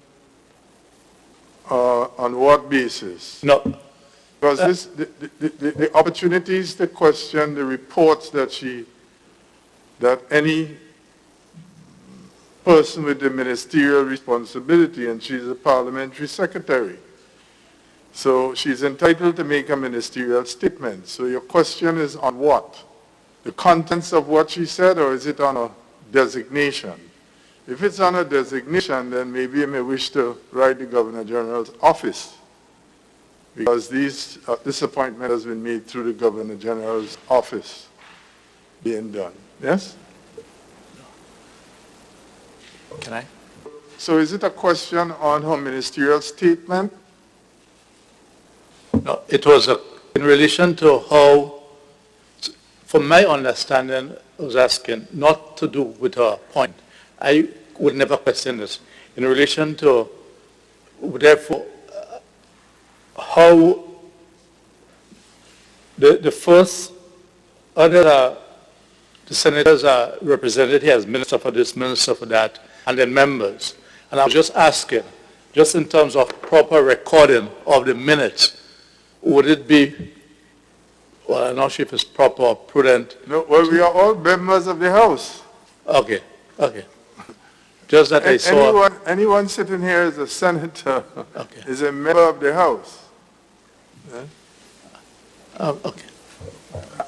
on what basis? no, Because the opportunities to question the reports that any person with the ministerial responsibility, and she's a parliamentary secretary. So she's entitled to make a ministerial statement. So your question is on what? The contents of what she said, or is it on a designation? If it's on a designation, then maybe you may wish to write the Governor General's office, because this appointment has been made through the Governor General's office being done. Yes? can I? So is it a question on her ministerial statement? No, it was in relation to how, from my understanding, I was asking not to do with her point. I would never question this. In relation to, therefore, how the first, other, the senators are represented here as minister for this, minister for that, and then members. And I was just asking, just in terms of proper recording of the minutes, would it be, well, I'm not sure if it's proper or prudent. No, well, we are all members of the House. Okay, okay. Just that I saw. Anyone sitting here is a senator, Okay. is a member of the House. Okay.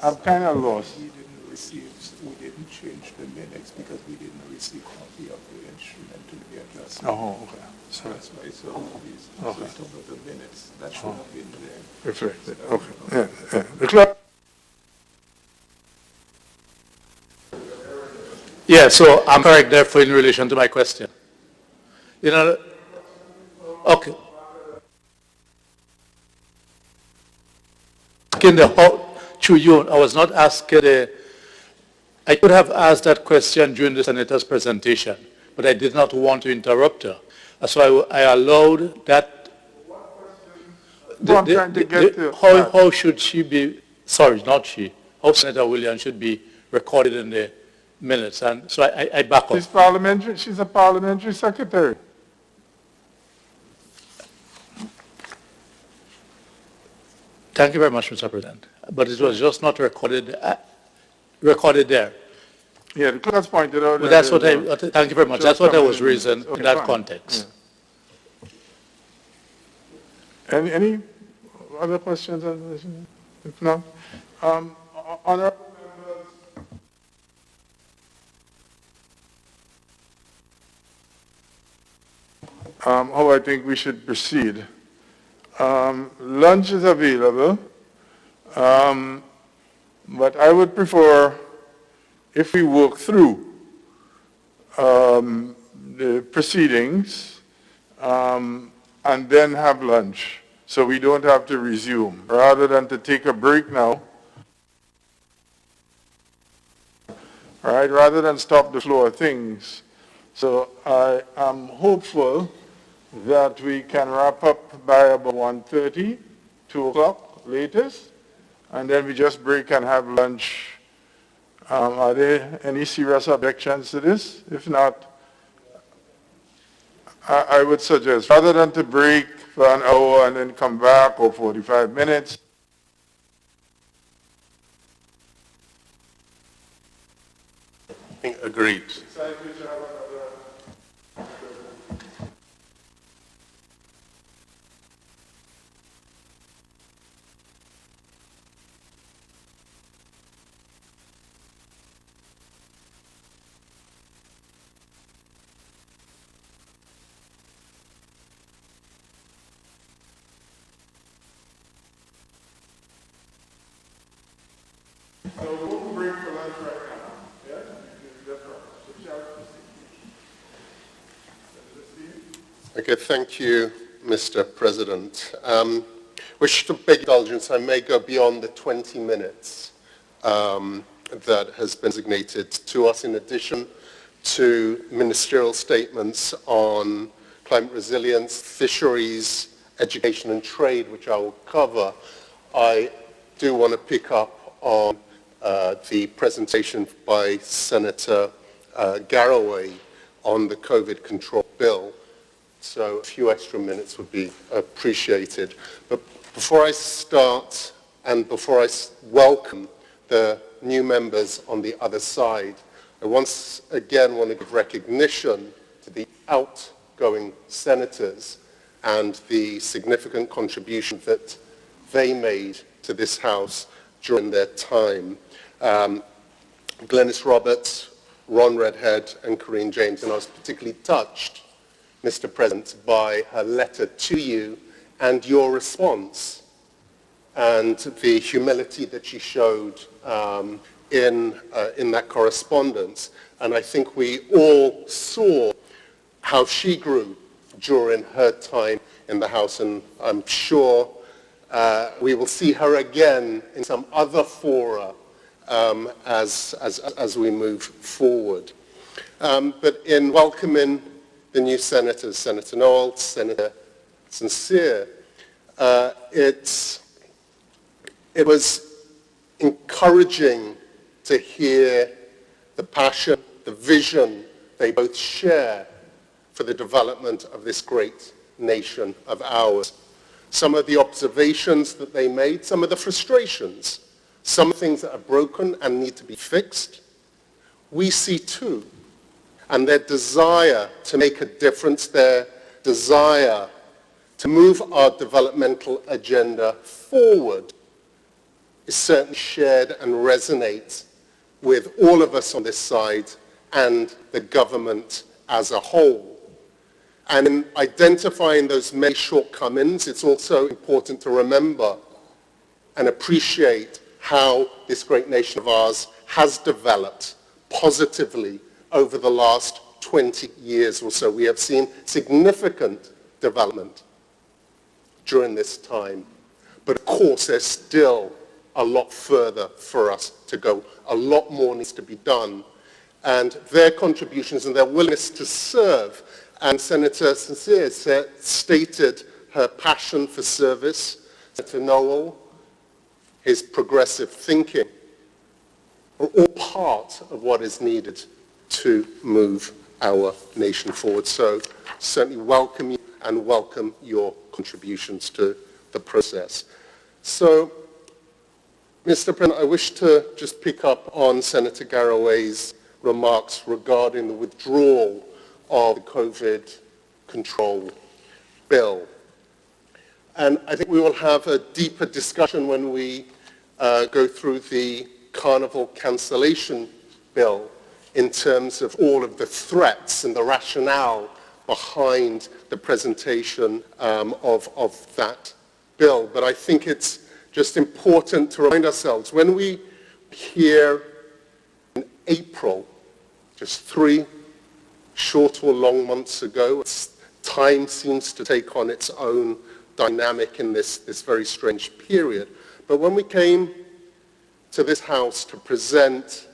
I'm kind of lost. We didn't change the minutes because we didn't receive copy of the instrument to be adjusted. Oh, okay. So that's why, so we talk about the minutes, that should have been there. Reflected, okay. Yeah. The clerk. Yeah, so I'm correct therefore in relation to my question. You know, okay. Asking the how to you, I was not asking I could have asked that question during the senator's presentation, but I did not want to interrupt her. So I allowed that. I'm trying to get to How should she be, sorry, not she, how Senator Williams should be recorded in the minutes, and so I back up. She's a parliamentary secretary. Thank you very much, Mr. President. But it was just not recorded there. Yeah, the clerk pointed out. But that's what thank you very much. That's what I was raising in that context. Yeah. Any other questions on this? If not, honorable members, how I think we should proceed. Lunch is available, but I would prefer if we work through the proceedings and then have lunch, so we don't have to resume, rather than to take a break now. All right, rather than stop the flow of things. So I am hopeful that we can wrap up by about 1:30, 2 o'clock latest, and then we just break and have lunch. Are there any serious objections to this? If not, I would suggest, rather than to break for an hour and then come back, or 45 minutes, Agreed. so we'll break for lunch right now. Yeah? Okay, thank you, Mr. President. Wish to beg indulgence, I may go beyond the 20 minutes that has been designated to us, in addition to ministerial statements on climate resilience, fisheries, education and trade, which I will cover. I do want to pick up on the presentation by Senator Garraway on the COVID control bill. So a few extra minutes would be appreciated. But before I start, and before I welcome the new members on the other side, I once again want to give recognition to the outgoing senators and the significant contribution that they made to this House during their time. Glenys Roberts, Ron Redhead, and Corinne James, and I was particularly touched, Mr. President, by her letter to you and your response and the humility that she showed in that correspondence. And I think we all saw how she grew during her time in the House, and I'm sure we will see her again in some other fora as we move forward. But in welcoming the new senators, Senator Noel, Senator Sincere, it was encouraging to hear the passion, the vision they both share for the development of this great nation of ours. Some of the observations that they made, some of the frustrations, some things that are broken and need to be fixed, we see too. And their desire to make a difference, their desire to move our developmental agenda forward is certainly shared and resonates with all of us on this side and the government as a whole. And in identifying those many shortcomings, it's also important to remember and appreciate how this great nation of ours has developed positively over the last 20 years or so. We have seen significant development during this time. But of course, there's still a lot further for us to go. A lot more needs to be done. And their contributions and their willingness to serve, and Senator Sincere stated her passion for service, Senator Noel, his progressive thinking, are all part of what is needed to move our nation forward. So certainly welcome you and welcome your contributions to the process. So, Mr. President, I wish to just pick up on Senator Garraway's remarks regarding the withdrawal of the COVID control bill. And I think we will have a deeper discussion when we go through the Carnival cancellation bill in terms of all of the threats and the rationale behind the presentation of that bill, but I think it's just important to remind ourselves, when we hear in April, just 3 short or long months ago, time seems to take on its own dynamic in this very strange period. But when we came to this House to present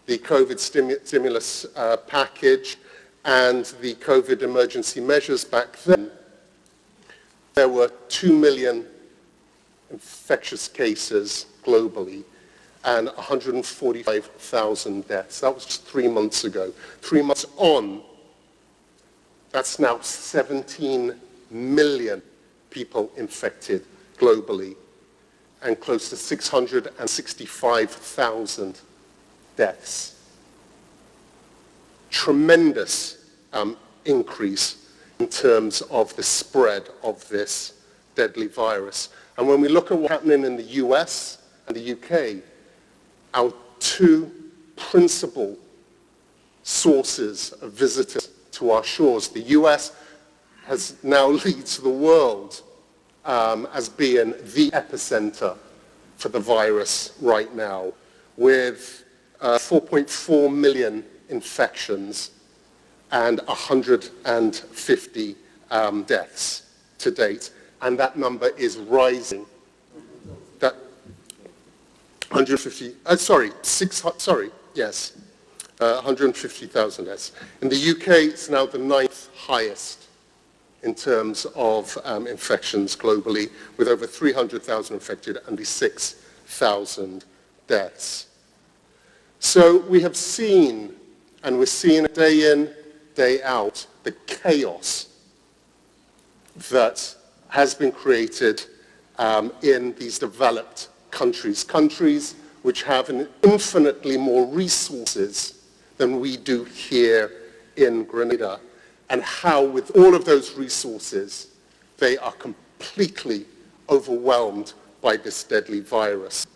the COVID stimulus package and the COVID emergency measures back then, there were 2 million infectious cases globally and 145,000 deaths. That was just 3 months ago. 3 months on, that's now 17 million people infected globally and close to 665,000 deaths. Tremendous increase in terms of the spread of this deadly virus. And when we look at what's happening in the US and the UK, our 2 principal sources of visitors to our shores, the US now leads the world as being the epicenter for the virus right now, with 4.4 million infections and 150 deaths to date. And that number is rising. That 150,000 deaths. In the UK, it's now the 9th highest in terms of infections globally, with over 300,000 infected and 6,000 deaths. So we have seen, and we're seeing it day in, day out, the chaos that has been created in these developed countries, countries which have infinitely more resources than we do here in Grenada, and how with all of those resources, they are completely overwhelmed by this deadly virus.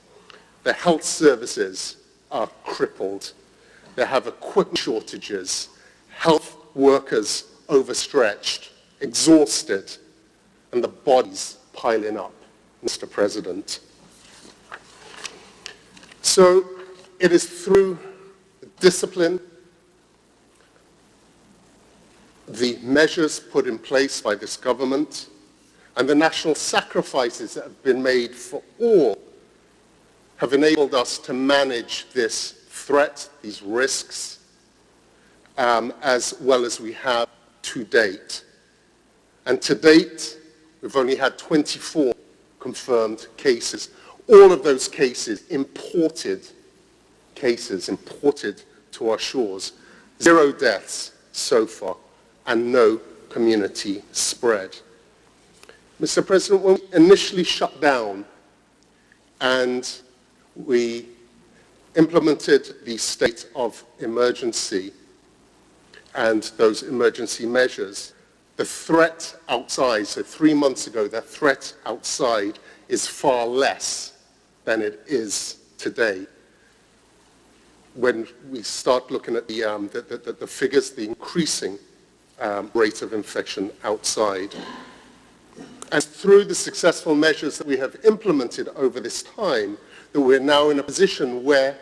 The health services are crippled. They have equipment shortages, health workers overstretched, exhausted, and the bodies piling up, Mr. President. So it is through discipline, the measures put in place by this government, and the national sacrifices that have been made for all have enabled us to manage this threat, these risks, as well as we have to date. And to date, we've only had 24 confirmed cases. All of those cases imported to our shores. 0 deaths so far, and no community spread. Mr. President, when we initially shut down and we implemented the state of emergency and those emergency measures, the threat outside, so 3 months ago, the threat outside is far less than it is today. When we start looking at the figures, the increasing rate of infection outside. And through the successful measures that we have implemented over this time, that we're now in a position where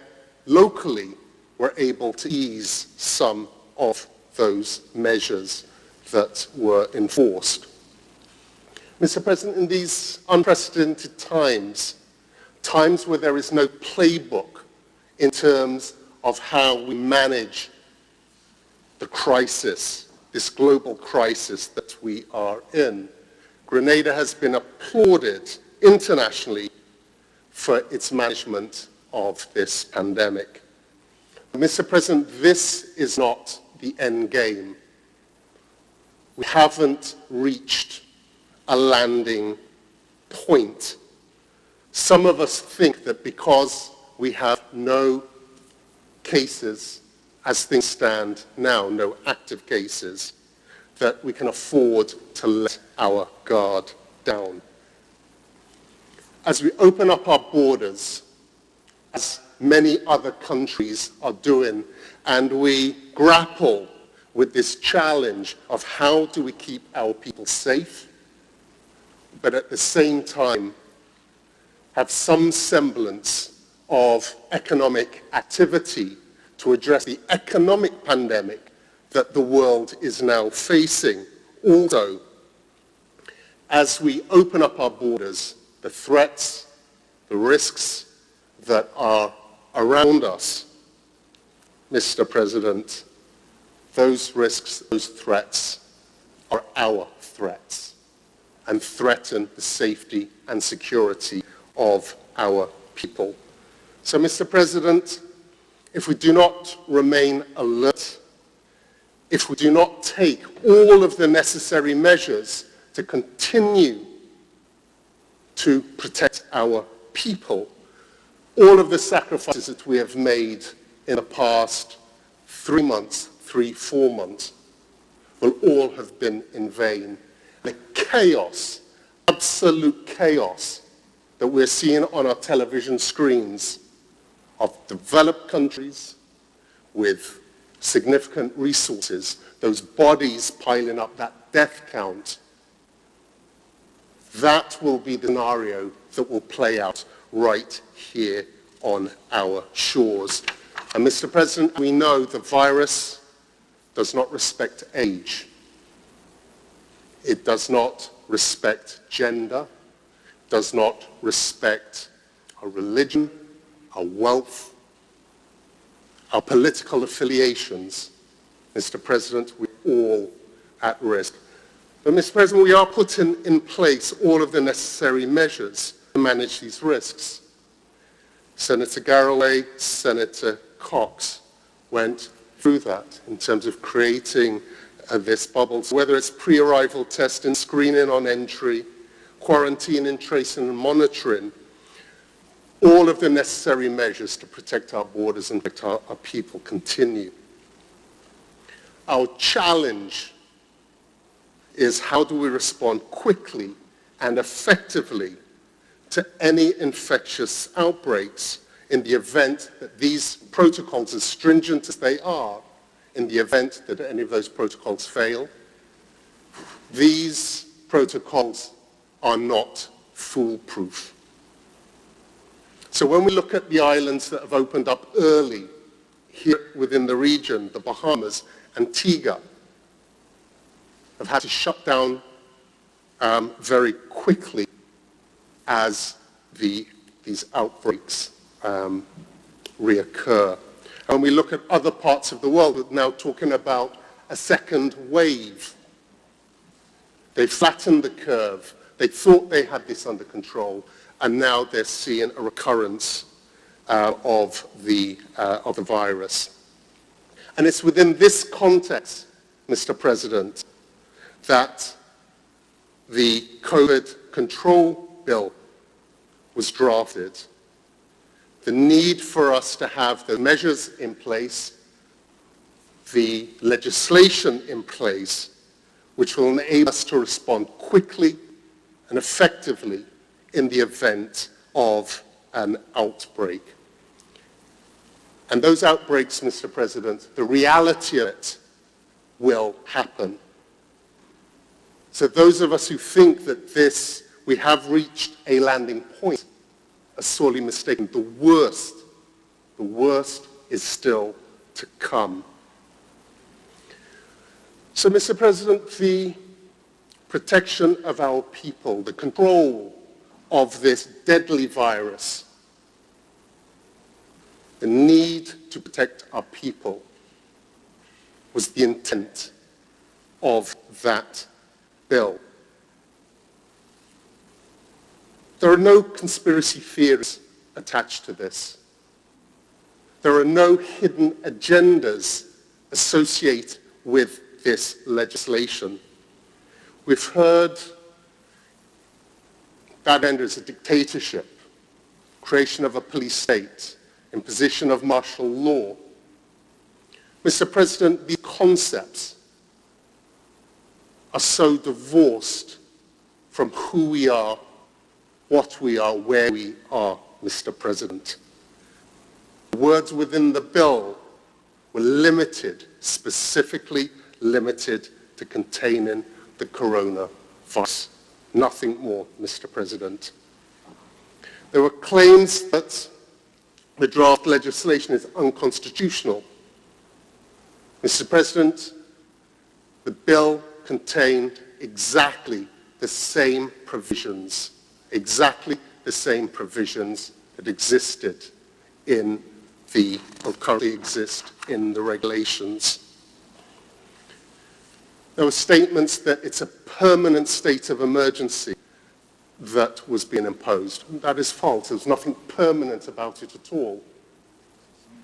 locally we're able to ease some of those measures that were enforced. Mr. President, in these unprecedented times, times where there is no playbook in terms of how we manage the crisis, this global crisis that we are in, Grenada has been applauded internationally for its management of this pandemic. Mr. President, this is not the end game. We haven't reached a landing point. Some of us think that because we have no cases as things stand now, no active cases, that we can afford to let our guard down. As we open up our borders, as many other countries are doing, and we grapple with this challenge of how do we keep our people safe, but at the same time have some semblance of economic activity to address the economic pandemic that the world is now facing. Also, as we open up our borders, the threats, the risks that are around us, Mr. President, those risks, those threats are our threats and threaten the safety and security of our people. So, Mr. President, if we do not remain alert, if we do not take all of the necessary measures to continue to protect our people, all of the sacrifices that we have made in the past 3 months, 4 months, will all have been in vain. The chaos, absolute chaos, that we're seeing on our television screens of developed countries with significant resources, those bodies piling up, that death count, that will be the scenario that will play out right here on our shores. And Mr. President, we know the virus does not respect age. It does not respect gender, does not respect our religion, our wealth, our political affiliations. Mr. President, we're all at risk. But, Mr. President, we are putting in place all of the necessary measures to manage these risks. Senator Garraway, Senator Cox went through that in terms of creating this bubble. So whether it's pre-arrival testing, screening on entry, quarantining, tracing and monitoring, all of the necessary measures to protect our borders and protect our people continue. Our challenge is how do we respond quickly and effectively to any infectious outbreaks in the event that these protocols, as stringent as they are, in the event that any of those protocols fail. These protocols are not foolproof. So when we look at the islands that have opened up early here within the region, the Bahamas, Antigua, have had to shut down very quickly as these outbreaks reoccur. And we look at other parts of the world, we're now talking about a second wave. They flattened the curve. They thought they had this under control, and now they're seeing a recurrence of the virus. And it's within this context, Mr. President, that the COVID control bill was drafted. The need for us to have the measures in place, the legislation in place, which will enable us to respond quickly and effectively in the event of an outbreak. And those outbreaks, Mr. President, the reality of it will happen. So those of us who think that we have reached a landing point are sorely mistaken. The worst is still to come. So, Mr. President, the protection of our people, the control of this deadly virus, the need to protect our people was the intent of that bill. There are no conspiracy theories attached to this. There are no hidden agendas associated with this legislation. We've heard that agenda is a dictatorship, creation of a police state, imposition of martial law. Mr. President, these concepts are so divorced from who we are, what we are, where we are, Mr. President. The words within the bill were limited, specifically limited to containing the coronavirus. Nothing more, Mr. President. There were claims that the draft legislation is unconstitutional. Mr. President, the bill contained exactly the same provisions that existed in the, or currently exist in the regulations. There were statements that it's a permanent state of emergency that was being imposed. That is false. There was nothing permanent about it at all.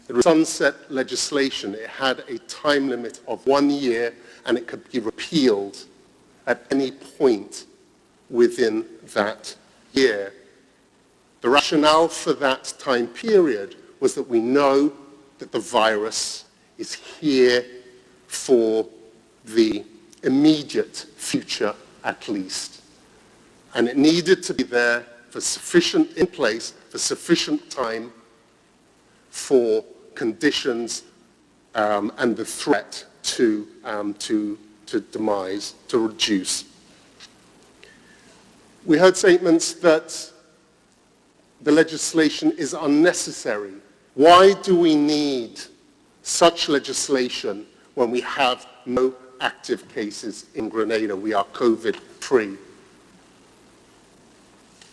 It was sunset legislation. It had a time limit of 1 year, and it could be repealed at any point within that year. The rationale for that time period was that we know that the virus is here for the immediate future at least. And it needed to be there in place for sufficient time for conditions and the threat to demise, to reduce. We heard statements that the legislation is unnecessary. Why do we need such legislation when we have no active cases in Grenada? We are COVID-free.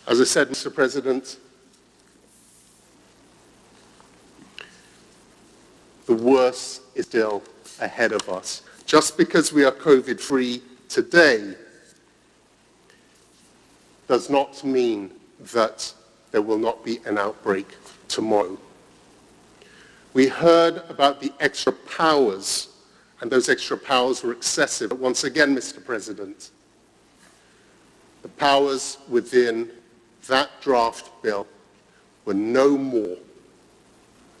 As I said, Mr. President, the worst is still ahead of us. Just because we are COVID-free today does not mean that there will not be an outbreak tomorrow. We heard about the extra powers, and those extra powers were excessive. But once again, Mr. President, the powers within that draft bill were no more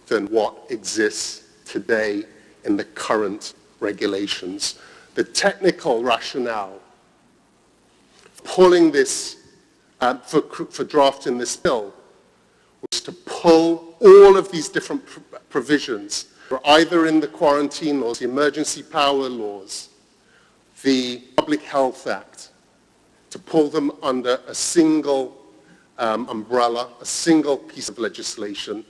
than what exists today in the current regulations. The technical rationale pulling this, for drafting this bill was to pull all of these different provisions, either in the quarantine laws, the emergency power laws, the Public Health Act, to pull them under a single umbrella, a single piece of legislation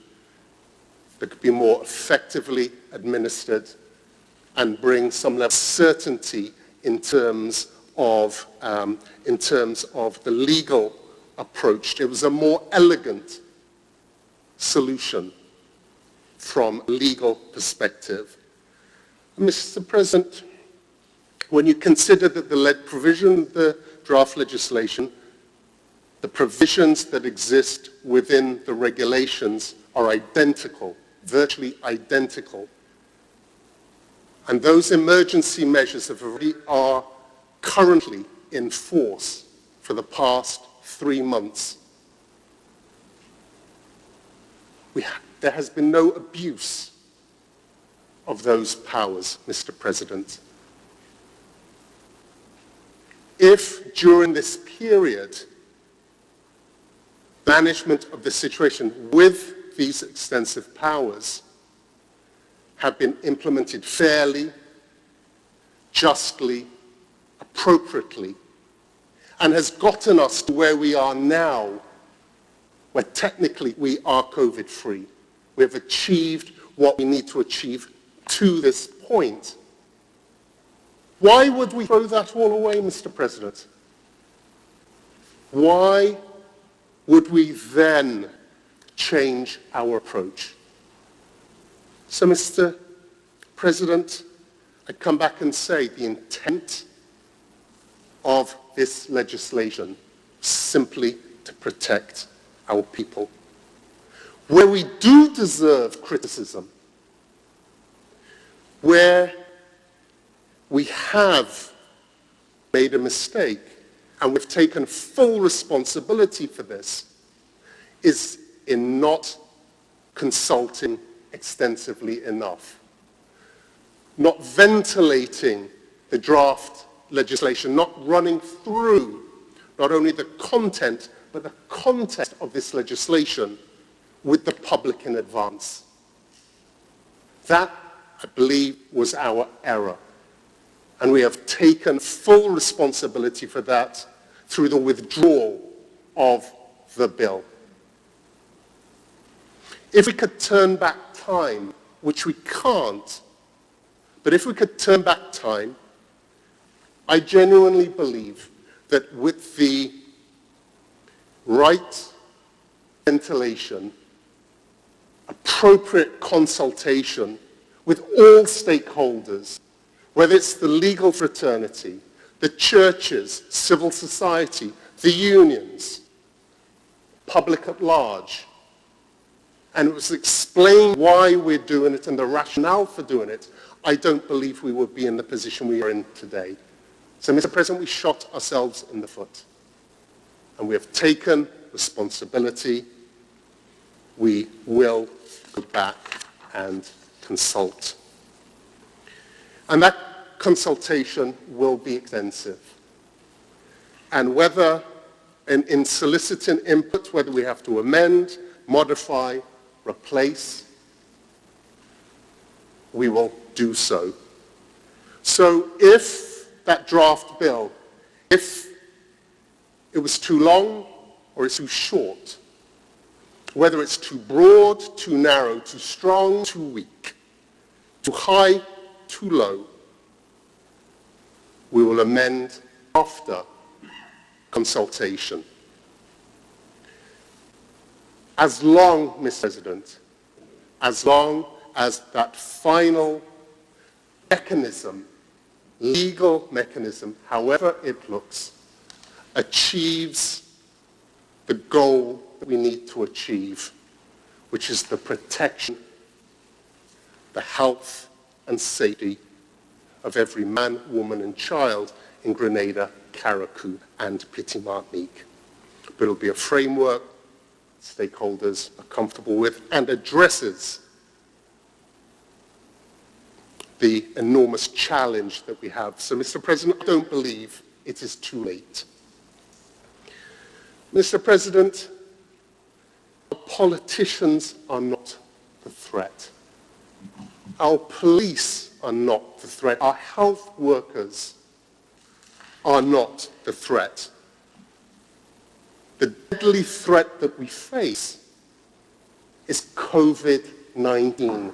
that could be more effectively administered and bring some level of certainty in terms of the legal approach. It was a more elegant solution from a legal perspective. Mr. President, when you consider that the draft legislation, the provisions that exist within the regulations are identical, virtually identical, and those emergency measures are currently in force for the past 3 months. There has been no abuse of those powers, Mr. President. If during this period, management of the situation with these extensive powers have been implemented fairly, justly, appropriately, and has gotten us to where we are now, where technically we are COVID-free. We have achieved what we need to achieve to this point. Why would we throw that all away, Mr. President? Why would we then change our approach? So, Mr. President, I come back and say the intent of this legislation is simply to protect our people. Where we do deserve criticism, where we have made a mistake and we've taken full responsibility for this, is in not consulting extensively enough, not ventilating the draft legislation, not running through not only the content but the context of this legislation with the public in advance. That, I believe, was our error. And we have taken full responsibility for that through the withdrawal of the bill. If we could turn back time, which we can't, but if we could turn back time, I genuinely believe that with the right ventilation, appropriate consultation with all stakeholders, whether it's the legal fraternity, the churches, civil society, the unions, public at large, and it was explained why we're doing it and the rationale for doing it, I don't believe we would be in the position we are in today. So, Mr. President, we shot ourselves in the foot. And we have taken responsibility. We will go back and consult. And that consultation will be extensive. And whether, in soliciting input, whether we have to amend, modify, replace, we will do so. So if that draft bill, if it was too long or it's too short, whether it's too broad, too narrow, too strong, too weak, too high, too low, we will amend after consultation. As long, Mr. President, as long as that final mechanism, legal mechanism, however it looks, achieves the goal that we need to achieve, which is the protection, the health and safety of every man, woman and child in Grenada, Carriacou and Petit Martinique. But it'll be a framework stakeholders are comfortable with and addresses the enormous challenge that we have. So, Mr. President, I don't believe it is too late. Mr. President, politicians are not the threat. Our police are not the threat. Our health workers are not the threat. The deadly threat that we face is COVID-19.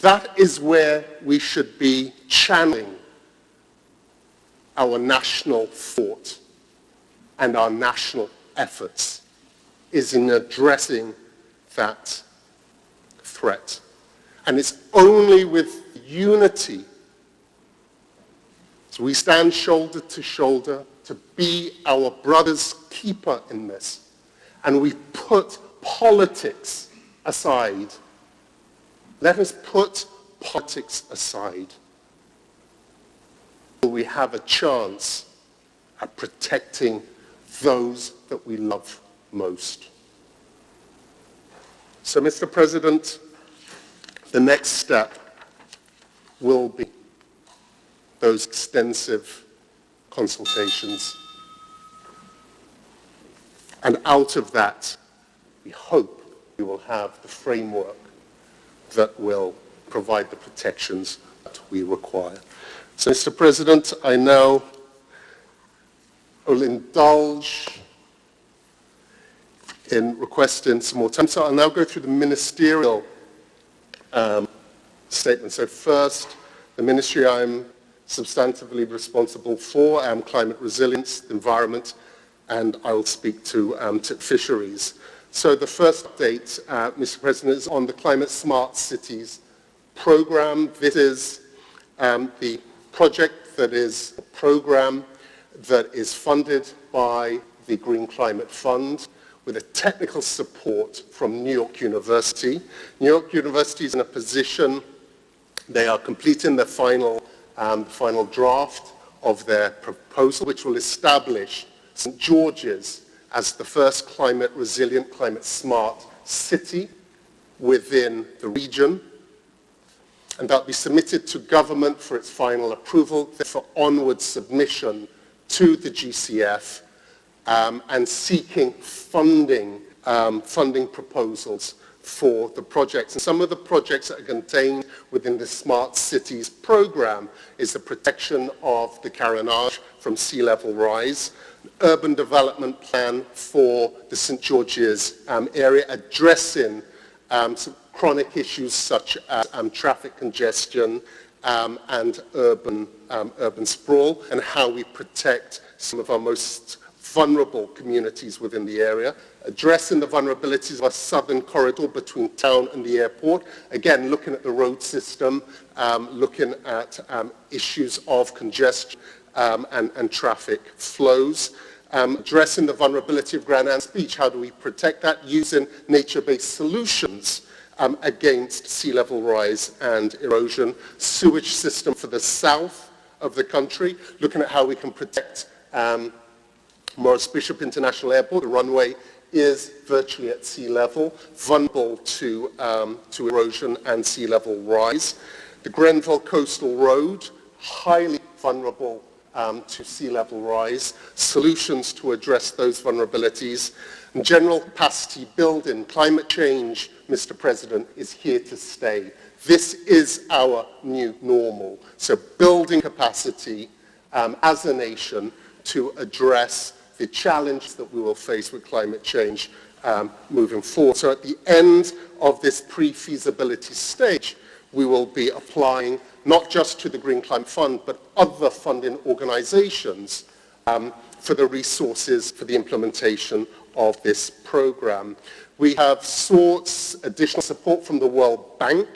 That is where we should be channeling our national thought and our national efforts, is in addressing that threat. And it's only with unity, so we stand shoulder to shoulder to be our brother's keeper in this, and we put politics aside. Let us put politics aside. We have a chance at protecting those that we love most. So, Mr. President, the next step will be those extensive consultations. And out of that, we hope we will have the framework that will provide the protections that we require. So, Mr. President, I now will indulge in requesting some more time. So I'll now go through the ministerial statement. So first, the ministry I'm substantively responsible for, climate resilience, environment, and I will speak to fisheries. So the first update, Mr. President, is on the Climate Smart Cities program. This is the project that is a program that is funded by the Green Climate Fund with a technical support from New York University. New York University is in a position, they are completing the final draft of their proposal, which will establish St. George's as the first climate resilient, climate smart city within the region. And that will be submitted to government for its final approval, for onward submission to the GCF, and seeking funding proposals for the projects. And some of the projects that are contained within the Smart Cities program is the protection of the Carriacou from sea level rise, urban development plan for the St. George's area, addressing some chronic issues such as traffic congestion and urban sprawl, and how we protect some of our most vulnerable communities within the area, addressing the vulnerabilities of our southern corridor between town and the airport, again looking at the road system, looking at issues of congestion and traffic flows, addressing the vulnerability of Grenada Beach, how do we protect that using nature-based solutions against sea level rise and erosion, sewage system for the south of the country, looking at how we can protect Maurice Bishop International Airport. The runway is virtually at sea level, vulnerable to erosion and sea level rise. The Grenville Coastal Road, highly vulnerable to sea level rise, solutions to address those vulnerabilities, and general capacity building. Climate change, Mr. President, is here to stay. This is our new normal. So building capacity as a nation to address the challenge that we will face with climate change moving forward. So at the end of this pre-feasibility stage, we will be applying not just to the Green Climate Fund, but other funding organizations for the resources for the implementation of this program. We have sought additional support from the World Bank,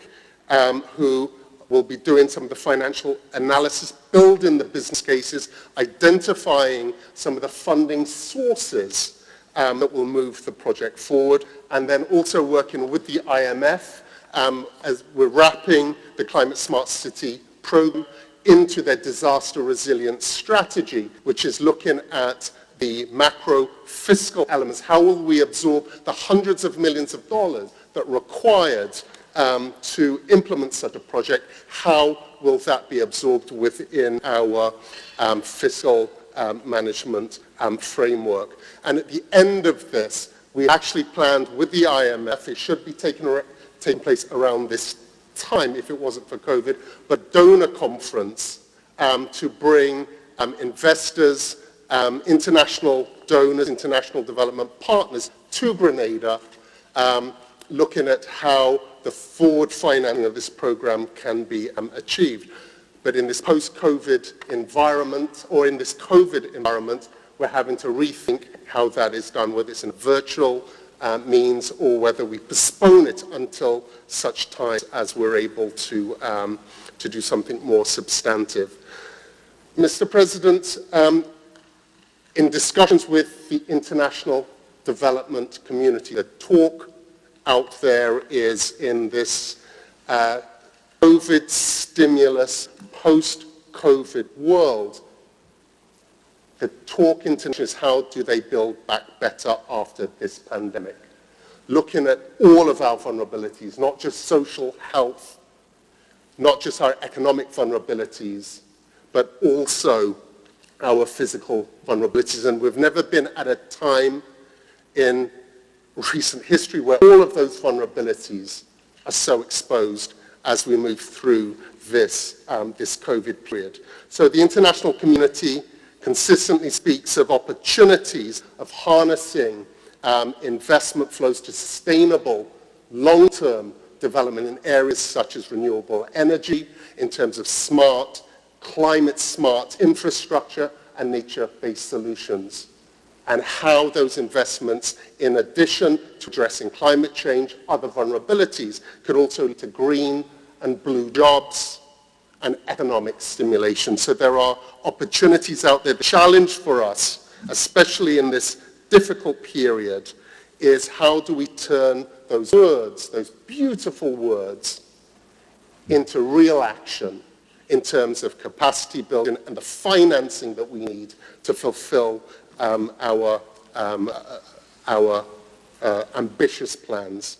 who will be doing some of the financial analysis, building the business cases, identifying some of the funding sources that will move the project forward, and then also working with the IMF as we're wrapping the Climate Smart City program into their disaster resilience strategy, which is looking at the macro fiscal elements. How will we absorb the hundreds of millions of dollars that are required to implement such a project? How will that be absorbed within our fiscal management framework? And at the end of this, we actually planned with the IMF, it should be taking place around this time if it wasn't for COVID, but donor conference to bring investors, international donors, international development partners to Grenada, looking at how the forward financing of this program can be achieved. But in this post-COVID environment, or in this COVID environment, we're having to rethink how that is done, whether it's in a virtual means or whether we postpone it until such time as we're able to do something more substantive. Mr. President, in discussions with the international development community, the talk out there is in this COVID stimulus, post-COVID world, the talk internationally is how do they build back better after this pandemic? Looking at all of our vulnerabilities, not just social health, not just our economic vulnerabilities, but also our physical vulnerabilities. And we've never been at a time in recent history where all of those vulnerabilities are so exposed as we move through this COVID period. So the international community consistently speaks of opportunities of harnessing investment flows to sustainable long-term development in areas such as renewable energy, in terms of smart, climate-smart infrastructure and nature-based solutions, and how those investments, in addition to addressing climate change, other vulnerabilities, could also lead to green and blue jobs and economic stimulation. So there are opportunities out there. The challenge for us, especially in this difficult period, is how do we turn those words, those beautiful words, into real action in terms of capacity building and the financing that we need to fulfill our ambitious plans.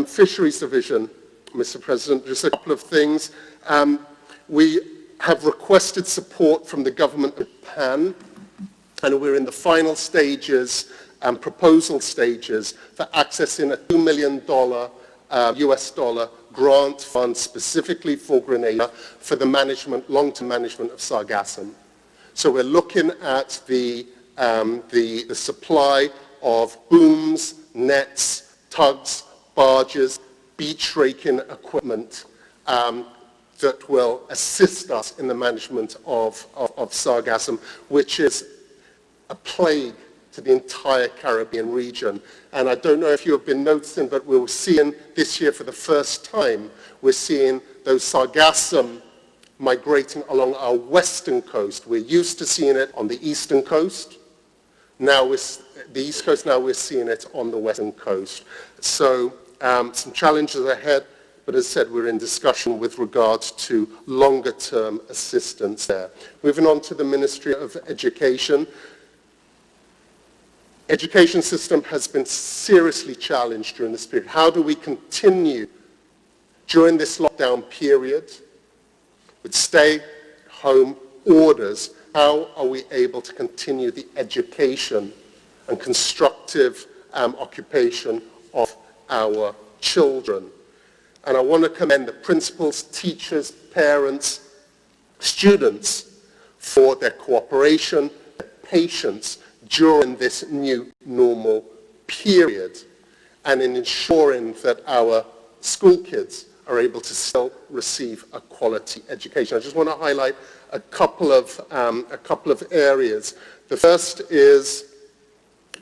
Fisheries division, Mr. President, just a couple of things. We have requested support from the government of Japan, and we're in the final stages proposal stages for accessing a $2 million US dollar grant fund specifically for Grenada for the management, long-term management of sargassum. So we're looking at the supply of booms, nets, tugs, barges, beach raking equipment that will assist us in the management of sargassum, which is a plague to the entire Caribbean region. And I don't know if you have been noticing, but we're seeing this year for the first time, we're seeing those sargassum migrating along our western coast. We're used to seeing it on the eastern coast. Now the east coast, now we're seeing it on the western coast. So some challenges ahead, but as I said, we're in discussion with regards to longer term assistance there. Moving on to the Ministry of Education. Education system has been seriously challenged during this period. How do we continue during this lockdown period with stay-home orders? How are we able to continue the education and constructive occupation of our children? And I want to commend the principals, teachers, parents, students for their cooperation, their patience during this new normal period, and in ensuring that our school kids are able to still receive a quality education. I just want to highlight a couple of areas. The first is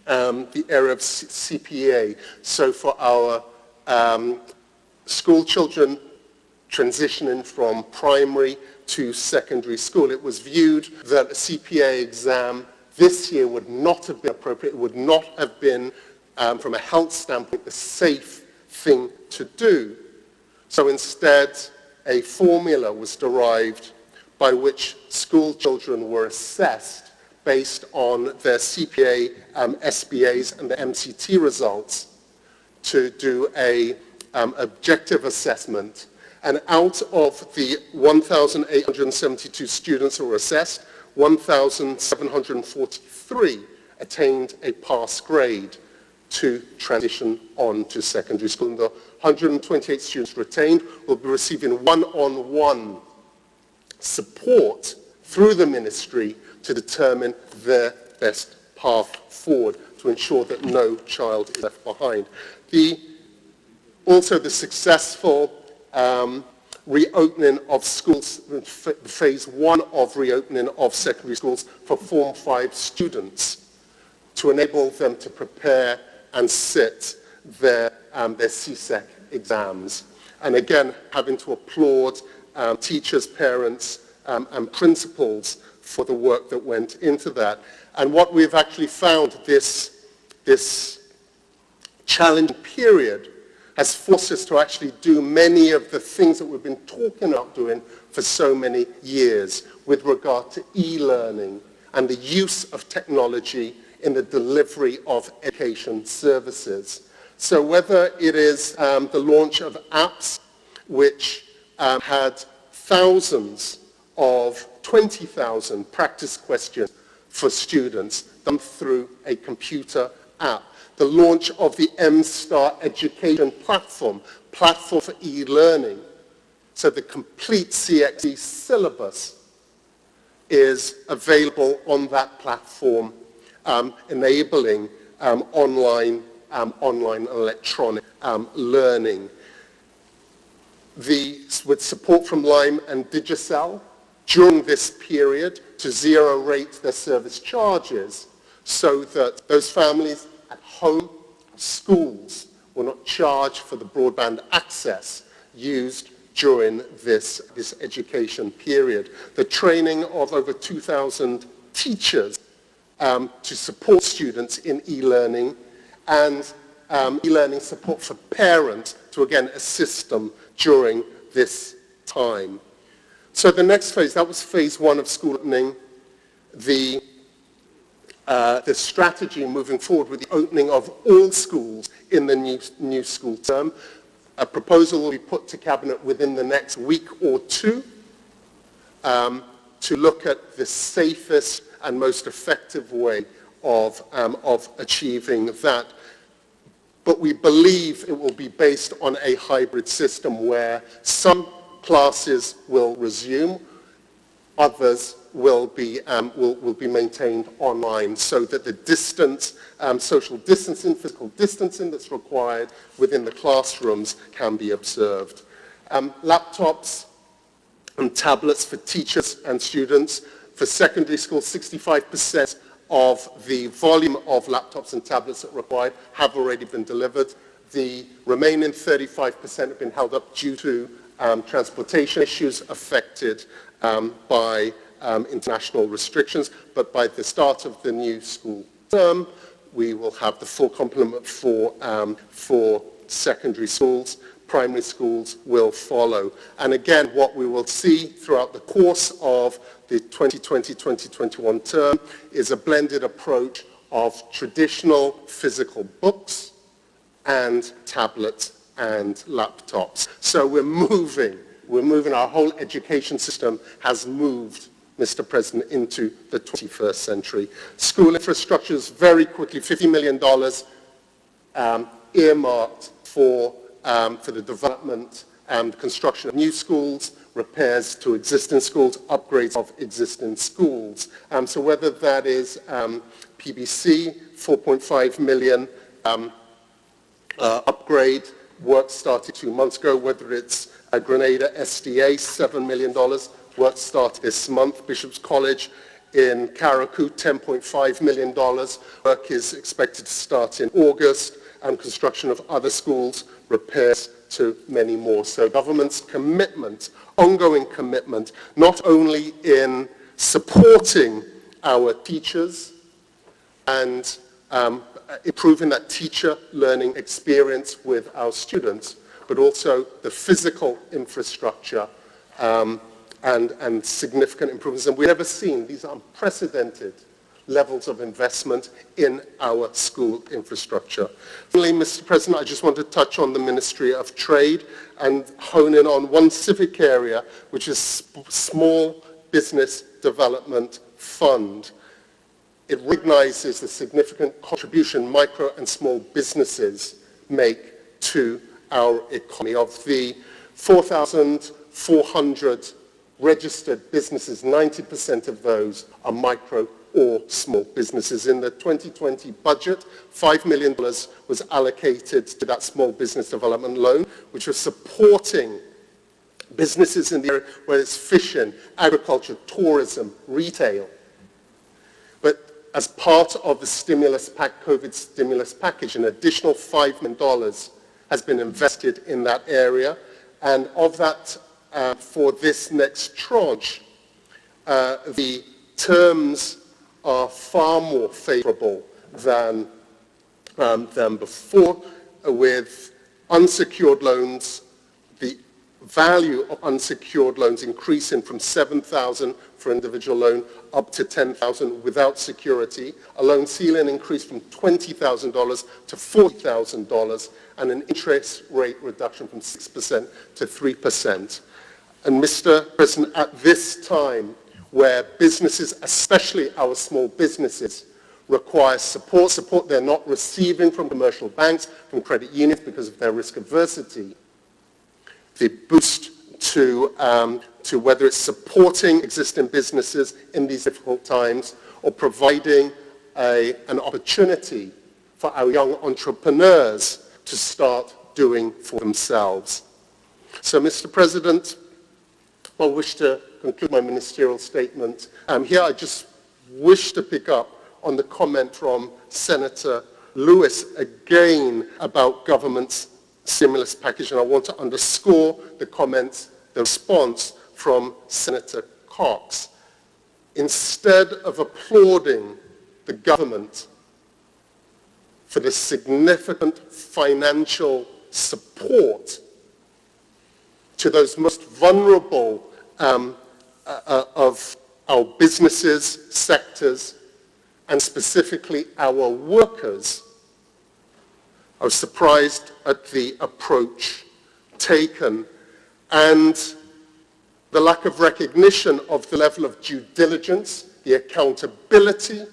the area of CPA. So for our school children transitioning from primary to secondary school, it was viewed that a CPA exam this year would not have been appropriate. It would not have been, from a health standpoint, the safe thing to do. So instead, a formula was derived by which school children were assessed based on their CPA, SBAs, and the MCT results to do a objective assessment. And out of the 1,872 students who were assessed, 1,743 attained a pass grade to transition on to secondary school. And the 128 students retained will be receiving one-on-one support through the ministry to determine their best path forward to ensure that no child is left behind. Also the successful reopening of schools, phase one of reopening of secondary schools for Form 5 students to enable them to prepare and sit their CSEC exams. And again, having to applaud teachers, parents, and principals for the work that went into that. And what we've actually found this challenging period has forced us to actually do many of the things that we've been talking about doing for so many years with regard to e-learning and the use of technology in the delivery of education services. So whether it is the launch of apps which had thousands of 20,000 practice questions for students done through a computer app, the launch of the M-Star education platform for e-learning. So the complete CXE syllabus is available on that platform, enabling online electronic learning. With support from Lime and Digicel during this period to zero rate their service charges so that those families at home, schools, will not charge for the broadband access used during this education period. The training of over 2,000 teachers to support students in e-learning and e-learning support for parents to again assist them during this time. So the next phase, that was phase one of school opening. The strategy moving forward with the opening of all schools in the new school term. A proposal will be put to Cabinet within the next week or two to look at the safest and most effective way of achieving that. But we believe it will be based on a hybrid system where some classes will resume, others will be maintained online, so that the distance, social distancing, physical distancing that's required within the classrooms can be observed. Laptops and tablets for teachers and students. For secondary schools, 65% of the volume of laptops and tablets that are required have already been delivered. The remaining 35% have been held up due to transportation issues affected by international restrictions, but by the start of the new school term, we will have the full complement for secondary schools. Primary schools will follow. And again, what we will see throughout the course of the 2020-2021 term is a blended approach of traditional physical books and tablets and laptops. So we're moving, our whole education system has moved, Mr. President, into the 21st century. School infrastructure is very quickly $50 million earmarked for the development and construction of new schools, repairs to existing schools, upgrades of existing schools. So whether that is PBC, 4.5 million upgrade, work started 2 months ago, whether it's Grenada SDA, $7 million, work started this month, Bishop's College in Carriacou, $10.5 million, work is expected to start in August, and construction of other schools, repairs to many more. So government's commitment, ongoing commitment, not only in supporting our teachers and improving that teacher learning experience with our students, but also the physical infrastructure and significant improvements. And we've never seen these unprecedented levels of investment in our school infrastructure. Finally, Mr. President, I just want to touch on the Ministry of Trade and hone in on one civic area, which is Small Business Development Fund. It recognizes the significant contribution micro and small businesses make to our economy. Of the 4,400 registered businesses, 90% of those are micro or small businesses. In the 2020 budget, $5 million was allocated to that small business development loan, which was supporting businesses in the area, whether it's fishing, agriculture, tourism, retail. But as part of the COVID stimulus package, an additional $5 million has been invested in that area. And of that, for this next tranche, the terms are far more favorable than before, with unsecured loans, the value of unsecured loans increasing from $7,000 for individual loan up to $10,000 without security, a loan ceiling increase from $20,000 to $40,000, and an interest rate reduction from 6% to 3%. And Mr. President, at this time, where businesses, especially our small businesses, require support they're not receiving from commercial banks, from credit unions because of their risk adversity, the boost to whether it's supporting existing businesses in these difficult times or providing an opportunity for our young entrepreneurs to start doing for themselves. So, Mr. President, I wish to conclude my ministerial statement. Here I just wish to pick up on the comment from Senator Lewis again about government's stimulus package, and I want to underscore the comments, the response from Senator Cox. Instead of applauding the government for the significant financial support to those most vulnerable of our businesses, sectors, and specifically our workers, I was surprised at the approach taken and the lack of recognition of the level of due diligence, the accountability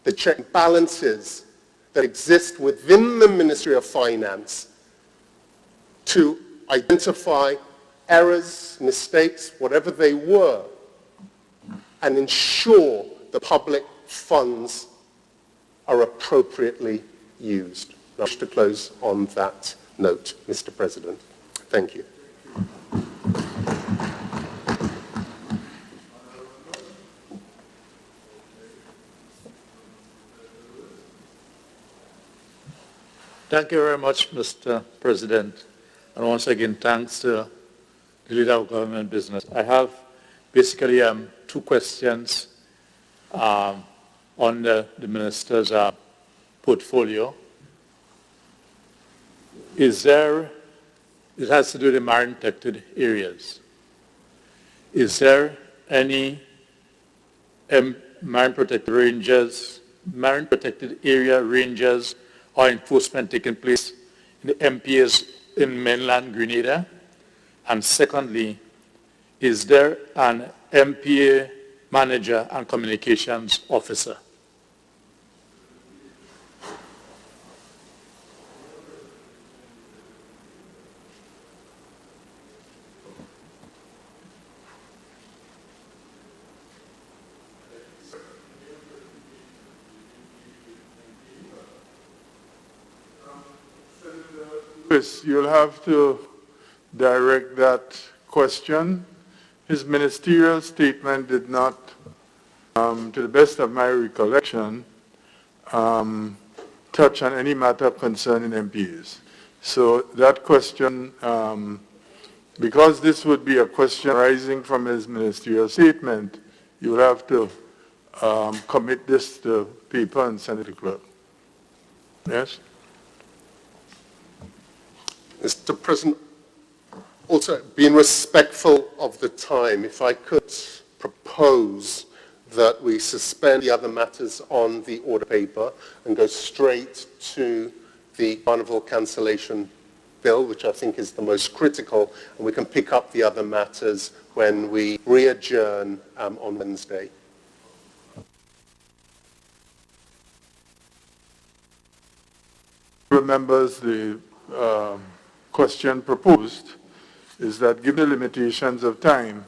the check and balances that exist within the Ministry of Finance to identify errors, mistakes, whatever they were, and ensure the public funds are appropriately used. I wish to close on that note, Mr. President. Thank you. Thank you very much, Mr. President. And once again, thanks to the leader of government business. I have basically two questions on the minister's portfolio. It has to do with the marine protected areas. Is there any marine protected area rangers or enforcement taking place in the MPAs in mainland Grenada? And secondly, is there an MPA manager and communications officer? Chris, you'll have to direct that question. His ministerial statement did not, to the best of my recollection, touch on any matter concerning MPs. So that question, because this would be a question arising from his ministerial statement, you will have to commit this to paper and send it to clerk. Yes? Mr. President, also being respectful of the time, if I could propose that we suspend the other matters on the order paper and go straight to the Carnival cancellation bill, which I think is the most critical, and we can pick up the other matters when we re-adjourn on Wednesday. Remembers the question proposed is that given the limitations of time,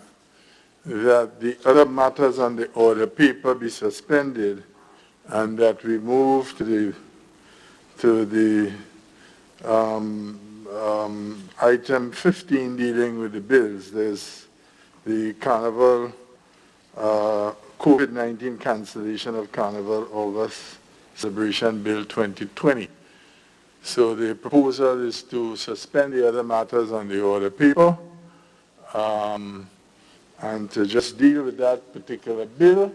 that the other matters on the order paper be suspended and that we move to the item 15 dealing with the bills. There's the Carnival, COVID-19 cancellation of Carnival August Celebration Bill 2020. So the proposal is to suspend the other matters on the order paper and to just deal with that particular bill.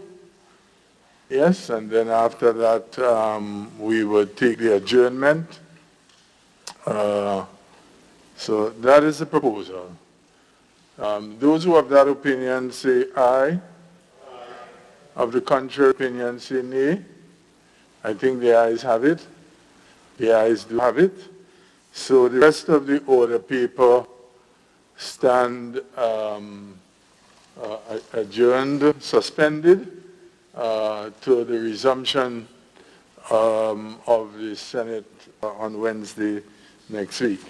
Yes, and then after that we would take the adjournment. So that is the proposal. Those who have that opinion say aye. Of the contrary opinion say nay. I think the ayes have it. The ayes do have it. So the rest of the order paper stand adjourned, suspended to the resumption of the Senate on Wednesday next week.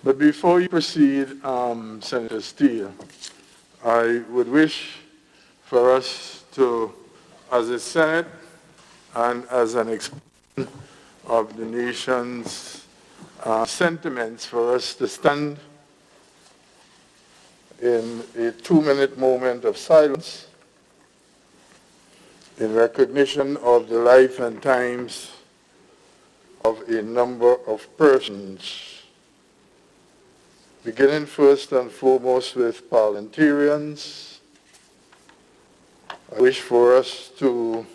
But before you proceed, Senator Steele, I would wish for us to, as a Senate and as an expression of the nation's sentiments, for us to stand in a 2-minute moment of silence in recognition of the life and times of a number of persons, beginning first and foremost with parliamentarians. I wish for us to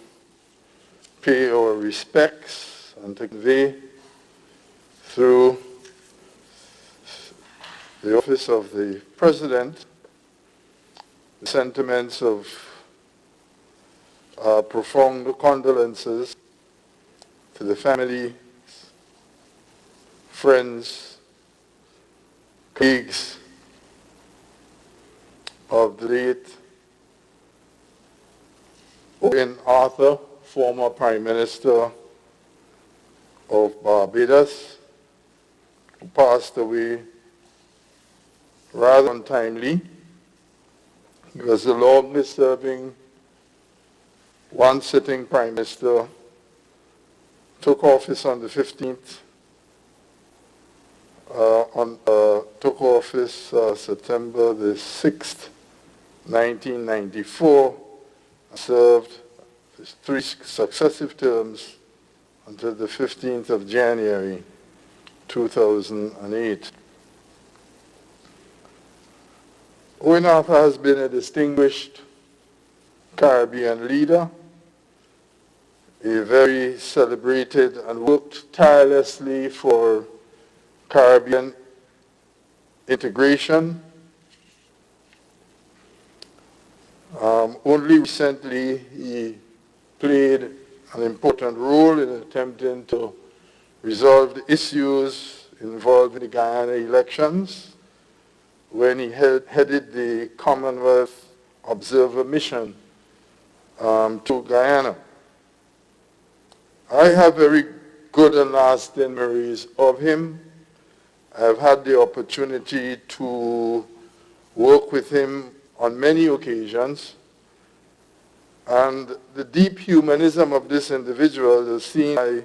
pay our respects and to convey through the office of the President the sentiments of profound condolences to the family, friends, colleagues of the late Owen Arthur former Prime Minister of Barbados, who passed away rather untimely. He was the longest serving one-sitting Prime Minister, took office on the 15th, took office September the 6th, 1994, served his 3 successive terms until the 15th of January, 2008. Owen Arthur has been a distinguished Caribbean leader, a very celebrated and worked tirelessly for Caribbean integration. Only recently he played an important role in attempting to resolve the issues involved in the Guyana elections when he headed the Commonwealth Observer Mission to Guyana. I have very good and lasting memories of him. I've had the opportunity to work with him on many occasions, and the deep humanism of this individual is seen by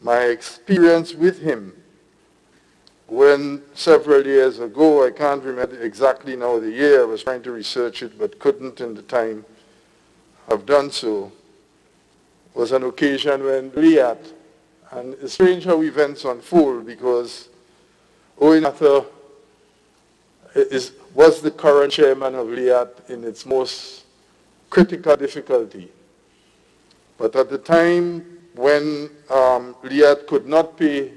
my experience with him when several years ago, I can't remember exactly now the year, I was trying to research it but couldn't in the time have done so, was an occasion when Liat, and it's strange how events unfold because Owen Arthur was the current chairman of Liat in its most critical difficulty. But at the time when Liat could not pay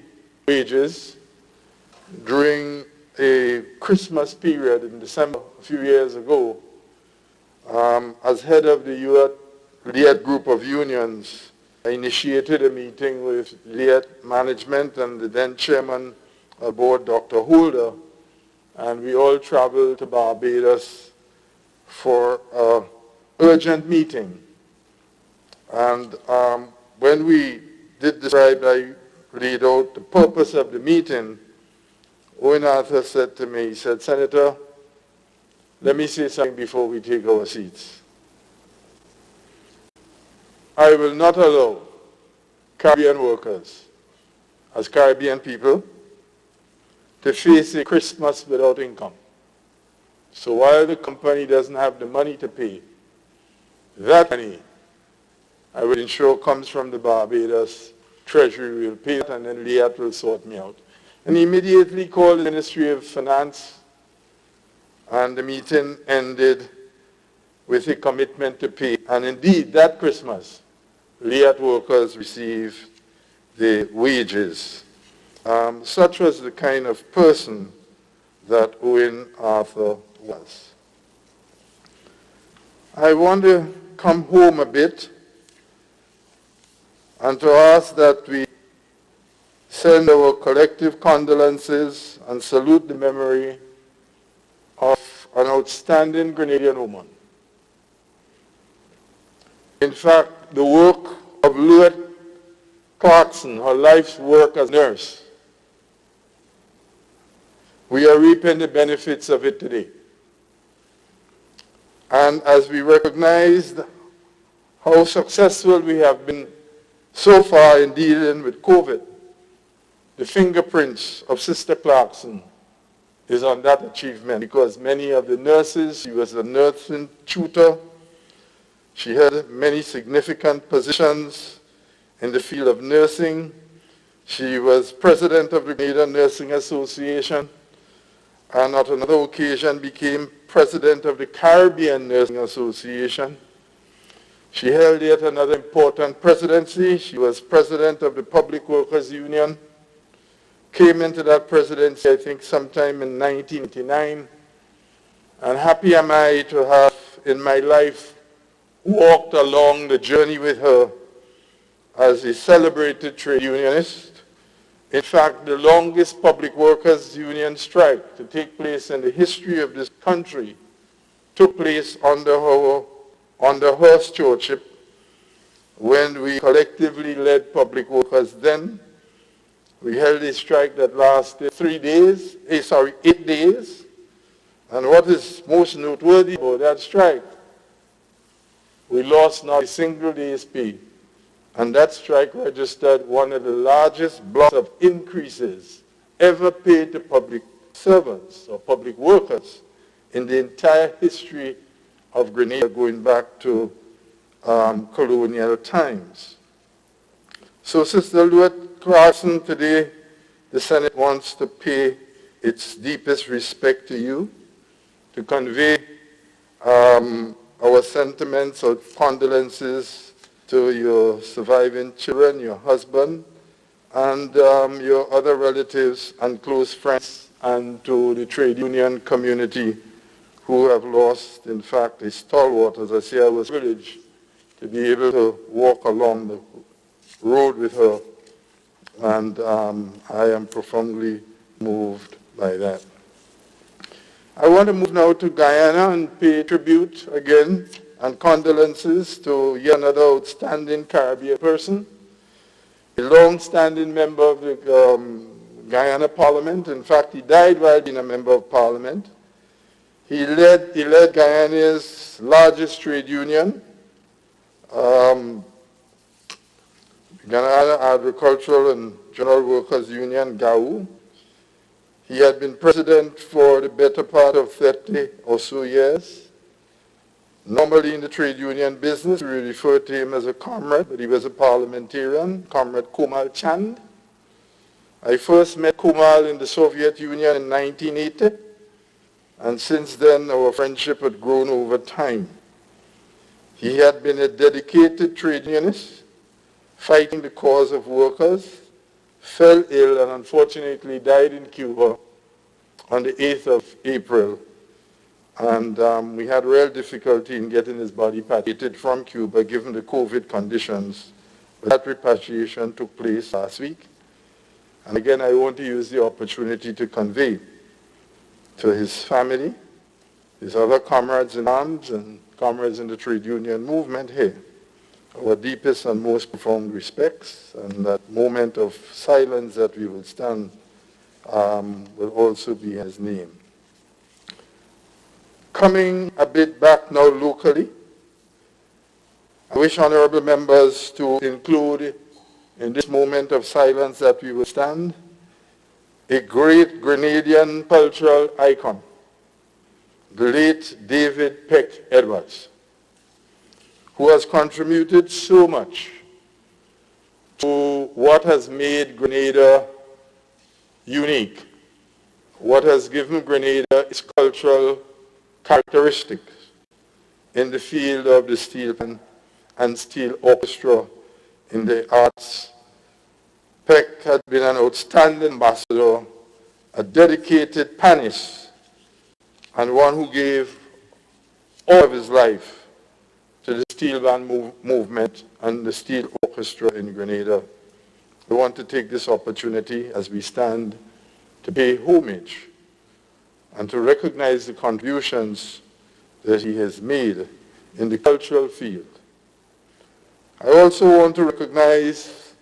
wages during a Christmas period in December a few years ago, as head of the Liat group of unions, I initiated a meeting with Liat management and the then chairman of the board, Dr. Holder, and we all traveled to Barbados for an urgent meeting. And when we did describe, I laid out the purpose of the meeting, Owen Arthur said to me, he said, "Senator, let me say something before we take our seats. I will not allow Caribbean workers, as Caribbean people, to face a Christmas without income. So while the company doesn't have the money to pay, that money I will ensure comes from the Barbados Treasury, will pay it, and then Liat will sort me out." And he immediately called the Ministry of Finance, and the meeting ended with a commitment to pay. And indeed, that Christmas, Liat workers received their wages. Such was the kind of person that Owen Arthur was. I want to come home a bit and to ask that we send our collective condolences and salute the memory of an outstanding Grenadian woman. In fact, the work of Louette Clarkson, her life's work as a nurse, we are reaping the benefits of it today. And as we recognized how successful we have been so far in dealing with COVID, the fingerprints of Sister Clarkson is on that achievement because many of the nurses, she was a nursing tutor, she had many significant positions in the field of nursing. She was president of the Grenada Nursing Association, and on another occasion became president of the Caribbean Nursing Association. She held yet another important presidency. She was president of the Public Workers Union, came into that presidency, I think, sometime in 1989. And happy am I to have, in my life, walked along the journey with her as a celebrated trade unionist. In fact, the longest public workers union strike to take place in the history of this country took place under her stewardship. when we collectively led public workers then. We held a strike that lasted 8 days. And what is most noteworthy about that strike, we lost not a single day's pay. And that strike registered one of the largest blocks of increases ever paid to public servants or public workers in the entire history of Grenada, going back to colonial times. So, Sister Luet Carson, today the Senate wants to pay its deepest respect to you, to convey our sentiments of condolences to your surviving children, your husband, and your other relatives and close friends, and to the trade union community who have lost, in fact, a stalwart. As I say, I was privileged to be able to walk along the road with her, and I am profoundly moved by that. I want to move now to Guyana and pay tribute again and condolences to yet another outstanding Caribbean person, a long-standing member of the Guyana Parliament. In fact, he died while being a member of Parliament. He led Guyana's largest trade union, Guyana Agricultural and General Workers Union, GAU. He had been president for the better part of 30 or so years. Normally in the trade union business, we refer to him as a comrade, but he was a parliamentarian, Comrade Komal Chand. I first met Komal in the Soviet Union in 1980, and since then our friendship had grown over time. He had been a dedicated trade unionist, fighting the cause of workers, fell ill and unfortunately died in Cuba on the 8th of April. And we had real difficulty in getting his body repatriated from Cuba given the COVID conditions. But that repatriation took place last week. And again, I want to use the opportunity to convey to his family, his other comrades in arms and comrades in the trade union movement here, our deepest and most profound respects, and that moment of silence that we will stand will also be in his name. Coming a bit back now locally, I wish honorable members to include in this moment of silence that we will stand a great Grenadian cultural icon, the late David Peck Edwards, who has contributed so much to what has made Grenada unique, what has given Grenada its cultural characteristics in the field of the steel band and steel orchestra in the arts. Peck had been an outstanding ambassador, a dedicated panist, and one who gave all of his life to the steel band movement and the steel orchestra in Grenada. I want to take this opportunity as we stand to pay homage and to recognize the contributions that he has made in the cultural field. I also want to recognize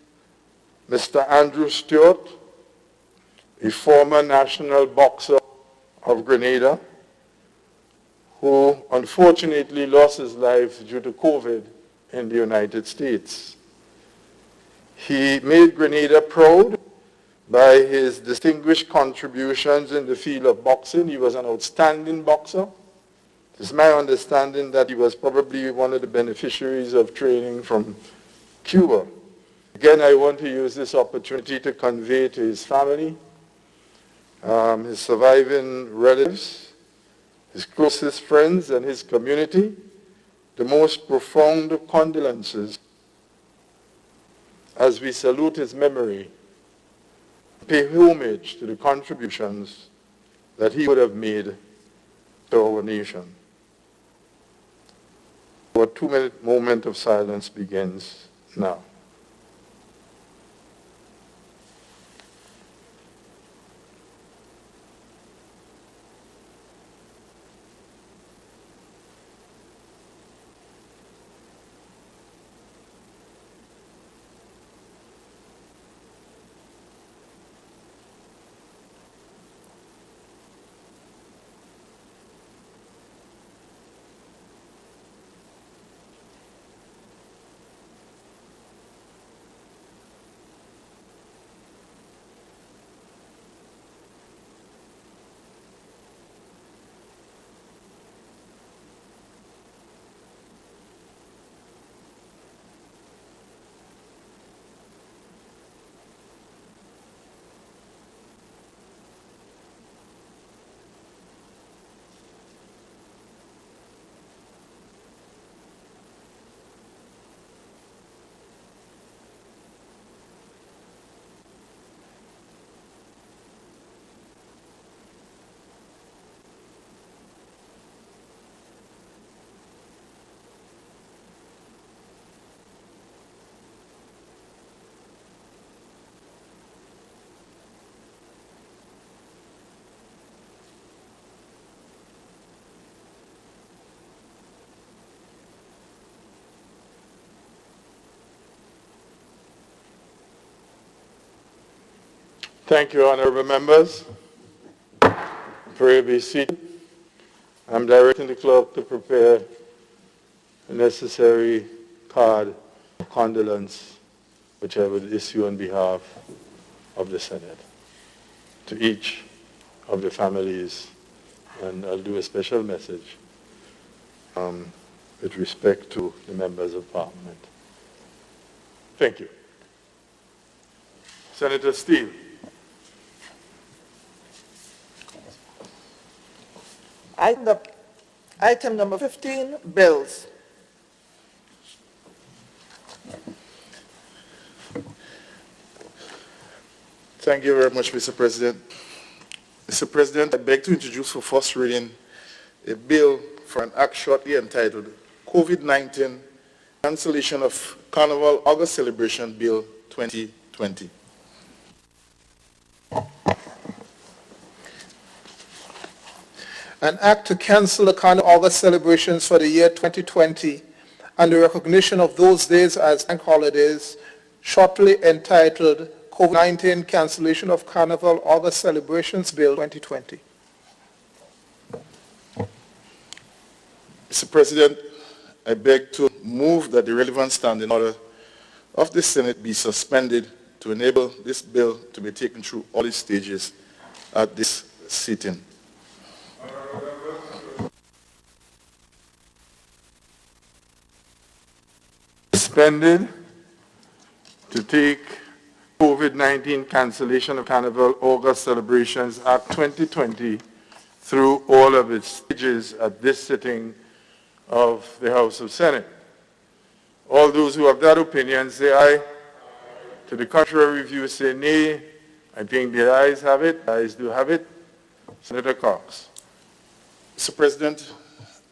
Mr. Andrew Stewart, a former national boxer of Grenada, who unfortunately lost his life due to COVID in the United States. He made Grenada proud by his distinguished contributions in the field of boxing. He was an outstanding boxer. It's my understanding that he was probably one of the beneficiaries of training from Cuba. Again, I want to use this opportunity to convey to his family, his surviving relatives, his closest friends, and his community, the most profound condolences as we salute his memory, pay homage to the contributions that he would have made to our nation. Our 2-minute moment of silence begins now. Thank you, honorable members. Pray be seated. I'm directing the clerk to prepare the necessary card of condolence, which I will issue on behalf of the Senate to each of the families, and I'll do a special message with respect to the members of Parliament. Thank you. Senator Steele. Item number 15, bills. Thank you very much, Mr. President. Mr. President, I beg to introduce for first reading a bill for an act shortly entitled COVID-19 Cancellation of Carnival August Celebration Bill 2020. An act to cancel the Carnival August celebrations for the year 2020 and the recognition of those days as bank holidays, shortly entitled COVID-19 Cancellation of Carnival August Celebrations Bill 2020. Mr. President, I beg to move that the relevant standing order of the Senate be suspended to enable this bill to be taken through all its stages at this sitting. Suspended to take COVID-19 Cancellation of Carnival August Celebrations Act 2020 through all of its stages at this sitting of the House of Senate. All those who have that opinion say aye. To the contrary view say nay. I think the ayes have it. The ayes do have it. Senator Cox. Mr. President,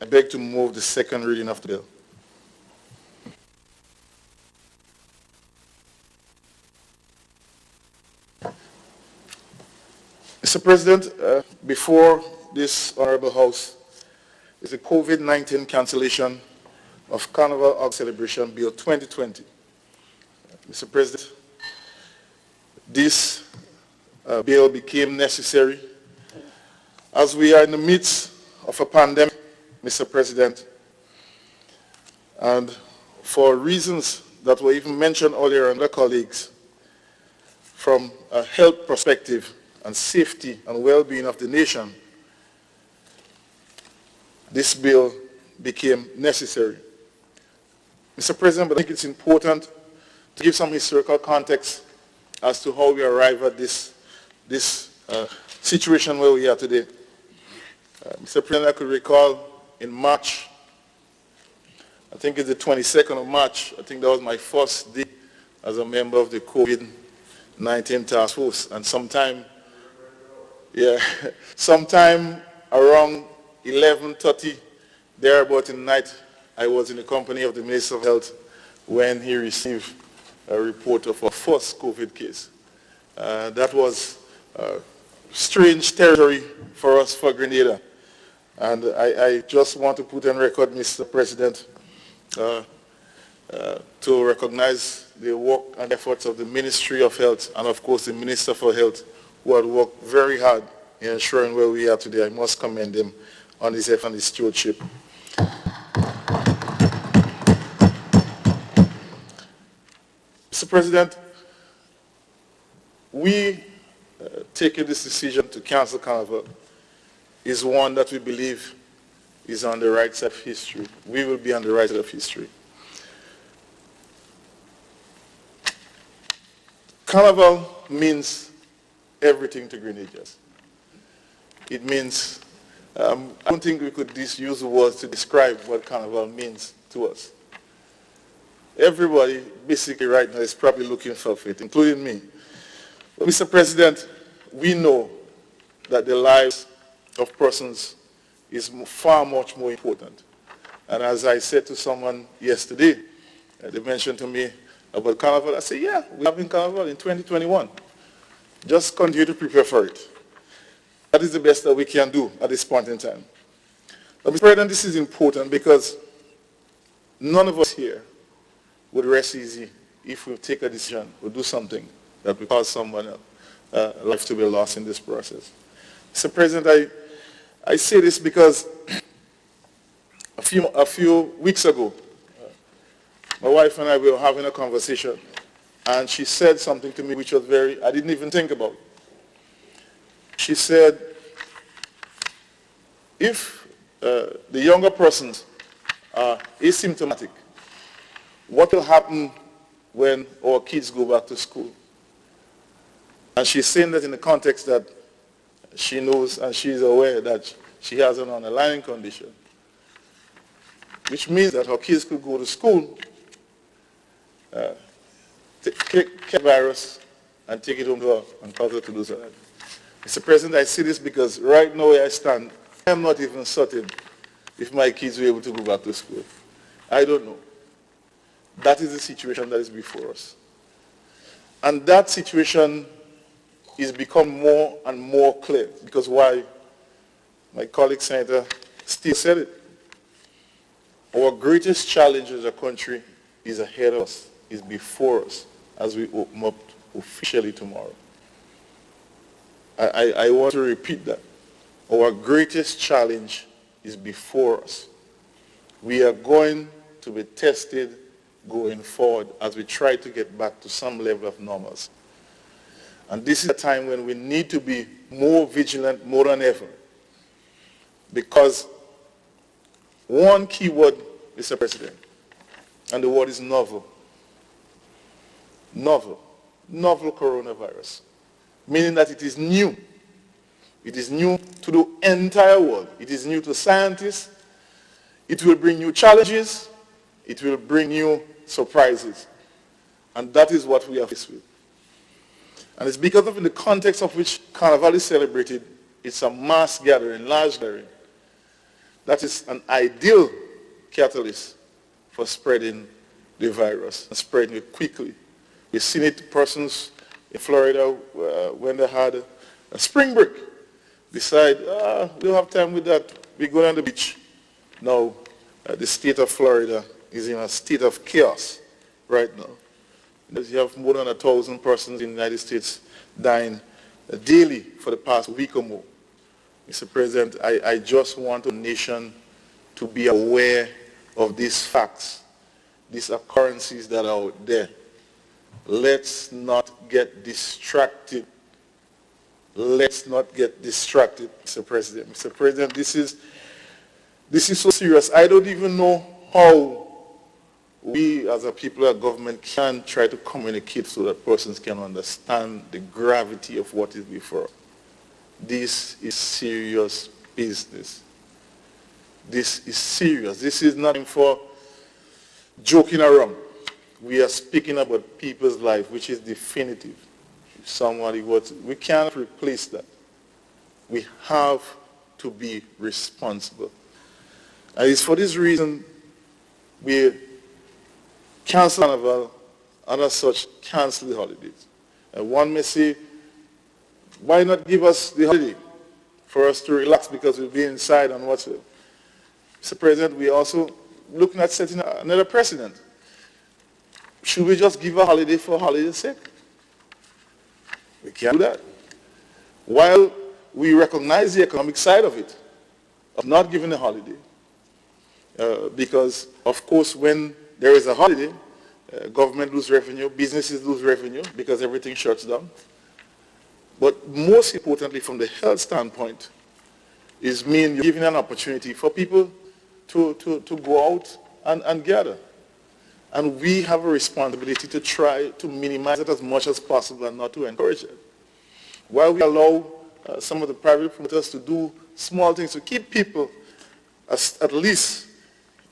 I beg to move the second reading of the bill. Mr. President, before this Honorable House is the COVID-19 Cancellation of Carnival August Celebration Bill 2020. Mr. President, this bill became necessary as we are in the midst of a pandemic, Mr. President, and for reasons that were even mentioned earlier by other colleagues, from a health perspective and safety and well-being of the nation, this bill became necessary. Mr. President, but I think it's important to give some historical context as to how we arrived at this situation where we are today. Mr. President, I could recall in March, I think it's the 22nd of March, I think that was my first day as a member of the COVID-19 task force, and sometime around 11:30, thereabout in the night, I was in the company of the Minister of Health when he received a report of a first COVID case. That was strange territory for us, for Grenada. And I just want to put on record, Mr. President, to recognize the work and efforts of the Ministry of Health and, of course, the Minister for Health, who had worked very hard in ensuring where we are today. I must commend him on his effort and his stewardship. Mr. President, we taking this decision to cancel Carnival is one that we believe is on the right side of history. We will be on the right side of history. Carnival means everything to Grenadians. It means, I don't think we could use the words to describe what Carnival means to us. Everybody basically right now is probably looking for it, including me. But Mr. President, we know that the lives of persons is far much more important. And as I said to someone yesterday, they mentioned to me about Carnival. I said, yeah, we're having Carnival in 2021. Just continue to prepare for it. That is the best that we can do at this point in time. But Mr. President, this is important because none of us here would rest easy if we take a decision or do something that will cause someone else life to be lost in this process. Mr. President, I say this because a few weeks ago, my wife and I were having a conversation, and she said something to me which was I didn't even think about. She said, if the younger persons are asymptomatic, what will happen when our kids go back to school? And she's saying that in the context that she knows and she's aware that she has an underlying condition, which means that her kids could go to school, get the virus, and take it home to her and cause her to lose her life. Mr. President, I say this because right now where I stand, I'm not even certain if my kids were able to go back to school. I don't know. That is the situation that is before us. And that situation is become more and more clear, because why? My colleague Senator Steve said it. Our greatest challenge as a country is ahead of us, is before us as we open up officially tomorrow. I want to repeat that. Our greatest challenge is before us. We are going to be tested going forward as we try to get back to some level of normalcy. And this is a time when we need to be more vigilant, more than ever. Because one key word, Mr. President, and the word is novel. Novel. Novel coronavirus. Meaning that it is new. It is new to the entire world. It is new to scientists. It will bring new challenges. It will bring new surprises. And that is what we are faced with. And it's because of in the context of which Carnival is celebrated, it's a mass gathering, large gathering. That is an ideal catalyst for spreading the virus and spreading it quickly. We've seen it, persons in Florida when they had a spring break decide, we don't have time with that, we go down the beach. Now, the state of Florida is in a state of chaos right now. You have more than 1,000 persons in the United States dying daily for the past week or more. Mr. President, I just want the nation to be aware of these facts, these occurrences that are out there. Let's not get distracted. Let's not get distracted, Mr. President. Mr. President, this is so serious. I don't even know how we as a people of government can try to communicate so that persons can understand the gravity of what is before us. This is serious business. This is serious. This is nothing for joking around. We are speaking about people's life, which is definitive. We can't replace that. We have to be responsible. And it's for this reason we cancel Carnival and as such cancel the holidays. And one may say, why not give us the holiday for us to relax because we'll be inside and whatsoever. Mr. President, we are also looking at setting another precedent. Should we just give a holiday for holiday's sake? We can't do that. While we recognize the economic side of it, of not giving a holiday, because, of course, when there is a holiday, government lose revenue, businesses lose revenue because everything shuts down. But most importantly, from the health standpoint, is mean you're giving an opportunity for people to go out and gather. And we have a responsibility to try to minimize it as much as possible and not to encourage it. While we allow some of the private promoters to do small things to keep people at least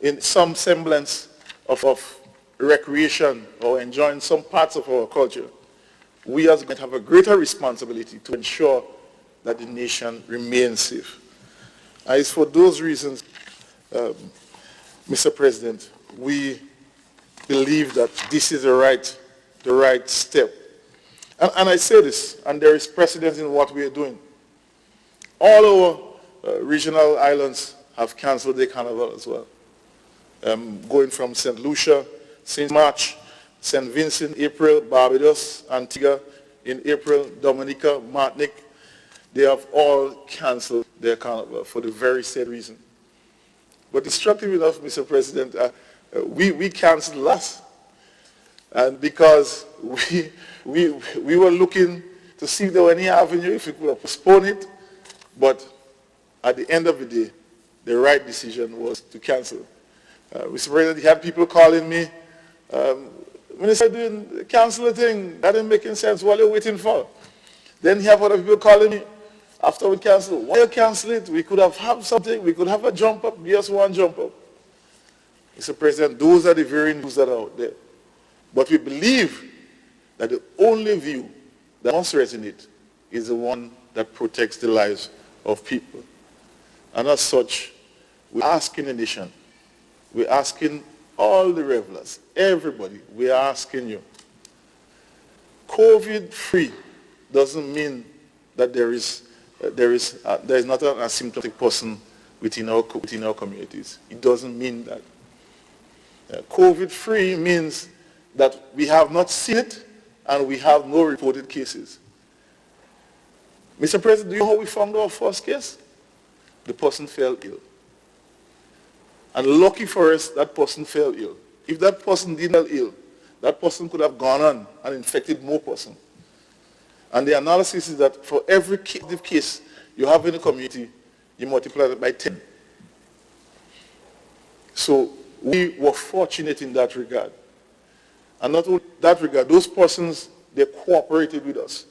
in some semblance of recreation or enjoying some parts of our culture, we as government have a greater responsibility to ensure that the nation remains safe. And it's for those reasons, Mr. President, we believe that this is the right step. And I say this, and there is precedence in what we are doing. All our regional islands have canceled their carnival as well. Going from St. Lucia, St. March, St. Vincent, April, Barbados, Antigua, in April, Dominica, Martinique, they have all canceled their carnival for the very same reason. But instructive enough, Mr. President, we canceled last. And because we were looking to see if there were any avenue, if we could have postponed it, but at the end of the day, the right decision was to cancel. Mr. President, he had people calling me, Minister, doing cancel the thing, that ain't making sense, what are you waiting for? Then he have other people calling me, after we cancel, why you cancel it? We could have something, we could have a jump up, just one jump up. Mr. President, those are the very news that are out there. But we believe that the only view that must resonate is the one that protects the lives of people. And as such, we're asking the nation, we're asking all the revelers, everybody, we're asking you. COVID-free doesn't mean that there is not an asymptomatic person within our communities. It doesn't mean that. COVID-free means that we have not seen it and we have no reported cases. Mr. President, do you know how we found our first case? The person fell ill. And lucky for us, that person fell ill. If that person didn't fall ill, that person could have gone on and infected more persons. And the analysis is that for every case you have in the community, you multiply it by 10. So we were fortunate in that regard. And not only that regard, those persons, they cooperated with us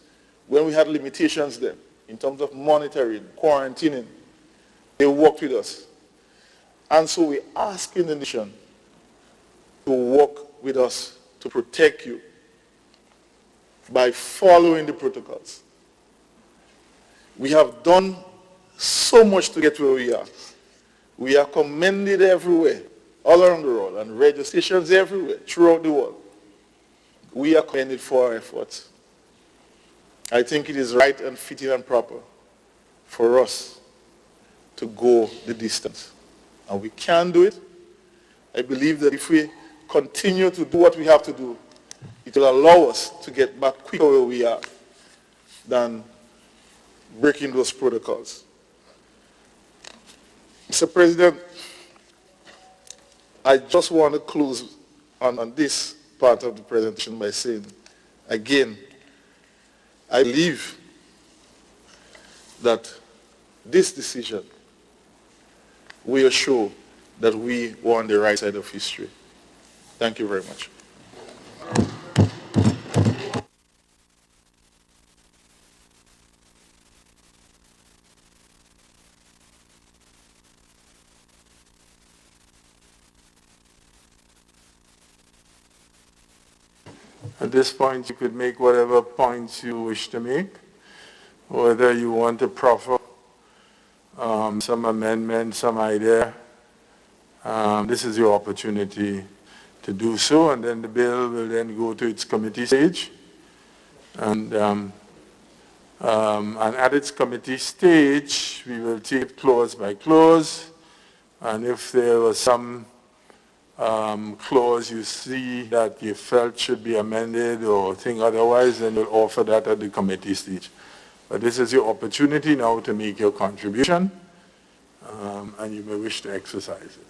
when we had limitations there in terms of monitoring, quarantining. They worked with us. And so we're asking the nation to work with us to protect you by following the protocols. We have done so much to get where we are. We are commended everywhere, all around the world, and radio stations everywhere, throughout the world. We are commended for our efforts. I think it is right and fitting and proper for us to go the distance. And we can do it. I believe that if we continue to do what we have to do, it will allow us to get back quicker where we are than breaking those protocols. Mr. President, I just want to close on this part of the presentation by saying, again, I believe that this decision will show that we were on the right side of history. Thank you very much. At this point, you could make whatever points you wish to make, whether you want to proffer some amendment, some idea. This is your opportunity to do so, and then the bill will then go to its committee stage. And at its committee stage, we will take it clause by clause, and if there was some clause you see that you felt should be amended or think otherwise, then we'll offer that at the committee stage. But this is your opportunity now to make your contribution, and you may wish to exercise it.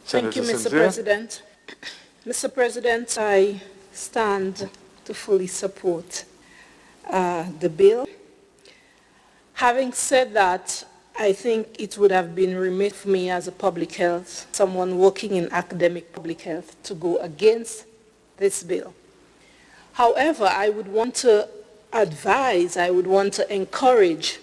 Thank you, Mr. President. Mr. President, I stand to fully support the bill. Having said that, I think it would have been remiss of me as a public health, someone working in academic public health, to go against this bill. However, I would want to advise, I would want to encourage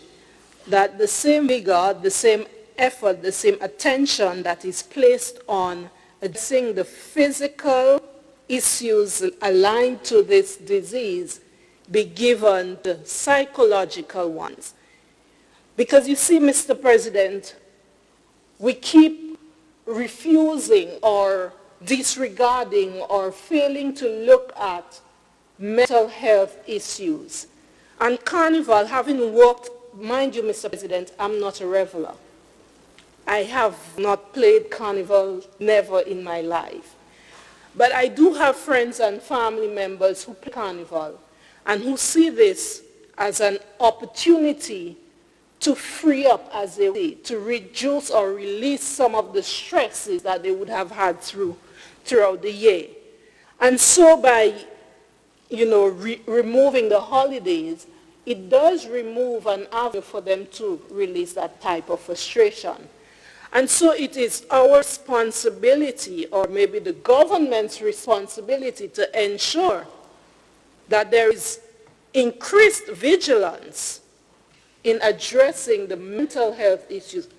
that the same vigor, the same effort, the same attention that is placed on addressing the physical issues aligned to this disease be given the psychological ones. Because you see, Mr. President, we keep refusing or disregarding or failing to look at mental health issues. And Carnival, having worked, mind you, Mr. President, I'm not a reveler. I have not played carnival, never in my life. But I do have friends and family members who play carnival and who see this as an opportunity to free up, as they say, to reduce or release some of the stresses that they would have had throughout the year. And so by, removing the holidays, it does remove an avenue for them to release that type of frustration. And so it is our responsibility, or maybe the government's responsibility, to ensure that there is increased vigilance in addressing the mental health issues,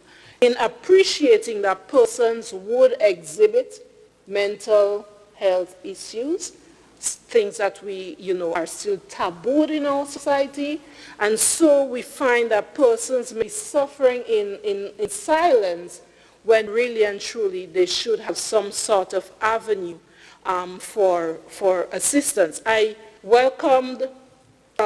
in appreciating that persons would exhibit mental health issues, things that we, are still tabooed in our society. And so we find that persons may be suffering in silence when really and truly they should have some sort of avenue for assistance. I welcomed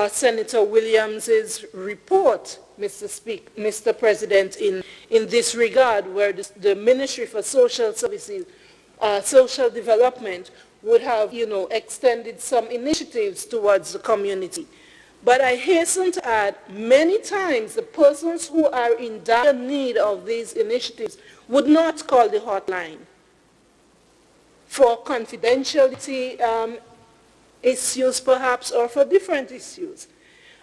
Senator Williams's report, Mr. President, in this regard, where the Ministry for Social Services, Social Development would have, extended some initiatives towards the community. But I hasten to add, many times the persons who are in dire need of these initiatives would not call the hotline for confidentiality issues perhaps, or for different issues.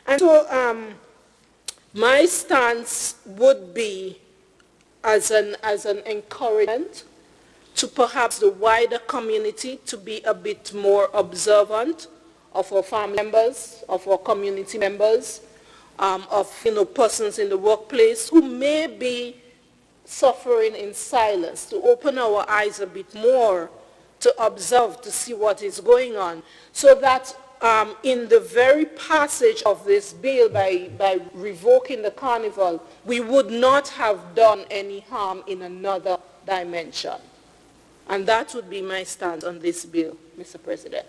And so my stance would be as an encouragement to perhaps the wider community to be a bit more observant of our family members, of our community members, of persons in the workplace who may be suffering in silence, to open our eyes a bit more, to observe, to see what is going on, so that in the very passage of this bill, by revoking the carnival, we would not have done any harm in another dimension. And that would be my stance on this bill, Mr. President.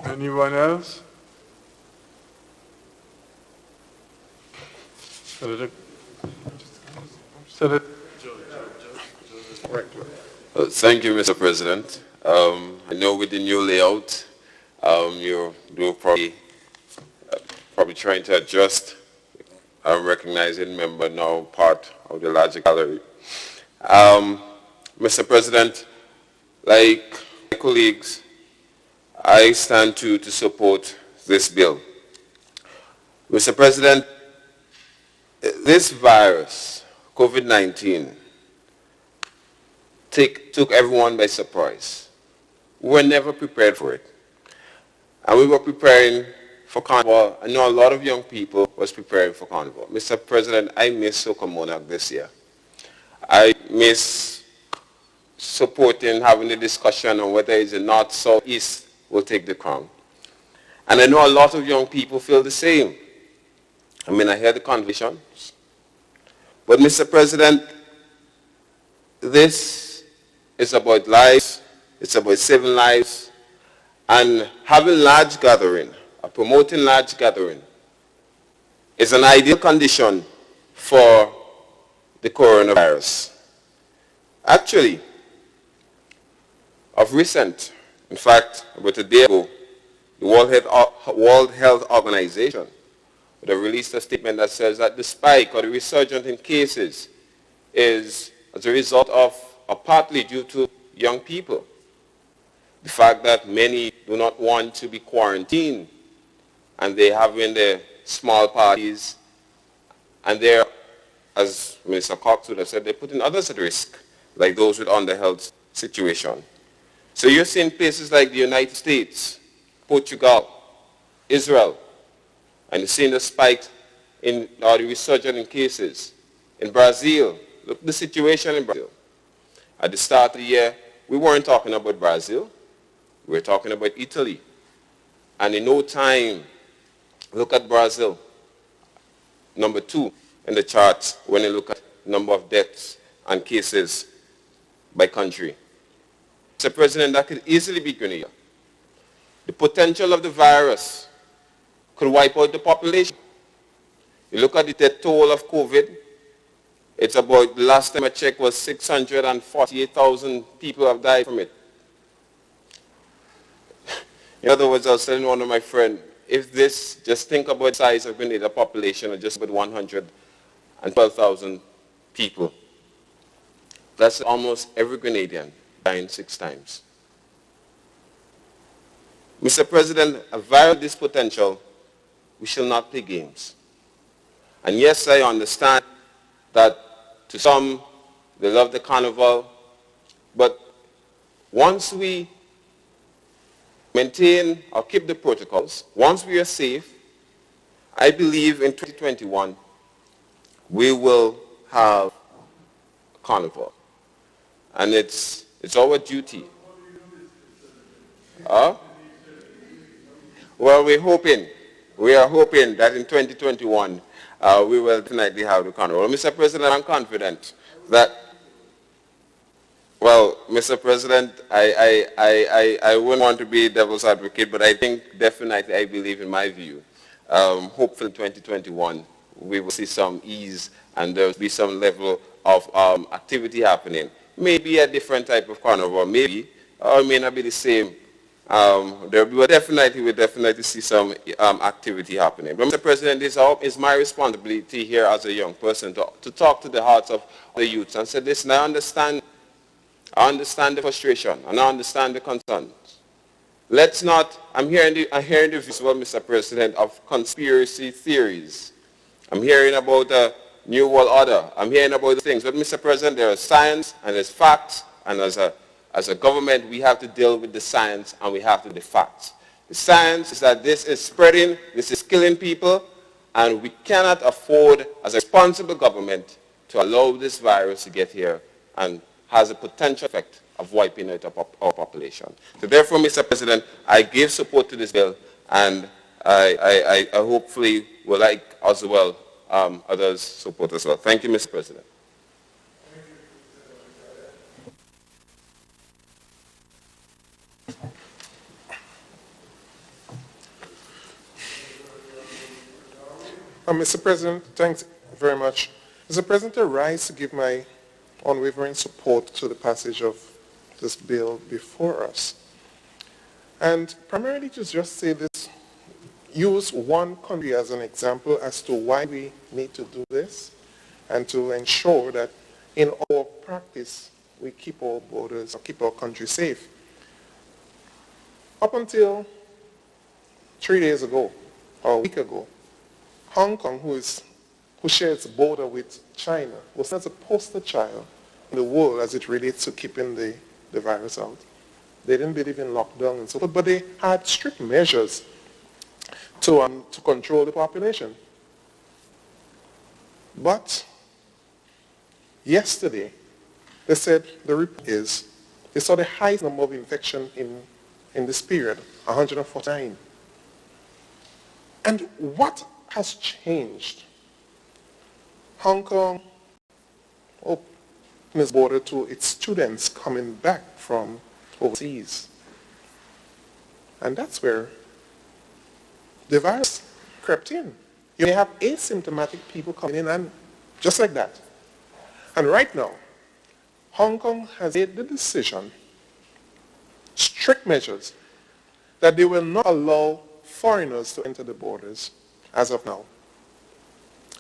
Anyone else? Senator? Thank you, Mr. President. I know with the new layout, you're probably trying to adjust. I'm recognizing member now part of the larger gallery. Mr. President, like my colleagues, I stand to support this bill. Mr. President, this virus, COVID-19, took everyone by surprise. We were never prepared for it. And we were preparing for Carnival. I know a lot of young people was preparing for Carnival. Mr. President, I miss Soca Monarch this year. I miss supporting, having a discussion on whether it's the north, south, east will take the crown. And I know a lot of young people feel the same. I mean, I hear the conversations. But Mr. President, this is about lives, it's about saving lives, and having large gathering, or promoting large gathering, is an ideal condition for the coronavirus. Actually, of recent, in fact, about a day ago, the World Health Organization would have released a statement that says that the spike or the resurgence in cases is as a result of, or partly due to, young people. The fact that many do not want to be quarantined and they have in their small parties, and they're, as Minister Cox would have said, they're putting others at risk, like those with underhealth situation. So you're seeing places like the United States, Portugal, Israel, and you're seeing the spike in, or the resurgence in cases. In Brazil, look at the situation in Brazil. At the start of the year, we weren't talking about Brazil, we were talking about Italy. And in no time, look at Brazil, number 2 in the charts when you look at number of deaths and cases by country. Mr. President, that could easily be Grenada. The potential of the virus could wipe out the population. You look at the death toll of COVID, it's about, the last time I checked was 648,000 people have died from it. In other words, I was telling one of my friends, if this, just think about the size of Grenada population of just about 112,000 people. That's almost every Grenadian dying 6 times. Mr. President, a virus with this potential, we shall not play games. And yes, I understand that to some, they love the carnival, but once we maintain or keep the protocols, once we are safe, I believe in 2021, we will have a carnival. And it's our duty. Well, we are hoping that in 2021, we will definitely have the carnival. Mr. President, I'm confident that, well, Mr. President, I wouldn't want to be devil's advocate, but I think definitely I believe in my view. Hopefully in 2021, we will see some ease and there will be some level of activity happening. Maybe a different type of carnival, maybe, or it may not be the same. We'll definitely see some activity happening. But Mr. President, it's my responsibility here as a young person to talk to the hearts of the youths and say, listen, I understand the frustration and I understand the concerns. Let's not, I'm hearing the views as well, Mr. President, of conspiracy theories. I'm hearing about a new world order. I'm hearing about the things. But Mr. President, there is science and there's facts, and as a government, we have to deal with the science and we have to do the facts. The science is that this is spreading, this is killing people, and we cannot afford, as a responsible government, to allow this virus to get here and has a potential effect of wiping out our population. So therefore, Mr. President, I give support to this bill, and I hopefully will, like as well, others support as well. Thank you, Mr. President. Mr. President, thanks very much. Mr. President, I rise to give my unwavering support to the passage of this bill before us. And primarily to just say this, use one country as an example as to why we need to do this and to ensure that in our practice we keep our borders or keep our country safe. Up until 3 days ago, or a week ago, Hong Kong, who shares a border with China, was as a poster child in the world as it relates to keeping the virus out. They didn't believe in lockdown and so forth, but they had strict measures to control the population. But yesterday, they said the report is, they saw the highest number of infection in this period, 149. And what has changed? Hong Kong opened its border to its students coming back from overseas. And that's where the virus crept in. You may have asymptomatic people coming in and just like that. And right now, Hong Kong has made the decision, strict measures, that they will not allow foreigners to enter the borders as of now.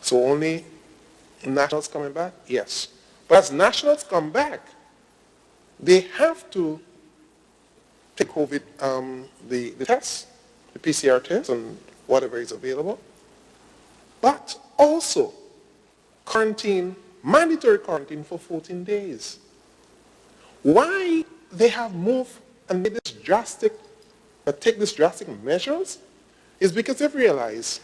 So only nationals coming back? Yes. But as nationals come back, they have to take COVID, the tests, the PCR tests and whatever is available, but also quarantine, mandatory quarantine for 14 days. Why they have moved and made this drastic, take these drastic measures is because they've realized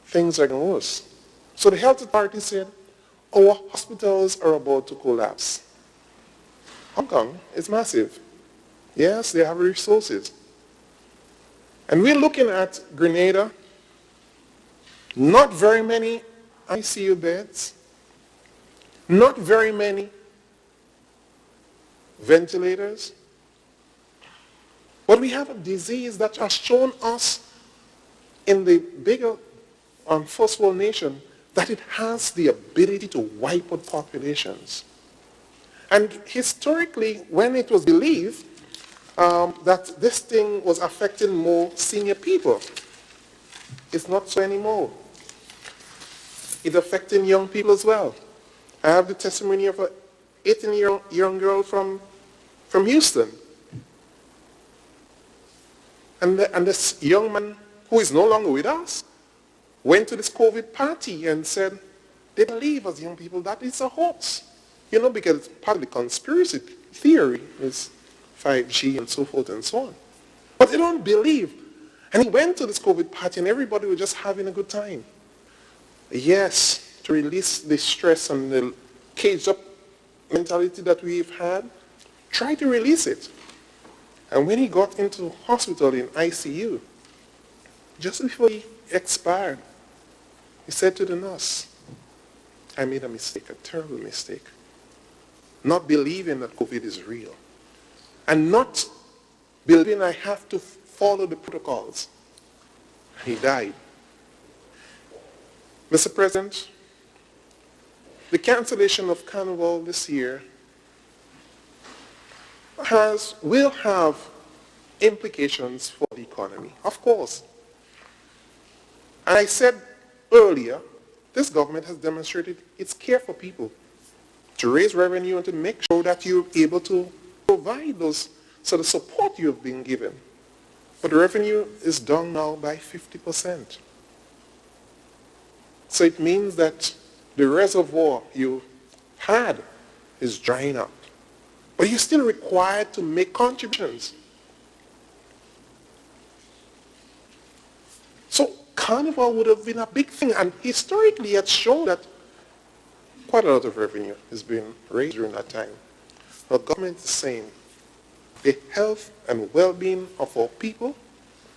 things are getting worse. So the health authority said, our hospitals are about to collapse. Hong Kong is massive. Yes, they have resources. And we're looking at Grenada, not very many ICU beds, not very many ventilators, but we have a disease that has shown us in the bigger first world nation that it has the ability to wipe out populations. And historically, when it was believed that this thing was affecting more senior people, it's not so anymore. It's affecting young people as well. I have the testimony of an 18-year-old young girl from Houston. And this young man, who is no longer with us, went to this COVID party and said, they believe as young people that it's a hoax. You know, because part of the conspiracy theory is 5G and so forth and so on. But they don't believe. And he went to this COVID party and everybody was just having a good time. Yes, to release the stress and the caged up mentality that we've had, try to release it. And when he got into hospital in ICU, just before he expired, he said to the nurse, I made a mistake, a terrible mistake. Not believing that COVID is real. And not believing I have to follow the protocols. He died. Mr. President, the cancellation of Carnival this year will have implications for the economy, of course. And I said earlier, this government has demonstrated its care for people to raise revenue and to make sure that you're able to provide those sort of support you have been given. But the revenue is down now by 50%. So it means that the reservoir you had is drying up. But you're still required to make contributions. So Carnival would have been a big thing, and historically it's shown that quite a lot of revenue has been raised during that time. The government is saying the health and well-being of our people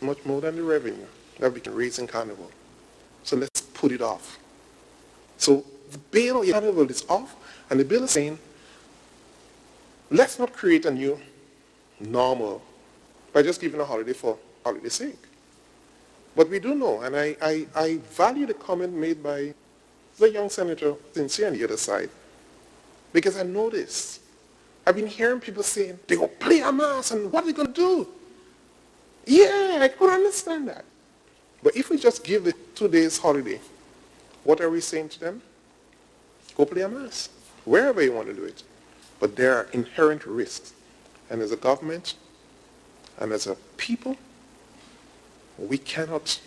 much more than the revenue that we can raise in Carnival. So let's put it off. So the bill in Carnival is off, and the bill is saying, let's not create a new normal by just giving a holiday for holiday's sake. But we do know, and I value the comment made by the young senator Sincere on the other side, because I know this. I've been hearing people saying, they go play a mass, and what are they going to do? Yeah, I could understand that. But if we just give the 2 days holiday, what are we saying to them? Go play a mass, wherever you want to do it. But there are inherent risks. And as a government, and as a people, we cannot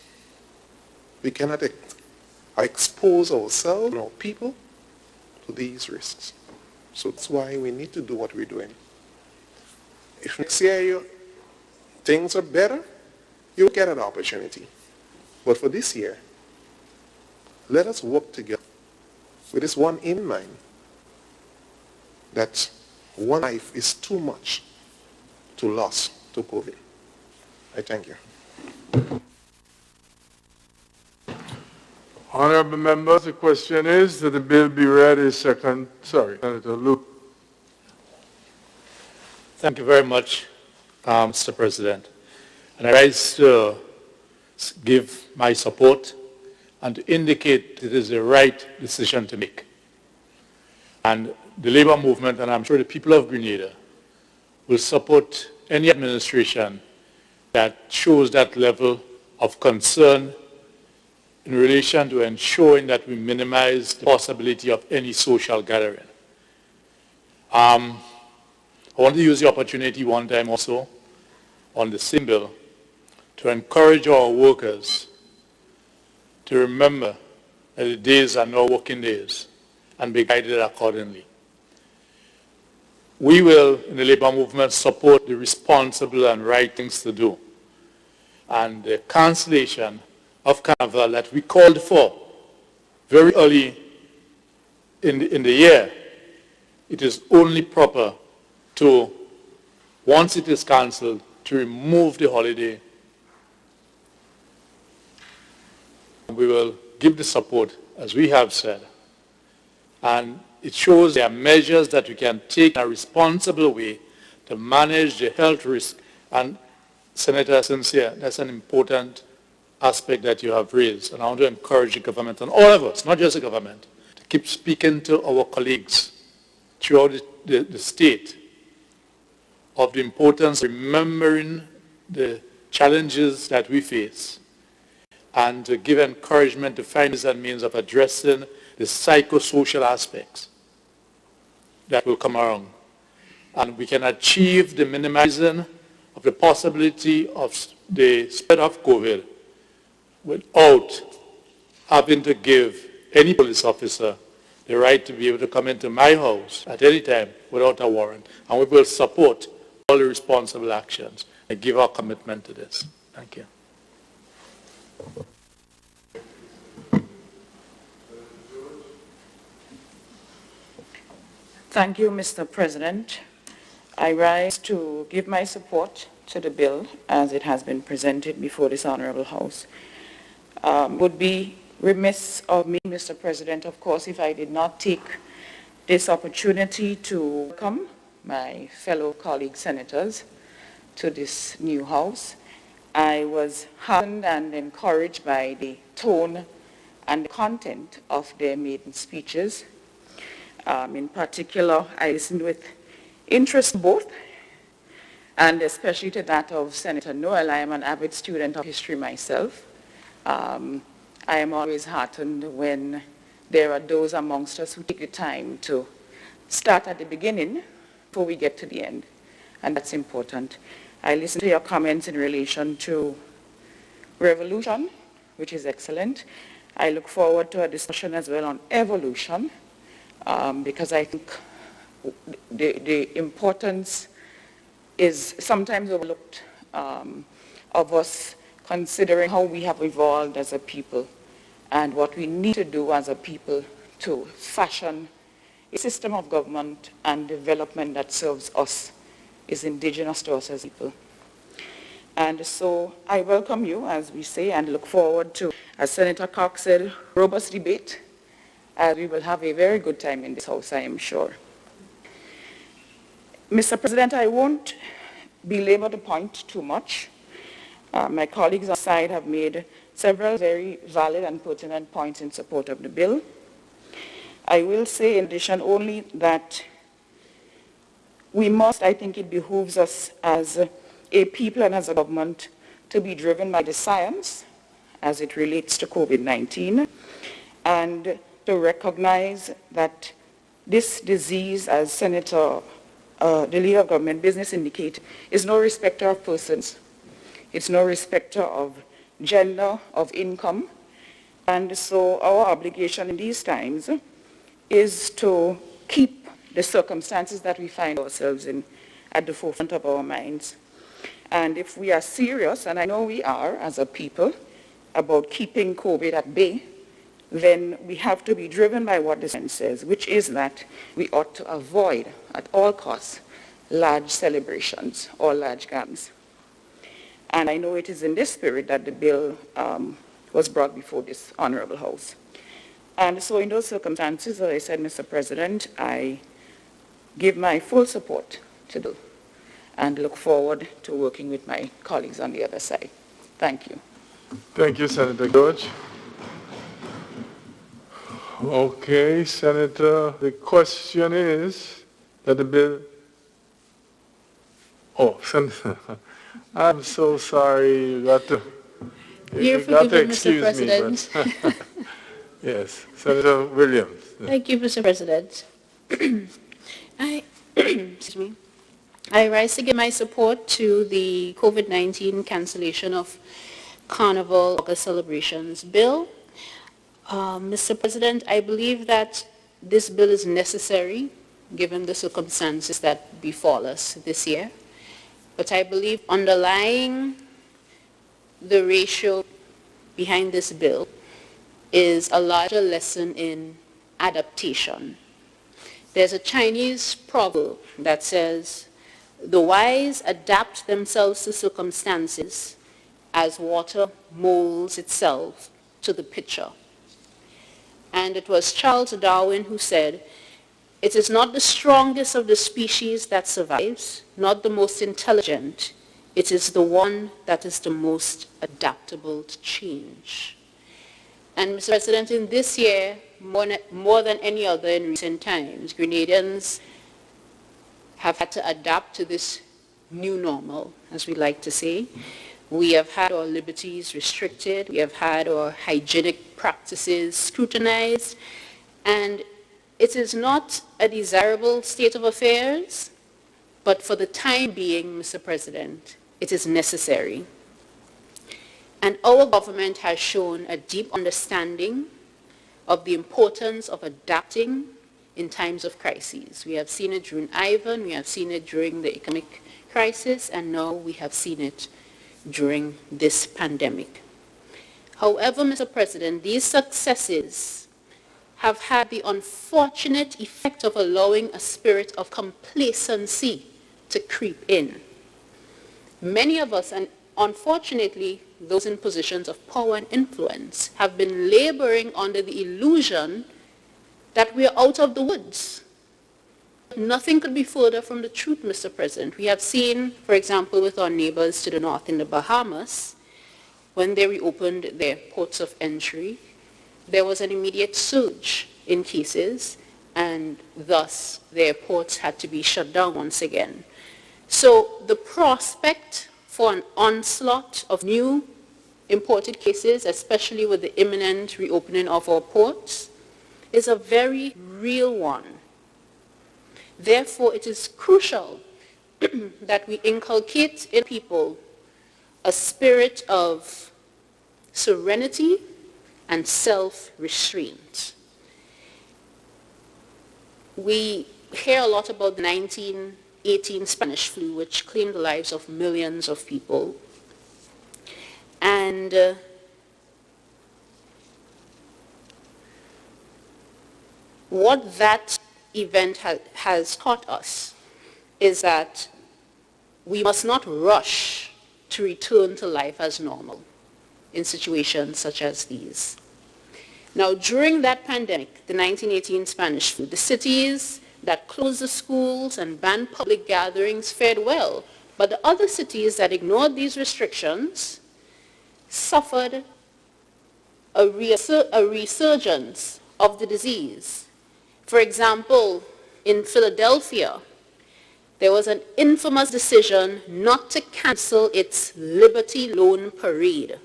expose ourselves and our people to these risks. So that's why we need to do what we're doing. If next year things are better, you'll get an opportunity. But for this year, let us work together with this one in mind, that one life is too much to lose to COVID. I thank you. Honorable members, the question is that the bill be read a second. Sorry, Senator Luke. Thank you very much, Mr. President. And I rise to give my support and to indicate it is the right decision to make. And the labor movement, and I'm sure the people of Grenada, will support any administration that shows that level of concern in relation to ensuring that we minimize the possibility of any social gathering. I want to use the opportunity one time also on the same bill to encourage our workers to remember that the days are now working days and be guided accordingly. We will, in the labor movement, support the responsible and right things to do. And the cancellation of Carnival that we called for very early in the year, it is only proper to, once it is cancelled, to remove the holiday. We will give the support, as we have said, and it shows there are measures that we can take in a responsible way to manage the health risk. And Senator Sincere, that's an important aspect that you have raised, and I want to encourage the government and all of us, not just the government, to keep speaking to our colleagues throughout the state of the importance of remembering the challenges that we face and to give encouragement to find ways and means of addressing the psychosocial aspects that will come around. And we can achieve the minimizing of the possibility of the spread of COVID without having to give any police officer the right to be able to come into my house at any time without a warrant. And we will support all the responsible actions and give our commitment to this. Thank you. Thank you, Mr. President. I rise to give my support to the bill as it has been presented before this Honorable House. Would be remiss of me, Mr. President, of course, if I did not take this opportunity to welcome my fellow colleague senators to this new House. I was heartened and encouraged by the tone and the content of their maiden speeches. In particular, I listened with interest both, and especially to that of Senator Noel. I am an avid student of history myself. I am always heartened when there are those amongst us who take the time to start at the beginning before we get to the end, and that's important. I listened to your comments in relation to revolution, which is excellent. I look forward to a discussion as well on evolution, because I think the importance is sometimes overlooked of us considering how we have evolved as a people and what we need to do as a people to fashion a system of government and development that serves us, is indigenous to us as people. And so I welcome you, as we say, and look forward to, as Senator Cox said, robust debate. We will have a very good time in this House, I am sure. Mr. President, I won't belabor the point too much. My colleagues on the side have made several very valid and pertinent points in support of the bill. I will say in addition only that we must, I think it behooves us as a people and as a government to be driven by the science as it relates to COVID-19, and to recognize that this disease, as Senator, the leader of government business indicated, is no respecter of persons. It's no respecter of gender, of income. And so our obligation in these times is to keep the circumstances that we find ourselves in at the forefront of our minds. And if we are serious, and I know we are as a people, about keeping COVID at bay, then we have to be driven by what the science says, which is that we ought to avoid at all costs large celebrations or large gatherings. And I know it is in this spirit that the bill was brought before this Honorable House. And so in those circumstances, as I said, Mr. President, I give my full support to the bill and look forward to working with my colleagues on the other side. Thank you. Thank you, Senator George. Okay, Senator, the question is that the bill... Oh, Senator, I'm so sorry. You got to excuse Mr. President. me. Yes, Senator Williams. Thank you, Mr. President. Excuse me. I rise to give my support to the COVID-19 cancellation of Carnival August celebrations bill. Mr. President, I believe that this bill is necessary given the circumstances that befall us this year. But I believe underlying the ratio behind this bill is a larger lesson in adaptation. There's a Chinese proverb that says, the wise adapt themselves to circumstances as water molds itself to the pitcher. And it was Charles Darwin who said, it is not the strongest of the species that survives, not the most intelligent. it is the one that is the most adaptable to change. And Mr. President, in this year, more than any other in recent times, Grenadians have had to adapt to this new normal, as we like to say. We have had our liberties restricted, we have had our hygienic practices scrutinized, and it is not a desirable state of affairs, but for the time being, Mr. President, it is necessary. And our government has shown a deep understanding of the importance of adapting in times of crises. We have seen it during Ivan, we have seen it during the economic crisis, and now we have seen it during this pandemic. However, Mr. President, these successes have had the unfortunate effect of allowing a spirit of complacency to creep in. Many of us, and unfortunately those in positions of power and influence, have been laboring under the illusion that we are out of the woods. Nothing could be further from the truth, Mr. President. We have seen, for example, with our neighbors to the north in the Bahamas, when they reopened their ports of entry, there was an immediate surge in cases, and thus their ports had to be shut down once again. So the prospect for an onslaught of new imported cases, especially with the imminent reopening of our ports, is a very real one. Therefore, it is crucial that we inculcate in people a spirit of serenity and self-restraint. We hear a lot about the 1918 Spanish flu, which claimed the lives of millions of people. And what that event has taught us is that we must not rush to return to life as normal in situations such as these. Now, during that pandemic, the 1918 Spanish flu, the cities that closed the schools and banned public gatherings fared well, but the other cities that ignored these restrictions suffered a resurgence of the disease. For example, in Philadelphia, there was an infamous decision not to cancel its Liberty Loan Parade.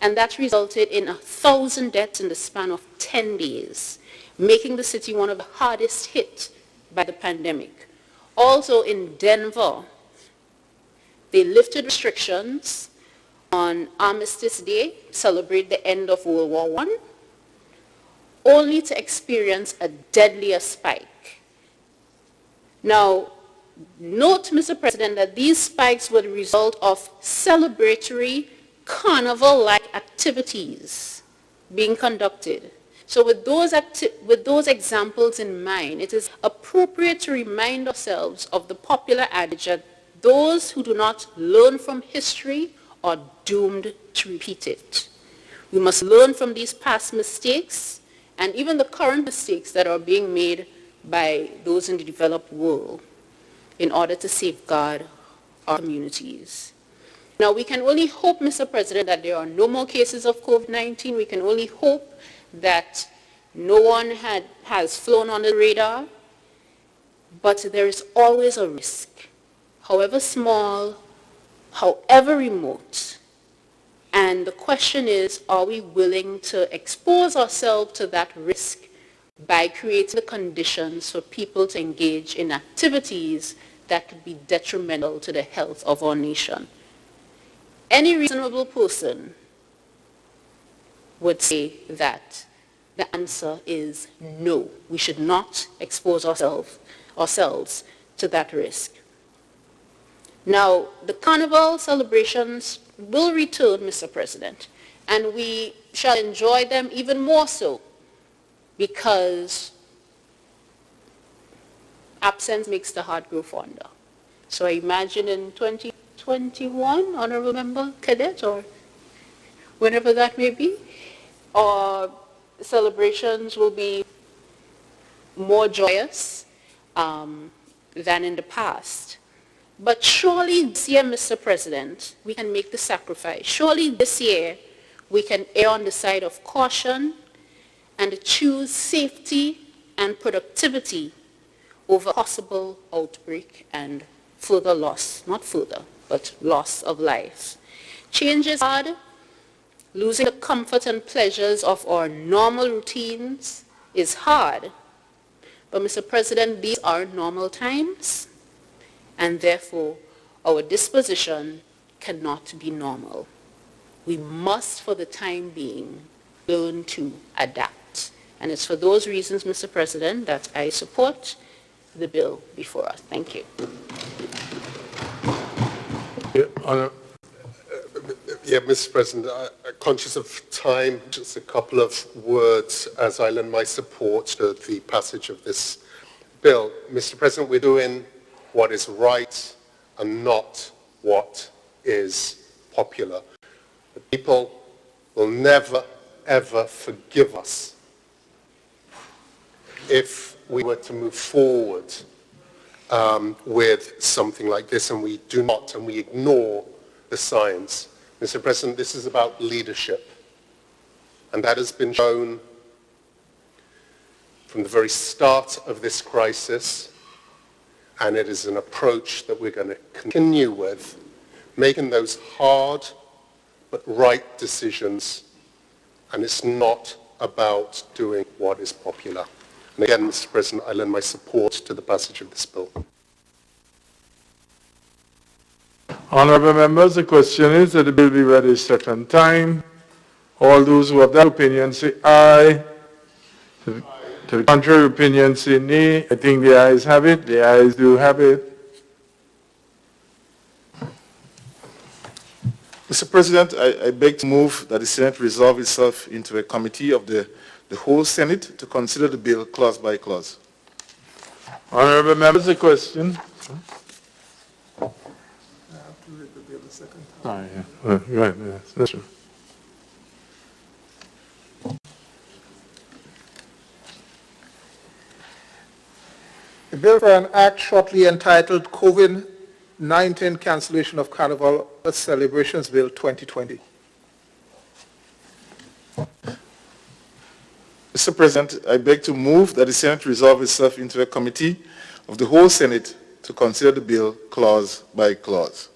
And that resulted in 1,000 deaths in the span of 10 days, making the city one of the hardest hit by the pandemic. Also in Denver, they lifted restrictions on Armistice Day, celebrate the end of World War I, only to experience a deadlier spike. Now, note, Mr. President, that these spikes were the result of celebratory carnival-like activities being conducted. So with those examples in mind, it is appropriate to remind ourselves of the popular adage that those who do not learn from history are doomed to repeat it. We must learn from these past mistakes and even the current mistakes that are being made by those in the developed world in order to safeguard our communities. Now, we can only hope, Mr. President, that there are no more cases of COVID-19. We can only hope that no one has flown on the radar. But there is always a risk, however small, however remote. And the question is, are we willing to expose ourselves to that risk by creating the conditions for people to engage in activities that could be detrimental to the health of our nation? Any reasonable person would say that the answer is no. We should not expose ourselves to that risk. Now, the carnival celebrations will return, Mr. President, and we shall enjoy them even more so because absence makes the heart grow fonder. So I imagine in 2021, Honorable Member Cadet, or whenever that may be, our celebrations will be more joyous than in the past. But surely this year, Mr. President, we can make the sacrifice. Surely this year, we can err on the side of caution and choose safety and productivity over possible outbreak and further loss, not further, but loss of life. Change is hard. Losing the comfort and pleasures of our normal routines is hard. But Mr. President, these are normal times, and therefore our disposition cannot be normal. We must, for the time being, learn to adapt. And it's for those reasons, Mr. President, that I support the bill before us. Thank you. Yeah, Mr. President, conscious of time, just a couple of words as I lend my support to the passage of this bill. Mr. President, we're doing what is right and not what is popular. The people will never, ever forgive us if we were to move forward with something like this and we do not, and we ignore the science. Mr. President, this is about leadership, and that has been shown from the very start of this crisis, and it is an approach that we're going to continue with, making those hard but right decisions, and it's not about doing what is popular. And again, Mr. President, I lend my support to the passage of this bill. Honourable members, the question is that the bill be read a second time. All those who have that opinion say aye. To the contrary opinion say nay. I think the ayes have it. The ayes do have it. Mr. President, I beg to move that the Senate resolve itself into a committee of the whole Senate to consider the bill clause by clause. Honourable members, the question. Oh, yeah. Right, yes, that's true. A bill for an act shortly entitled COVID-19 Cancellation of Carnival Celebrations Bill 2020. Mr. President, I beg to move that the Senate resolve itself into a committee of the whole Senate to consider the bill clause by clause.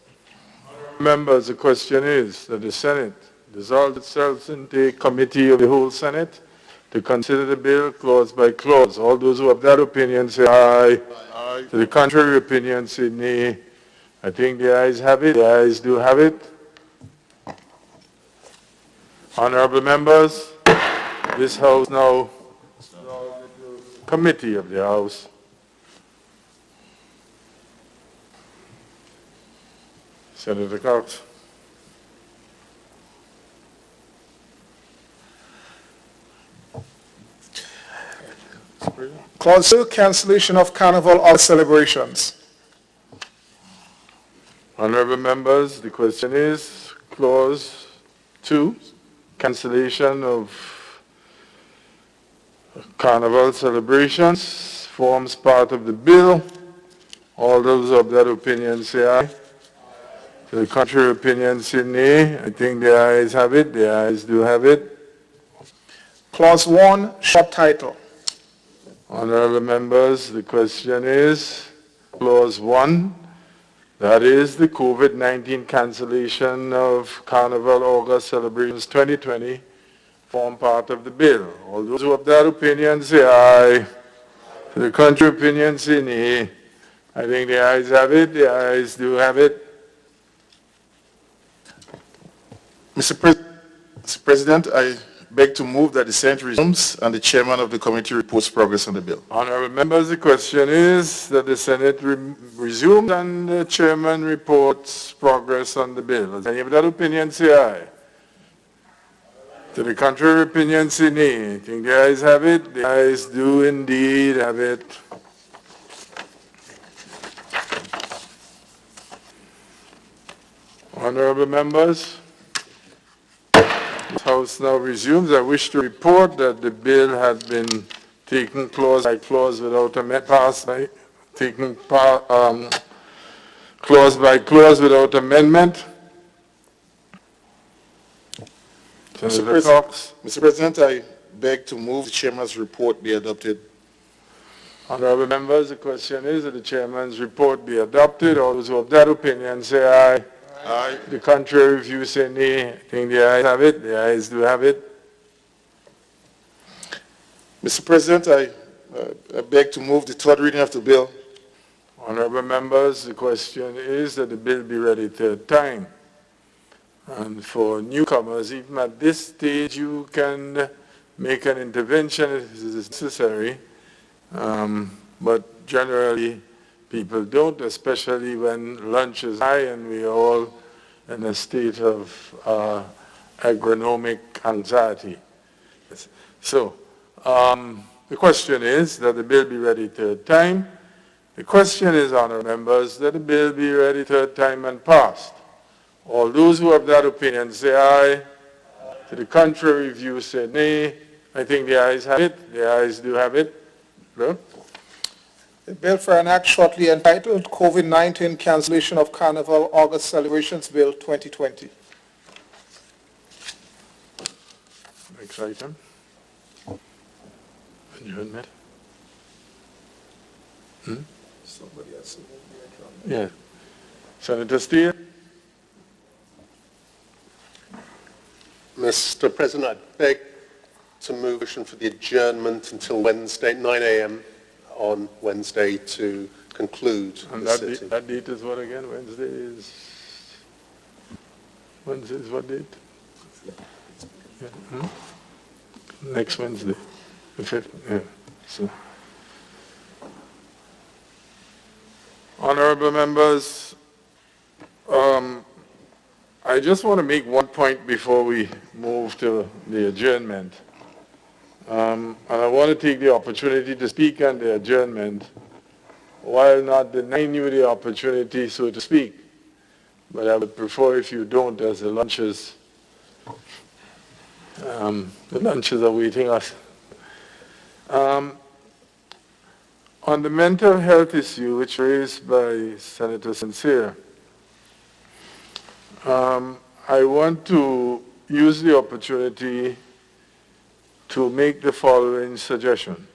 Members, the question is that the Senate dissolve itself into a committee of the whole Senate to consider the bill clause by clause. All those who have that opinion say aye. Aye. To the contrary opinion say nay. I think the ayes have it. The ayes do have it. Honourable members, this House now committee of the House. Senator Cox. Clause 2, cancellation of carnival or celebrations. Honourable members, the question is clause 2, cancellation of carnival celebrations, forms part of the bill. All those of that opinion say aye. To the contrary opinion say nay. I think the ayes have it. The ayes do have it. Clause 1, short title. Honourable members, the question is clause 1, that is the COVID-19 cancellation of Carnival August Celebrations 2020, form part of the bill. All those who have that opinion say aye. To the contrary opinion say nay. I think the ayes have it. The ayes do have it. Mr. President, I beg to move that the Senate resumes and the chairman of the committee reports progress on the bill. Honourable members, the question is that the Senate resumes and the chairman reports progress on the bill. Does any of that opinion say aye? To the contrary opinion say nay. I think the ayes have it. The ayes do indeed have it. Honourable members, this House now resumes. I wish to report that the bill had been taken clause by clause without clause by clause without amendment. Senator Cox. Mr. President, I beg to move the chairman's report be adopted. Honorable members, the question is that the chairman's report be adopted. All those who have that opinion say aye. Aye. The contrary view say nay. I think the ayes have it. The ayes do have it. Mr. President, I beg to move the third reading of the bill. Honorable members, the question is that the bill be ready third time. And for newcomers, even at this stage, you can make an intervention if it is necessary. But generally, people don't, especially when lunch is high and we are all in a state of agronomic anxiety. So, the question is that the bill be ready third time. The question is, honourable members, that the bill be ready third time and passed. All those who have that opinion say aye. To the contrary view say nay. I think the ayes have it. The ayes do have it. No? A bill for an act shortly entitled COVID-19 Cancellation of Carnival August Celebrations Bill 2020. Next item. Adjournment. Somebody has to move the adjournment. Yeah. Senator Steele. Mr. President, I beg to move a motion for the adjournment until Wednesday, 9 a.m. on Wednesday to conclude And the sitting. that date is what again? Wednesday is what date? Yeah. Next Wednesday, the 5th. Yeah. So. Honorable members, I just want to make one point before we move to the adjournment. And I want to take the opportunity to speak on the adjournment while not denying you the opportunity, so to speak. But I would prefer if you don't, as the lunches are waiting us. On the mental health issue, which raised by Senator Sincere, I want to use the opportunity to make the following suggestion.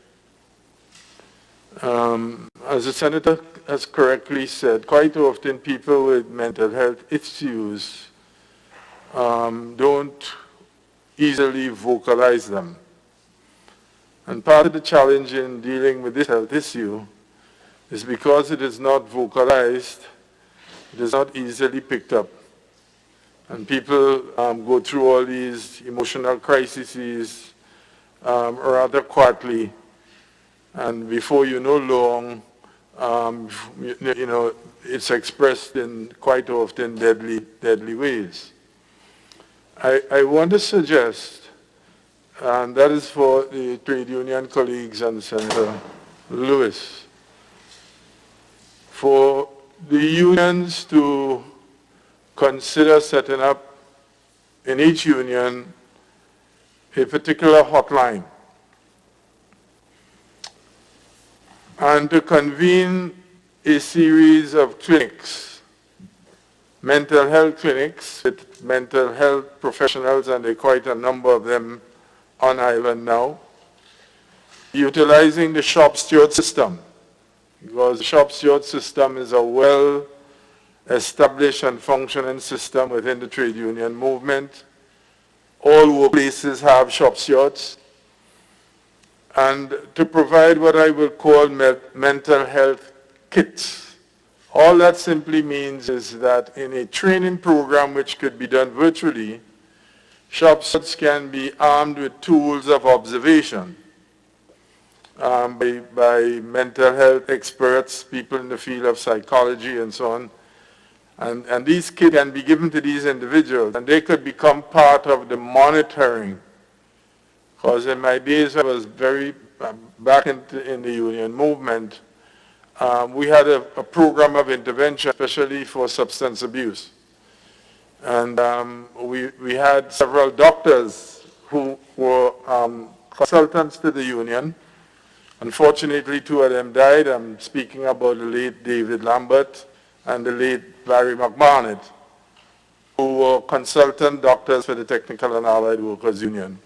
As the Senator has correctly said, quite often people with mental health issues don't easily vocalize them. And part of the challenge in dealing with this health issue is because it is not vocalized, it is not easily picked up. And people go through all these emotional crises rather quietly. And before you know long, it's expressed in quite often deadly ways. I want to suggest, and that is for the trade union colleagues and Senator Lewis, for the unions to consider setting up in each union a particular hotline and to convene a series of clinics, mental health clinics with mental health professionals, and there are quite a number of them on island now, utilizing the shop steward system, because the shop steward system is a well-established and functioning system within the trade union movement. All workplaces have shop stewards, and to provide what I will call mental health kits. All that simply means is that in a training program which could be done virtually, shop stewards can be armed with tools of observation by mental health experts, people in the field of psychology and so on. And these kits can be given to these individuals, and they could become part of the monitoring. Because in my days, I was very back in the union movement, we had a program of intervention, especially for substance abuse. And we had several doctors who were consultants to the union. Unfortunately, 2 of them died. I'm speaking about the late David Lambert and the late Barry McBarnett, who were consultant doctors for the Technical and Allied Workers Union.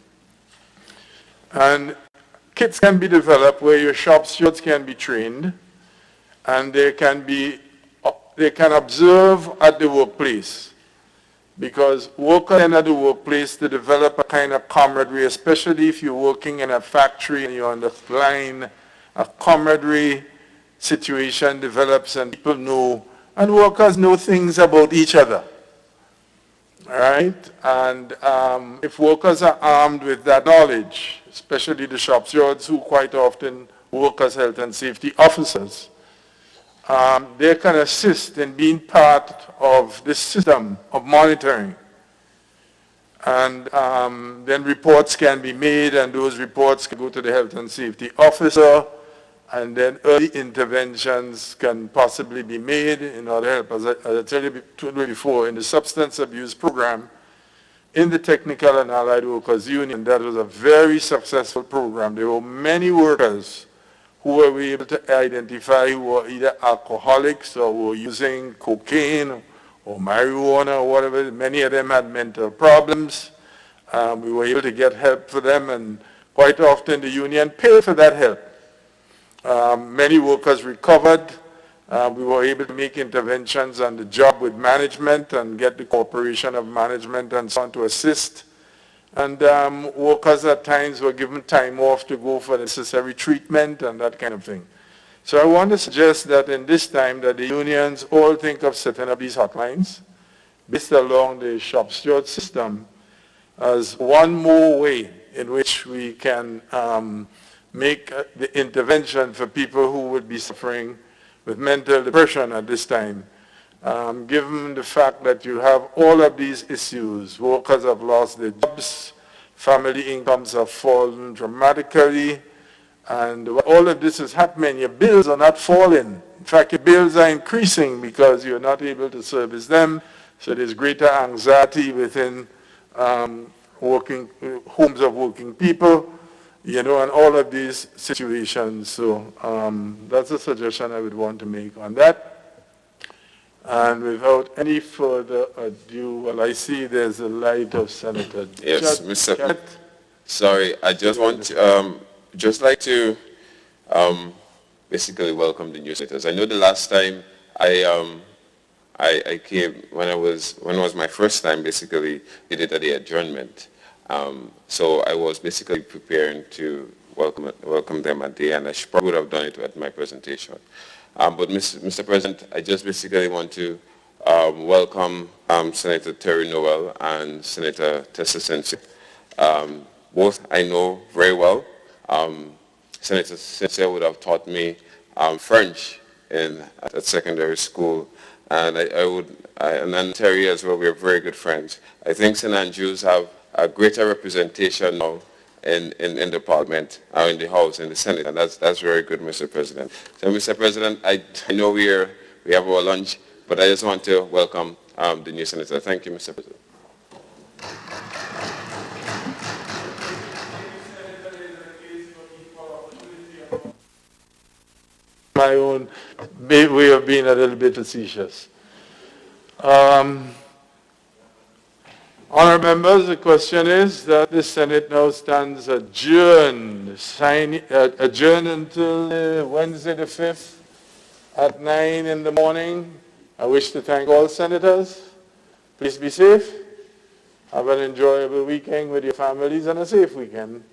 And kits can be developed where your shop stewards can be trained, and they can observe at the workplace, because workers at the workplace to develop a kind of camaraderie, especially if you're working in a factory and you're on the line, a camaraderie situation develops and people know, and workers know things about each other. All right? And if workers are armed with that knowledge, especially the shop stewards who quite often work as health and safety officers, they can assist in being part of this system of monitoring. And then reports can be made, and those reports can go to the health and safety officer, and then early interventions can possibly be made in order to help. As I told you before, in the substance abuse program, in the Technical and Allied Workers Union, that was a very successful program. There were many workers who were able to identify who were either alcoholics or were using cocaine or marijuana or whatever. Many of them had mental problems. We were able to get help for them, and quite often the union paid for that help. Many workers recovered. We were able to make interventions on the job with management and get the cooperation of management and so on to assist. And workers at times were given time off to go for necessary treatment and that kind of thing. So I want to suggest that in this time that the unions all think of setting up these hotlines based along the shop steward system as one more way in which we can make the intervention for people who would be suffering with mental depression at this time. Given the fact that you have all of these issues, workers have lost their jobs, family incomes have fallen dramatically, and all of this is happening. Your bills are not falling. In fact, your bills are increasing because you're not able to service them, so there's greater anxiety within homes of working people, and all of these situations. So that's a suggestion I would want to make on that. And without any further ado, well, I see there's a light of Senator. Yes, Mr. President. Sorry, I just want just like to basically welcome the new senators. I know the last time I came, when it was my first time, basically, we did at the adjournment. So I was basically preparing to welcome them at the end. I probably would have done it at my presentation. But Mr. President, I just basically want to welcome Senator Terry Noel and Senator Tessa Sensei. Both I know very well. Senator Sensei would have taught me French at secondary school, and and then Terry as well. We are very good friends. I think St. Andrews have a greater representation now in the Parliament, in the House, in the Senate, and that's very good, Mr. President. So, Mr. President, I know we have our lunch, but I just want to welcome the new senator. Thank you, Mr. President. My own way of being a little bit facetious. Honourable members, the question is that the Senate now stands adjourned until Wednesday the 5th at 9 in the morning. I wish to thank all senators. Please be safe. Have an enjoyable weekend with your families and a safe weekend.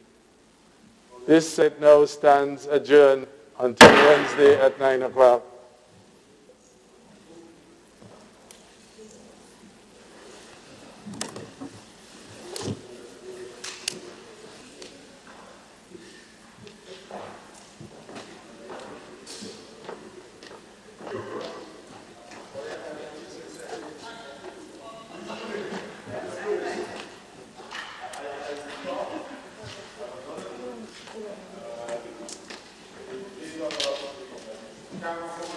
This Senate now stands adjourned until Wednesday at 9 o'clock. Carriacou